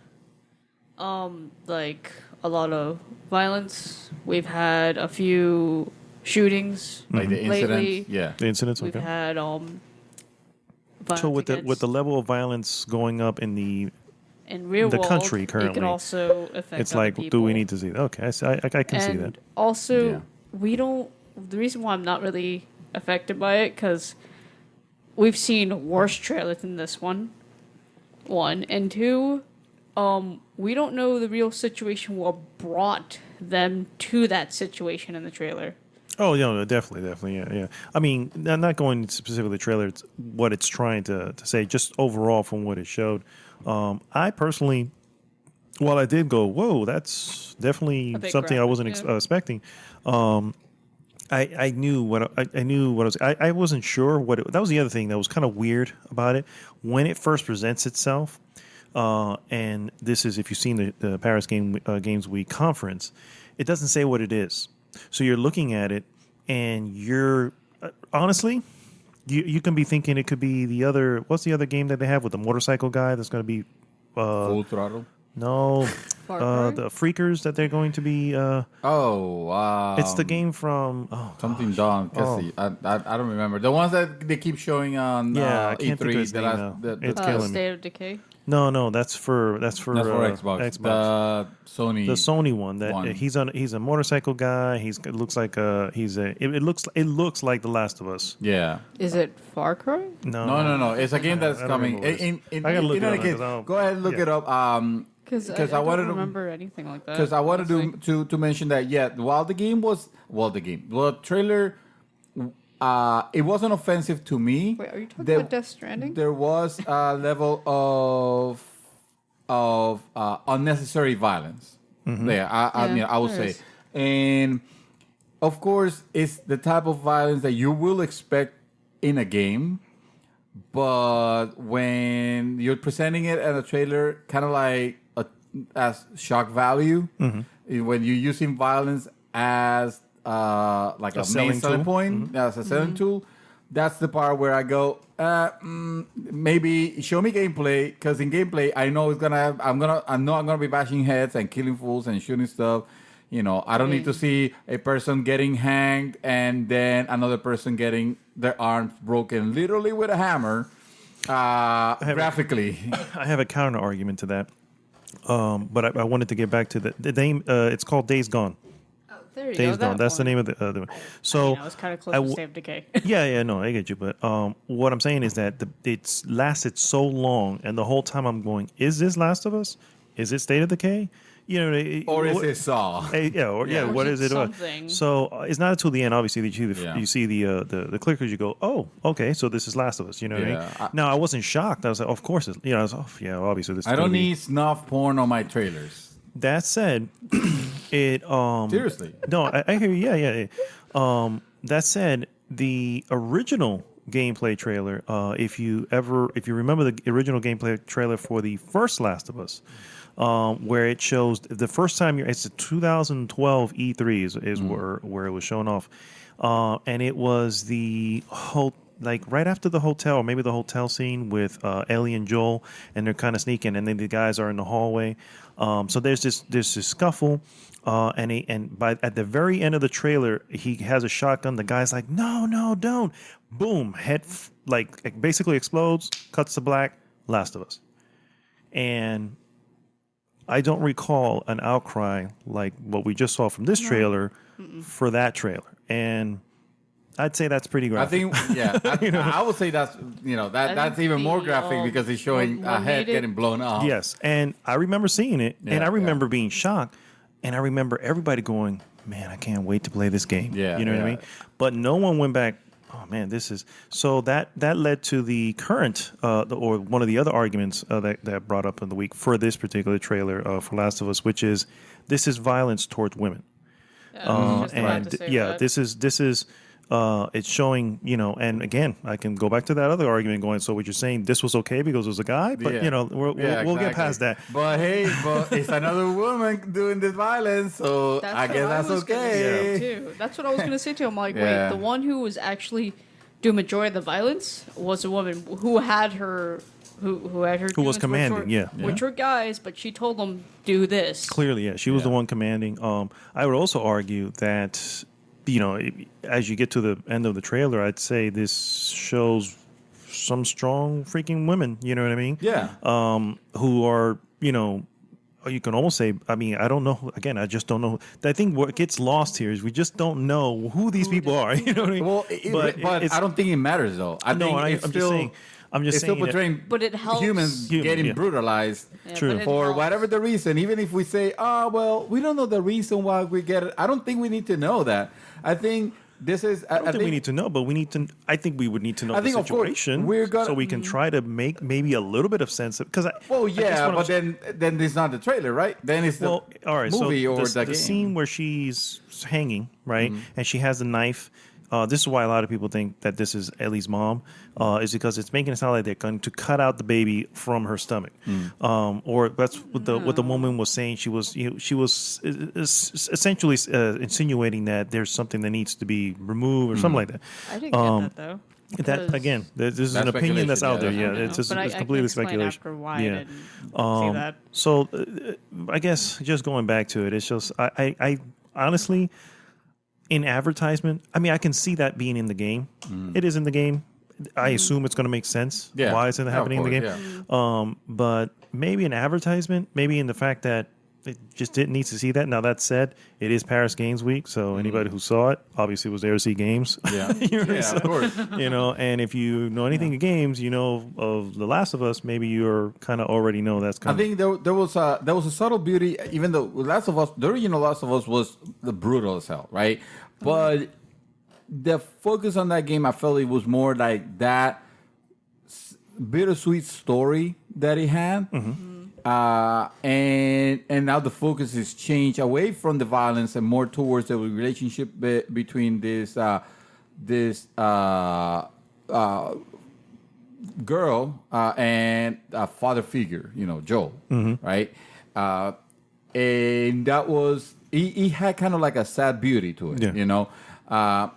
Like a lot of violence. We've had a few shootings Like the incident. lately. Yeah. The incidents, We've okay. had violence So with the against- level of violence going up in the in real the world, country it currently, can also affect. it's other like, people. do we need to see that? Okay, I can see And that. also, Yeah. we don't. The reason why I'm not really affected by it because we've seen worse trailers than this one. One and two, we don't know the real situation what brought them to that situation in the trailer. Oh yeah, no, definitely, yeah. I mean, I'm not going specifically the trailer. It's what it's trying to say, just overall from what it showed. I personally, while I did go, whoa, that's definitely A bit something I graphic, wasn't yeah. expecting. I knew what I knew what I wasn't sure what it, that was the other thing that was kind of weird about it when it first presents itself. And this is if you've seen the Paris Games Week conference, it doesn't say what it is. So you're looking at it, and you're honestly, you can be thinking it could be the other. What's the other game that they have with the motorcycle guy that's going to be? Full throttle. No, Far Cry? the Freakers that they're going to be. It's the game from. Oh, Something Dawn. Cassie. I don't remember. The ones that they keep showing on Yeah, I can't E3. think of his the name last- now. the- It's the- killing me. State of Decay. no, that's for Xbox. Xbox. The Sony. The Sony one that one. he's a motorcycle guy. It looks like it looks like The Last of Us. Yeah. Is it Far Cry? No. It's a game that's I don't coming. remember what it is. In I gotta look in it any up, case, 'cause I don't- go ahead and look yeah. it up. Because I wanted don't to remember anything like that. Because I wanted honestly. to mention that while the trailer, it wasn't offensive to me. Wait, are you talking There- about Death Stranding? There was a level of unnecessary violence there. I Yeah, mean, I would there say, is. and of course, it's the type of violence that you will expect in a game. But when you're presenting it at a trailer, kind of like as shock value, when you're using violence as like a selling main selling tool. point, as a selling tool, that's the part where I go, maybe show me gameplay, because in gameplay I know it's gonna have, I know I'm gonna be bashing heads and killing fools and shooting stuff. I don't need to see a person getting hanged and then another person getting their arms broken, literally with a hammer, graphically. I have a counter argument to that, but I wanted to get back to the name. It's called Days Gone. Oh, there you Days go. Gone. That's the name of the. So I was kind of I close to w- State of Decay. yeah, no, I get you. But what I'm saying is that it's lasted so long, and the whole time I'm going, is this Last of Us? Is it State of Decay? you know, Or is it Saw? What is it? Something. So it's not until the end, obviously, that Yeah. you see the clickers. You go, oh, okay, so this is Last of Us. You know what I mean? Yeah, Now I wasn't shocked. I was like, of course, I was, obviously this. Is I don't gonna be. need snuff porn on my trailers. That said, it Seriously. no, I hear you. Yeah. That said, the original gameplay trailer, if you remember the original gameplay trailer for the first Last of Us, where it shows the first time it's a 2012 E3 is where it was shown off, and it was the whole. Like right after the hotel, or maybe the hotel scene with Ellie and Joel, and they're kind of sneaking, and then the guys are in the hallway. So there's this scuffle, and at the very end of the trailer, he has a shotgun. The guy's like, no, don't! Boom, like basically explodes. Cuts to black. Last of Us, and I don't recall an outcry like what we just saw from this trailer for that trailer, and I'd say that's pretty I graphic. think, I would say that's that's even more graphic because he's showing a head getting blown off. Yes, and I remember seeing it, and Yeah, I remember being shocked, and I remember everybody going, "Man, I can't wait to play this game." Yeah, you know what I yeah. mean. But no one went back. Oh man, this is so that led to the current or one of the other arguments that brought up in the week for this particular trailer for Last of Us, which is this is violence towards women. This is. It's showing, and again, I can go back to that other argument going, so what you're saying, this was okay because it was a guy, but, we'll get past that. But hey, it's another woman doing this violence, so I guess that's okay. Too. That's what I was going to say too. I'm like, Yeah. wait, the one who was actually doing majority of the violence was a woman who had her... Who had her Who was demons, commanding, which were guys, but she told them, do this. Clearly, yeah, she was the one commanding. I would also argue that, as you get to the end of the trailer, I'd say this shows some strong freaking women, you know what I mean? Yeah. Who are, you can almost say, I mean, I don't know. Again, I just don't know. I think what gets lost here is we just don't know who these people are. You know what I mean? Well, but I don't think it matters though. I'm just saying portraying But it helps. humans getting brutalized True. but it for helps. whatever the reason. Even if we say, we don't know the reason why we get it. I don't think we need to know that. I think this is. I don't think we need to know, but we need to. I think we would need to know the think, of course, situation, we're gonna- so we can try to make maybe a little bit of sense of because. but then it's not the trailer, right? Then it's the All right. movie so or the game. scene where she's hanging, right, and she has the knife. This is why a lot of people think that this is Ellie's mom, is because it's making it sound like they're going to cut out the baby from her stomach, or that's what the woman was saying. She was essentially insinuating that there's something that needs to be removed or something like that. I didn't get that, though. That again, this is That's an opinion that's out there. speculation, Yeah, yeah. it's just But it's I completely can explain speculation. after why I Yeah. didn't see that. So I guess just going back to it, it's just I honestly, in advertisement, I mean, I can see that being in the game. It is in the game. I assume it's going to make sense. Yeah. Why it's Yeah, of happening in the course, game. But maybe an advertisement, maybe in the fact that it just didn't need to see that. Now that said, it is Paris Games Week, so anybody who saw it obviously was there to see games. Yeah, You know, yeah, so, of course. and if you know anything of games, you know of The Last of Us, maybe you're kind of already know that's I coming. think there was a subtle beauty, even though Last of Us, the original Last of Us was the brutal as hell, right? But the focus on that game, I felt it was more like that bittersweet story that it had. And now the focus is changed away from the violence and more towards the relationship between this girl and a father figure, Joel, right? And that was he had kind of like a sad beauty to it, Yeah.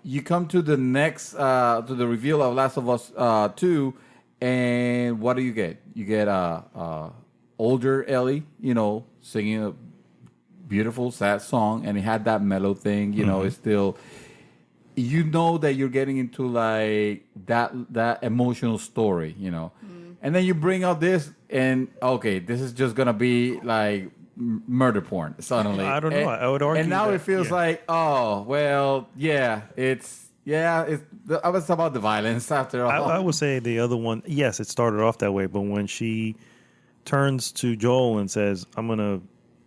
You come to the next to the reveal of Last of Us 2, and what do you get? You get older Ellie, singing a beautiful sad song, and it had that mellow thing. It's still, that you're getting into like that emotional story, and then you bring out this, and okay, this is just gonna be like murder porn suddenly. I don't know. I would argue and now that- it feels yeah. like, oh well, it's I was about the violence after all. I would say the other one, yes, it started off that way, but when she turns to Joel and says, I'm going to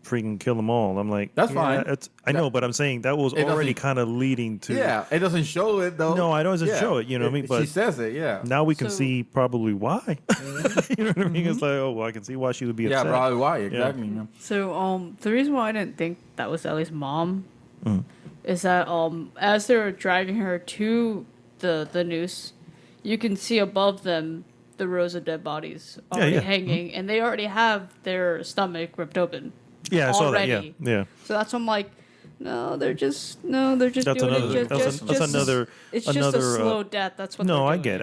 freaking kill them all. I'm like, That's yeah, fine. I know, but I'm saying that was already doesn't- kind of leading to. Yeah, it doesn't show it though. No, I know it doesn't show it. You know what I mean? She But says it. Yeah. now we can So- see probably why. You know what I mean? It's like, oh, well, I can see why she would be Yeah, upset. probably why exactly. Yeah. So the reason why I didn't think that was Ellie's mom Mm. is that as they were dragging her to the noose, you can see above them the rows of dead bodies already yeah. hanging, and they already have their stomach ripped open. Yeah, I saw that. already. Yeah. So that's why I'm like, they're just That's doing another- it. that's another- It's just another, a slow death. That's what. No, they're I doing. get,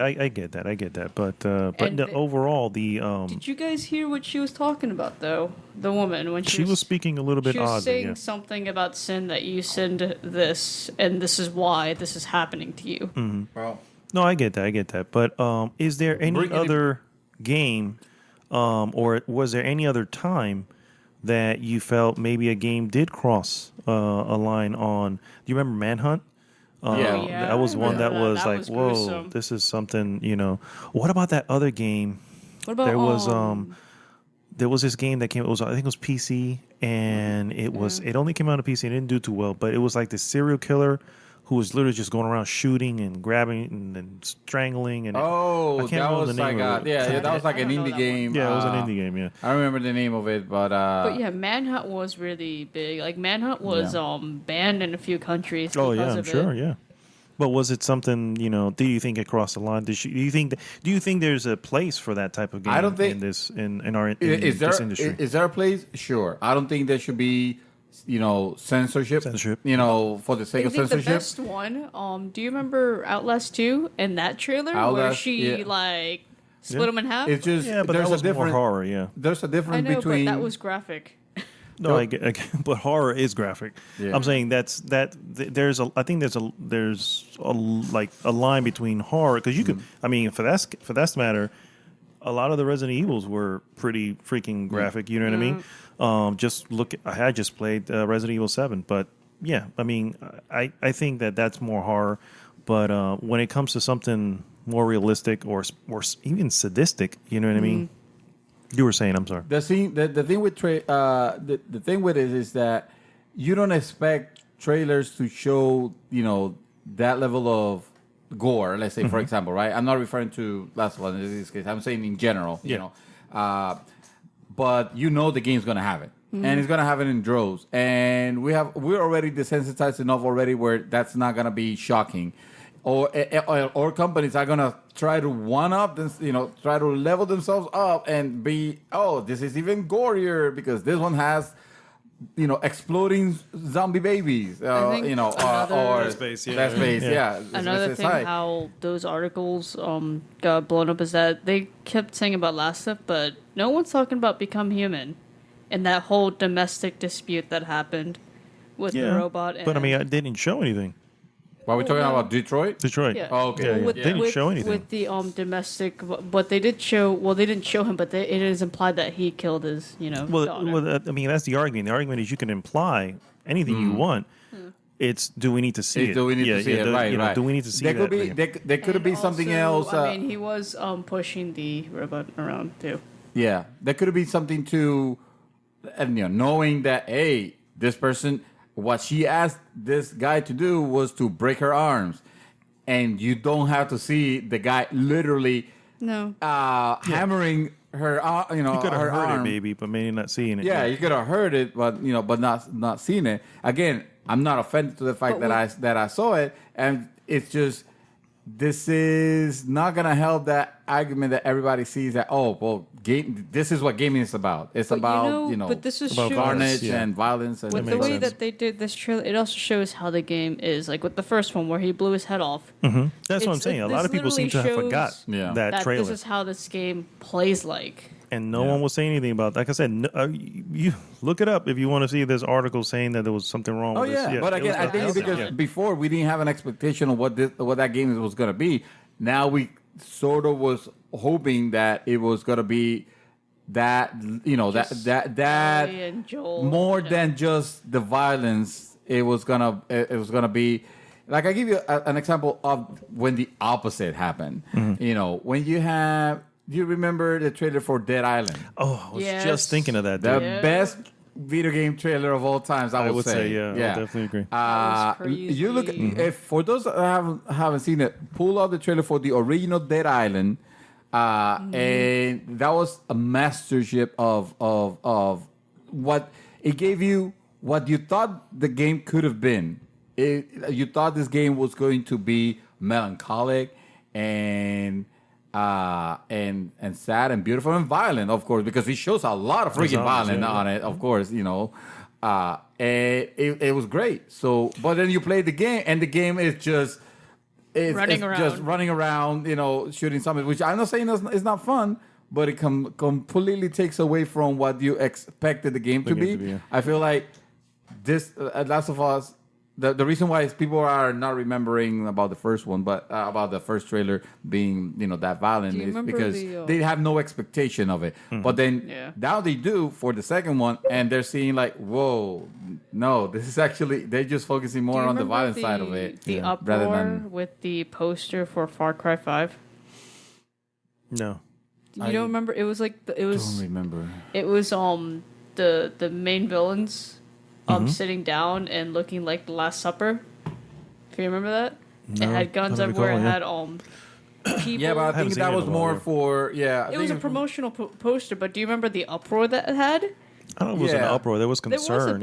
I get that. But And overall, the Did you guys hear what she was talking about though? The woman when she was speaking a little bit she was oddly. saying Yeah. something about sin, that you sinned this, and this is why this is happening to you. Well, No, I get that. But is there any Bring it in- other game, or was there any other time that you felt maybe a game did cross a line on? Do you remember Manhunt? Yeah. Yeah, that was I one that remember was that. That like, was whoa, gruesome. this is something. What about that other game? What about There was there was this game that came. I think it was PC, and it only came out on PC and it didn't do too well. But it was like the serial killer who was literally just going around shooting and grabbing and then strangling. And I oh, can't that remember was the name like of it. that was like I an don't know indie that game. Yeah, it was an indie game. Yeah. I don't remember the name of it, but But yeah, Manhunt was really big. Like Manhunt was banned in a few countries. Oh because yeah, I'm of sure. it. Yeah. But was it something? Do you think it crossed the line? Do you think there's a place for that type of game? I don't think- in this in our in is there this industry. is there a place? Sure. I don't think there should be, censorship. Censorship. For the sake I of think the censorship. best one. Do you remember Outlast 2 and that trailer where Outlast, she yeah. like split them in half? It's just yeah, but there's that was a different more horror. Yeah. There's a I difference know, between but that was graphic. No, I get, but horror is graphic. Yeah. I'm saying there's a like a line between horror because you could. I mean, for that matter, a lot of the Resident Evils were pretty freaking graphic. You know what I mean? Just look. I had just played Resident Evil 7, but yeah, I mean, I think that's more horror. But when it comes to something more realistic or even sadistic, you know what I mean? You were saying, I'm sorry. the thing with the thing with it is that you don't expect trailers to show that level of gore. Let's say, for example, right? I'm not referring to Last of Us in this case. I'm saying in general. Yeah. But the game's gonna have it, and it's gonna have it in droves. And we're already desensitized enough already where that's not gonna be shocking. Or companies are gonna try to one up this, try to level themselves up and be, this is even gorier because this one has, exploding zombie babies, I think another- or Dead Space, yeah. Dead Space, yeah. Another It's thing, high. how those articles got blown up is that they kept saying about Last Stuff, but no one's talking about Become Human and that whole domestic dispute that happened with the robot. But I mean, and- it didn't show anything. Are we talking about Detroit? Detroit. Yeah. Oh, okay. Yeah, yeah. With, They didn't show anything. With the domestic, but they did show. Well, they didn't show him, but it is implied that he killed his, daughter. I mean, that's the argument. The argument is you can imply anything you want. It's do we need to see it? Do we need to see it? Right. Do we need to see there that? could be there could And be something also, else. I mean, he was pushing the robot around too. Yeah, there could be something to, and knowing that this person, what she asked this guy to do was to break her arms, and you don't have to see the guy literally No. hammering her, you could have her heard arm. it, maybe, but maybe not seeing it. Yeah, you could have heard it, but but not seen it. Again, I'm not offended to the fact But that I saw it, and it's just this is not gonna help that argument that everybody sees that game. This is what gaming is about. It's But about but this is about shows, carnage Yeah. and violence and with the makes way sense. that they did this trailer. It also shows how the game is. Like with the first one, where he blew his head off. That's what I'm It's- saying. A this lot of people seem to have literally forgot shows that That trailer. this is how this game plays like. And no one will say anything about. Like I said, you look it up if you want to see this article saying that there was something wrong. Oh with yeah, this. but it again, was I think nothing. because Yeah. before we didn't have an expectation of what that game was gonna be. Now we sort of was hoping that it was gonna be that that Ellie and Joel, more than just the violence. It was gonna be like I give you an example of when the opposite happened. When you have. Do you remember the trailer for Dead Island? Oh, I was Yes. just thinking of that. The Dude. Yeah. best video game trailer of all times. I would say, yeah, I definitely agree. That was crazy. You look if for those that haven't seen it, pull out the trailer for the original Dead Island, and that was a mastership of what it gave you. What you thought the game could have been. You thought this game was going to be melancholic and sad and beautiful and violent, of course, because it shows a lot of freaking violence on it, of course, you know. And it was great. So, but then you play the game, and the game is just just running around, you know, shooting something. Which I'm not saying it's not fun, but it completely takes away from what you expected the game to be. I feel like this Last of Us. The reason why is people are not remembering about the first one, but about the first trailer being, you know, that violent is because they have no expectation of it. But then now they do for the second one, and they're seeing like, whoa, no, this is actually, they're just focusing more on the violent side of it. The uproar with the poster for Far Cry 5? No. You don't remember? It was like, it was... Don't remember. It was the main villains... sitting down and looking like the Last Supper. If you remember that, no, it had guns everywhere. It had people. Yeah, but I think that was more for It was a promotional poster. But do you remember the uproar that it had? I don't know if it was an uproar. There was concern.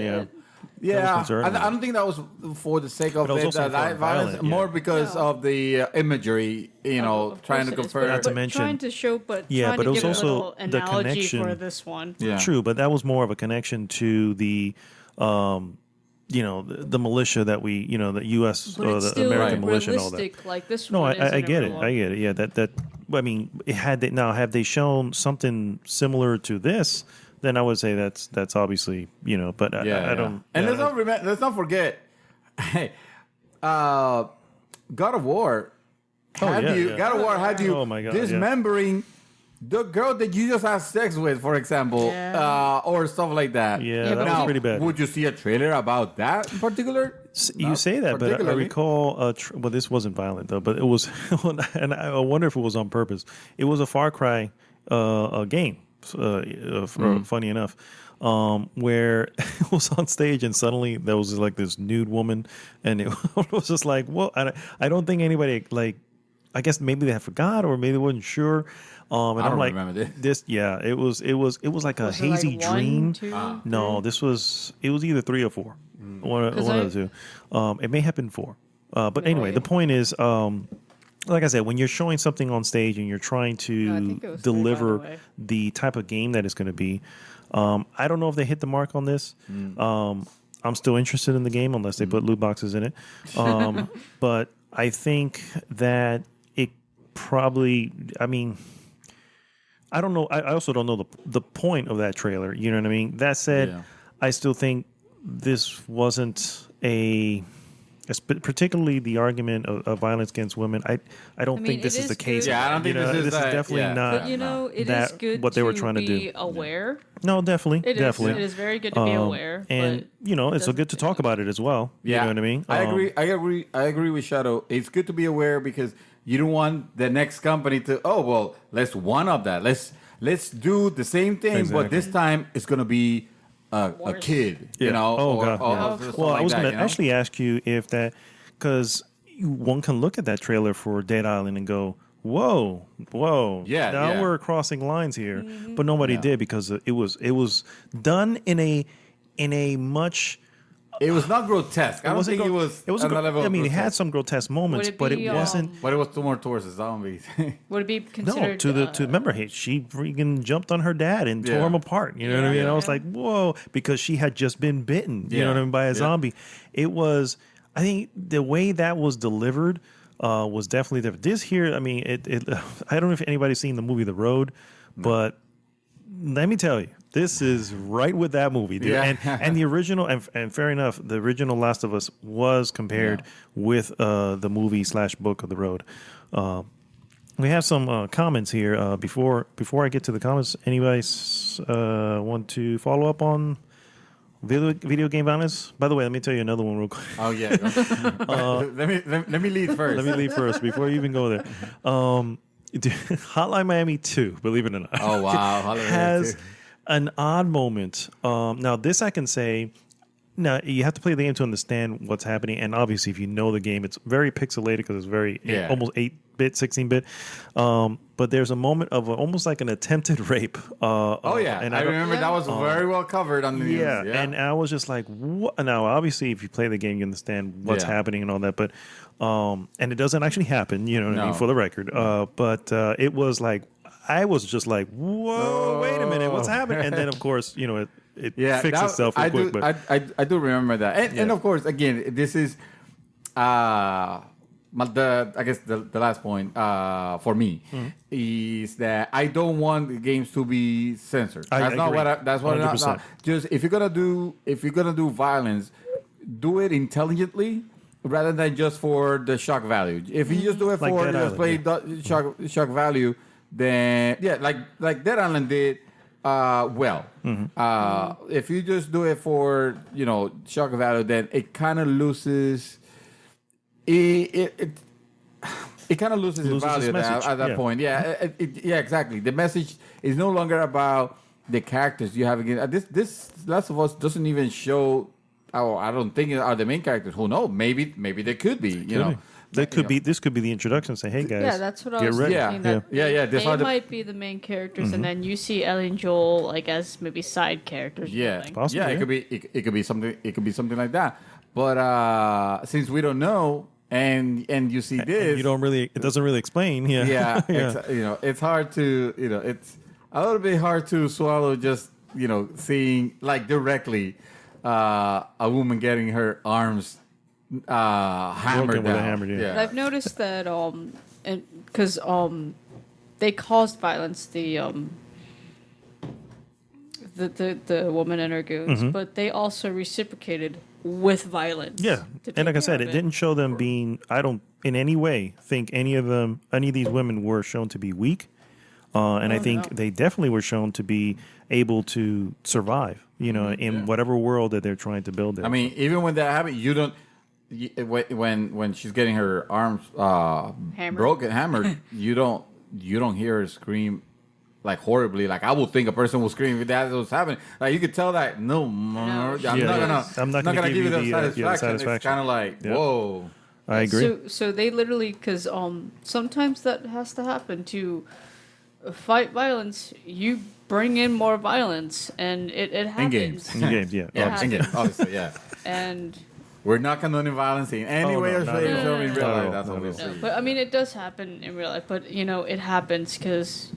Yeah, I don't think that was for the sake of violence, more because of the imagery, you know, trying to compare. Not to mention, trying to show, but yeah, but it was also the the connection for this one. Yeah. True, but that was more of a connection to the, you know, the militia that we, you know, the U.S. or the American militia and all that. Like this no, one I get it. I get it. Yeah, that. I mean, have they shown something similar to this? Then I would say that's obviously, you know, but I don't. And let's not forget, hey, God of War. God of War had you dismembering the girl that you just had sex with, for example, or stuff like that. Yeah, that was pretty bad. Would you see a trailer about that in particular? You say that, but I recall. Well, this wasn't violent though, but it was, and I wonder if it was on purpose. It was a Far Cry game. Funny enough, where it was on stage and suddenly there was like this nude woman, and it was just like, well, I don't think anybody, like, I guess maybe they forgot or maybe they wasn't sure. And I don't I'm like, remember this. Yeah, it was like a hazy dream. No, it was either 3 or 4, one of the two. It may have been 4, but anyway, the point is, like I said, when you're showing something on stage and you're trying to deliver the type of game that it's going to be, I don't know if they hit the mark on this. I'm still interested in the game unless they put loot boxes in it. But I think that it probably, I mean, I don't know. I also don't know the point of that trailer. You know what I mean? That said, I still think this wasn't particularly the argument of violence against women. I don't think this is the case. Yeah, I don't think this is definitely not. But you know, it is good what they were trying to do. Aware. No, definitely, It is very good to be aware. And you know, it's so good to talk about it as well. You know what I mean? I agree with Shadow. It's good to be aware because you don't want the next company to, let's one up that. Let's do the same thing, but this time it's gonna be a kid, you know. Well, I was going to actually ask you if that, because one can look at that trailer for Dead Island and go, whoa, now we're crossing lines here, but nobody did because it was done in a much. It was not grotesque. I don't think it was. It was. I mean, it had some grotesque moments, but it wasn't. But it was more towards the zombies. Would it be considered? No, to remember, she freaking jumped on her dad and tore him apart. You know what I mean? And I was like, whoa, because she had just been bitten. You know what I mean, by a zombie. It was. I think the way that was delivered was definitely different. This here, I mean, it. I don't know if anybody's seen the movie The Road, but let me tell you. This is right with that movie, dude. Yeah. And the original, and fair enough, the original Last of Us was compared with the movie / book of The Road. We have some comments here. Before I get to the comments, anybody want to follow up on video game violence? By the way, let me tell you another one real quick. Oh, yeah. Let me lead first. Let me lead first before you even go there. Hotline Miami 2, believe it or not. Oh, wow. has An odd moment. Now, this I can say. Now, you have to play the game to understand what's happening. And obviously, if you know the game, it's very pixelated because it's very almost 8-bit, 16-bit. But there's a moment of almost like an attempted rape. And I remember that was very well covered on the news. Yeah, and I was just like, what? Now, obviously, if you play the game, you understand what's happening and all that. But and it doesn't actually happen, you know what I mean, for the record. But it was like, I was just like, whoa, wait a minute, what's happening? And then, of course, you know, it fixed itself real quick. But I do remember that. And of course, again, this is I guess the last point for me is that I don't want the games to be censored. That's not agree. what that's what I'm not. Just if you're gonna do violence, do it intelligently rather than just for the shock value. If you just do it Like for Dead just play shock value, then like Dead Island did. If you just do it for shock value, then it kind of loses it kind of loses its value at that point. Yeah, exactly. The message is no longer about the characters you have again. This Last of Us doesn't even show. Oh, I don't think are the main characters. Who knows? Maybe they could be. That could be. This could be the introduction. Say, hey guys, yeah, that's what I was thinking. They might be the main characters, and then you see Ellie and Joel like as maybe side characters. Possibly, it could be. It could be something. It could be something like that. But since we don't know, and you see this, you don't really. It doesn't really explain. Yeah, it's hard to. It's a little bit hard to swallow. Just seeing like directly a woman getting her arms. Hammered down. But I've noticed that because they caused violence the woman and her goons, but they also reciprocated with violence. Yeah, and like I said, it didn't show them being. I don't in any way think any of these women were shown to be weak, and I think they definitely were shown to be able to survive. In whatever world that they're trying to build. There. I mean, even when that happened, you don't. When she's getting her arms hammered, you don't hear her scream like horribly. Like I would think a person would scream if that was happening. Like you could tell that I'm not gonna give you the satisfaction. It's kind of like whoa. I agree. So they literally because sometimes that has to happen to fight violence. You bring in more violence, and it happens. In games, obviously, yeah. And we're not condoning violence in any way or shape in real life. That's what we'll see. But I mean, it does happen in real life. But it happens because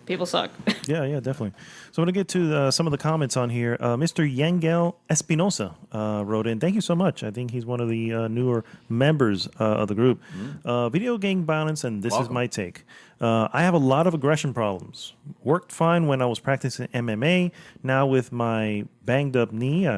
people suck. Yeah, definitely. So I'm gonna get to some of the comments on here. Mr. Yangel Espinosa wrote in. Thank you so much. I think he's one of the newer members of the group. Video game violence, and this is my take. I have a lot of aggression problems. Worked fine when I was practicing MMA. Now with my banged up knee.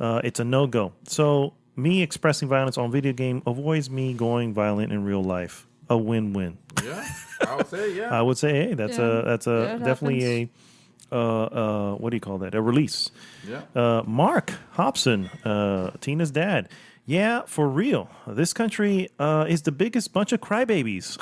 It's a no-go. So me expressing violence on video game avoids me going violent in real life. A win-win. Yeah, I would say yeah. I would say, hey, that's definitely a what do you call that? A release. Yeah. Mark Hobson, Tina's dad. Yeah, for real. This country is the biggest bunch of crybabies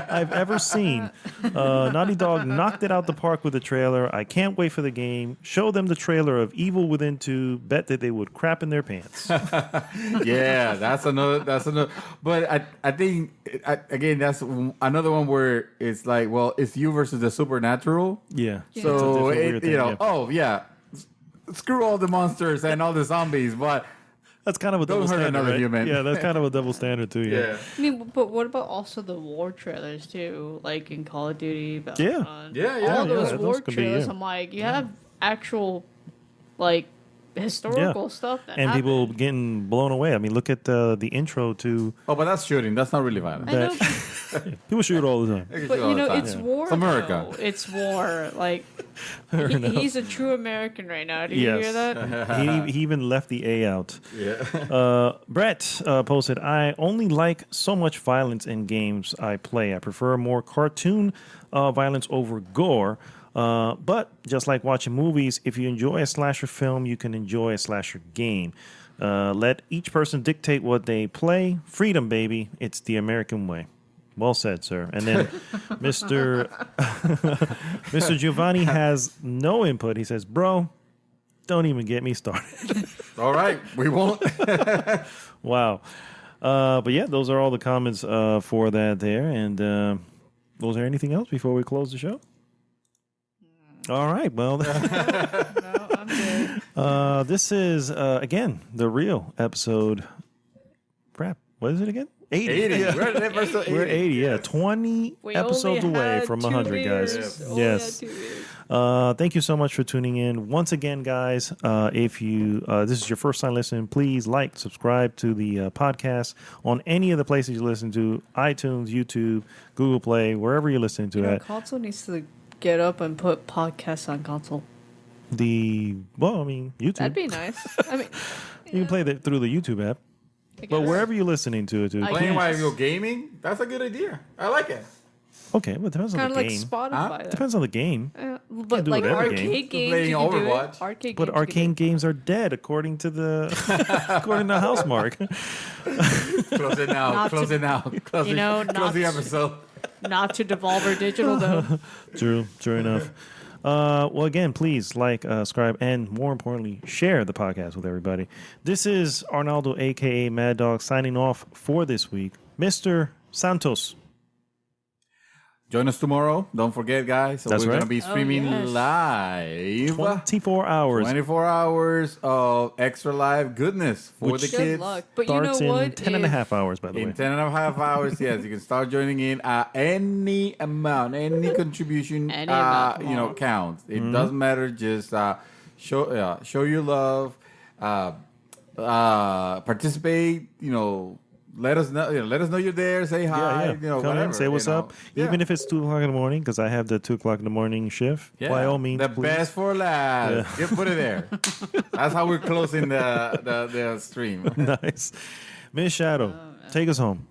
I've ever seen. Naughty Dog knocked it out the park with the trailer. I can't wait for the game. Show them the trailer of Evil Within 2. Bet that they would crap in their pants. Yeah, that's another. But I think again that's another one where it's like, well, it's you versus the supernatural. Yeah. So screw all the monsters and all the zombies, but. That's kind of a double standard, right? Human. Yeah, that's kind of a double standard too. Yeah. I mean, but what about also the war trailers too? Like in Call of Duty, Battlefront. All those war trailers. I'm like, you have actual, like, historical stuff that and happened. people getting blown away. I mean, look at the intro to. Oh, but that's shooting. That's not really violent. I know, people shoot all the time. but it's war. It's America. Though. It's war. Like he's a true American right now. Do you hear that? he even left the A out. Yeah. Brett posted, I only like so much violence in games I play. I prefer more cartoon violence over gore. But just like watching movies, if you enjoy a slasher film, you can enjoy a slasher game. Let each person dictate what they play. Freedom, baby. It's the American way. Well said, sir. And then Mr. Mr. Giovanni has no input. He says, bro, don't even get me started. All right, we won't. Wow. But yeah, those are all the comments for that there. And was there anything else before we close the show? All right. Well, No, I'm good. this is, again, the real episode. Crap. What is it again? 80. 80. Yeah. We're at episode 80. We're 80, yeah. 20 We episodes only away had from 2 100, guys. years. Yes. Only Yes. had 2 years. Thank you so much for tuning in. Once again, guys, if you this is your first time listening, please like, subscribe to the podcast on any of the places you listen to, iTunes, YouTube, Google Play, wherever you're listening to it. Console needs to get up and put podcasts on console. YouTube. That'd be nice. I mean, You can play that through the YouTube app. I But guess. wherever you're listening to it, dude. I Playing guess. while you're gaming? That's a good idea. I like it. Okay, well, it depends on Kind the of like game. Spotify. though. Depends on the game. But do like it every arcade game. games, Playing you can do it. Overwatch. Arcade But games, you arcade games are dead according to the according to Housemark. Close it now. Not Close to- it now. Close, you know, close not the to- episode. not to Devolver Digital though. True enough. Well, again, please like, subscribe, and more importantly, share the podcast with everybody. This is Arnaldo, a.k.a. Mad Dog, signing off for this week. Mr. Santos. Join us tomorrow. Don't forget, guys. So That's we're right. going to be streaming yes. live. 24 hours. 24 hours of extra live goodness for Which- the Good kids. luck. But you Starts know what? in 10 and a half hours, by the In way. 10 and a half hours, yes, you can start joining in. Any amount, any contribution, Any amount. counts. It Mm-hmm. doesn't matter. Just show your love, participate. Let us know. Let us know you're there. Say hi. Yeah. Come whatever, in, say what's up. Yeah. Even if it's 2 o'clock in the morning, because I have the 2 o'clock in the morning shift. Yeah. By all means, the please. best for last. Just put it there. That's how we're closing the stream. Nice. Miss Shadow, take us home.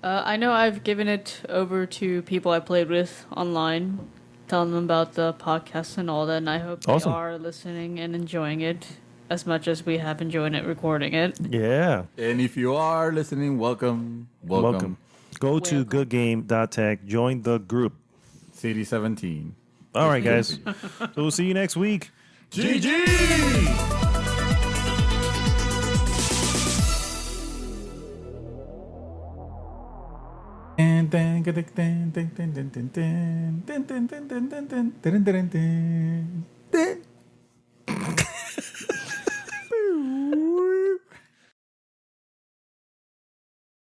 I know I've given it over to people I played with online, telling them about the podcast and all that, and I hope Awesome. they are listening and enjoying it as much as we have enjoyed it recording it. Yeah. And if you are listening, welcome. Go to Welcome. goodgame.tech. Join the group. City 17. All right, guys. So we'll see you next week. GG! And then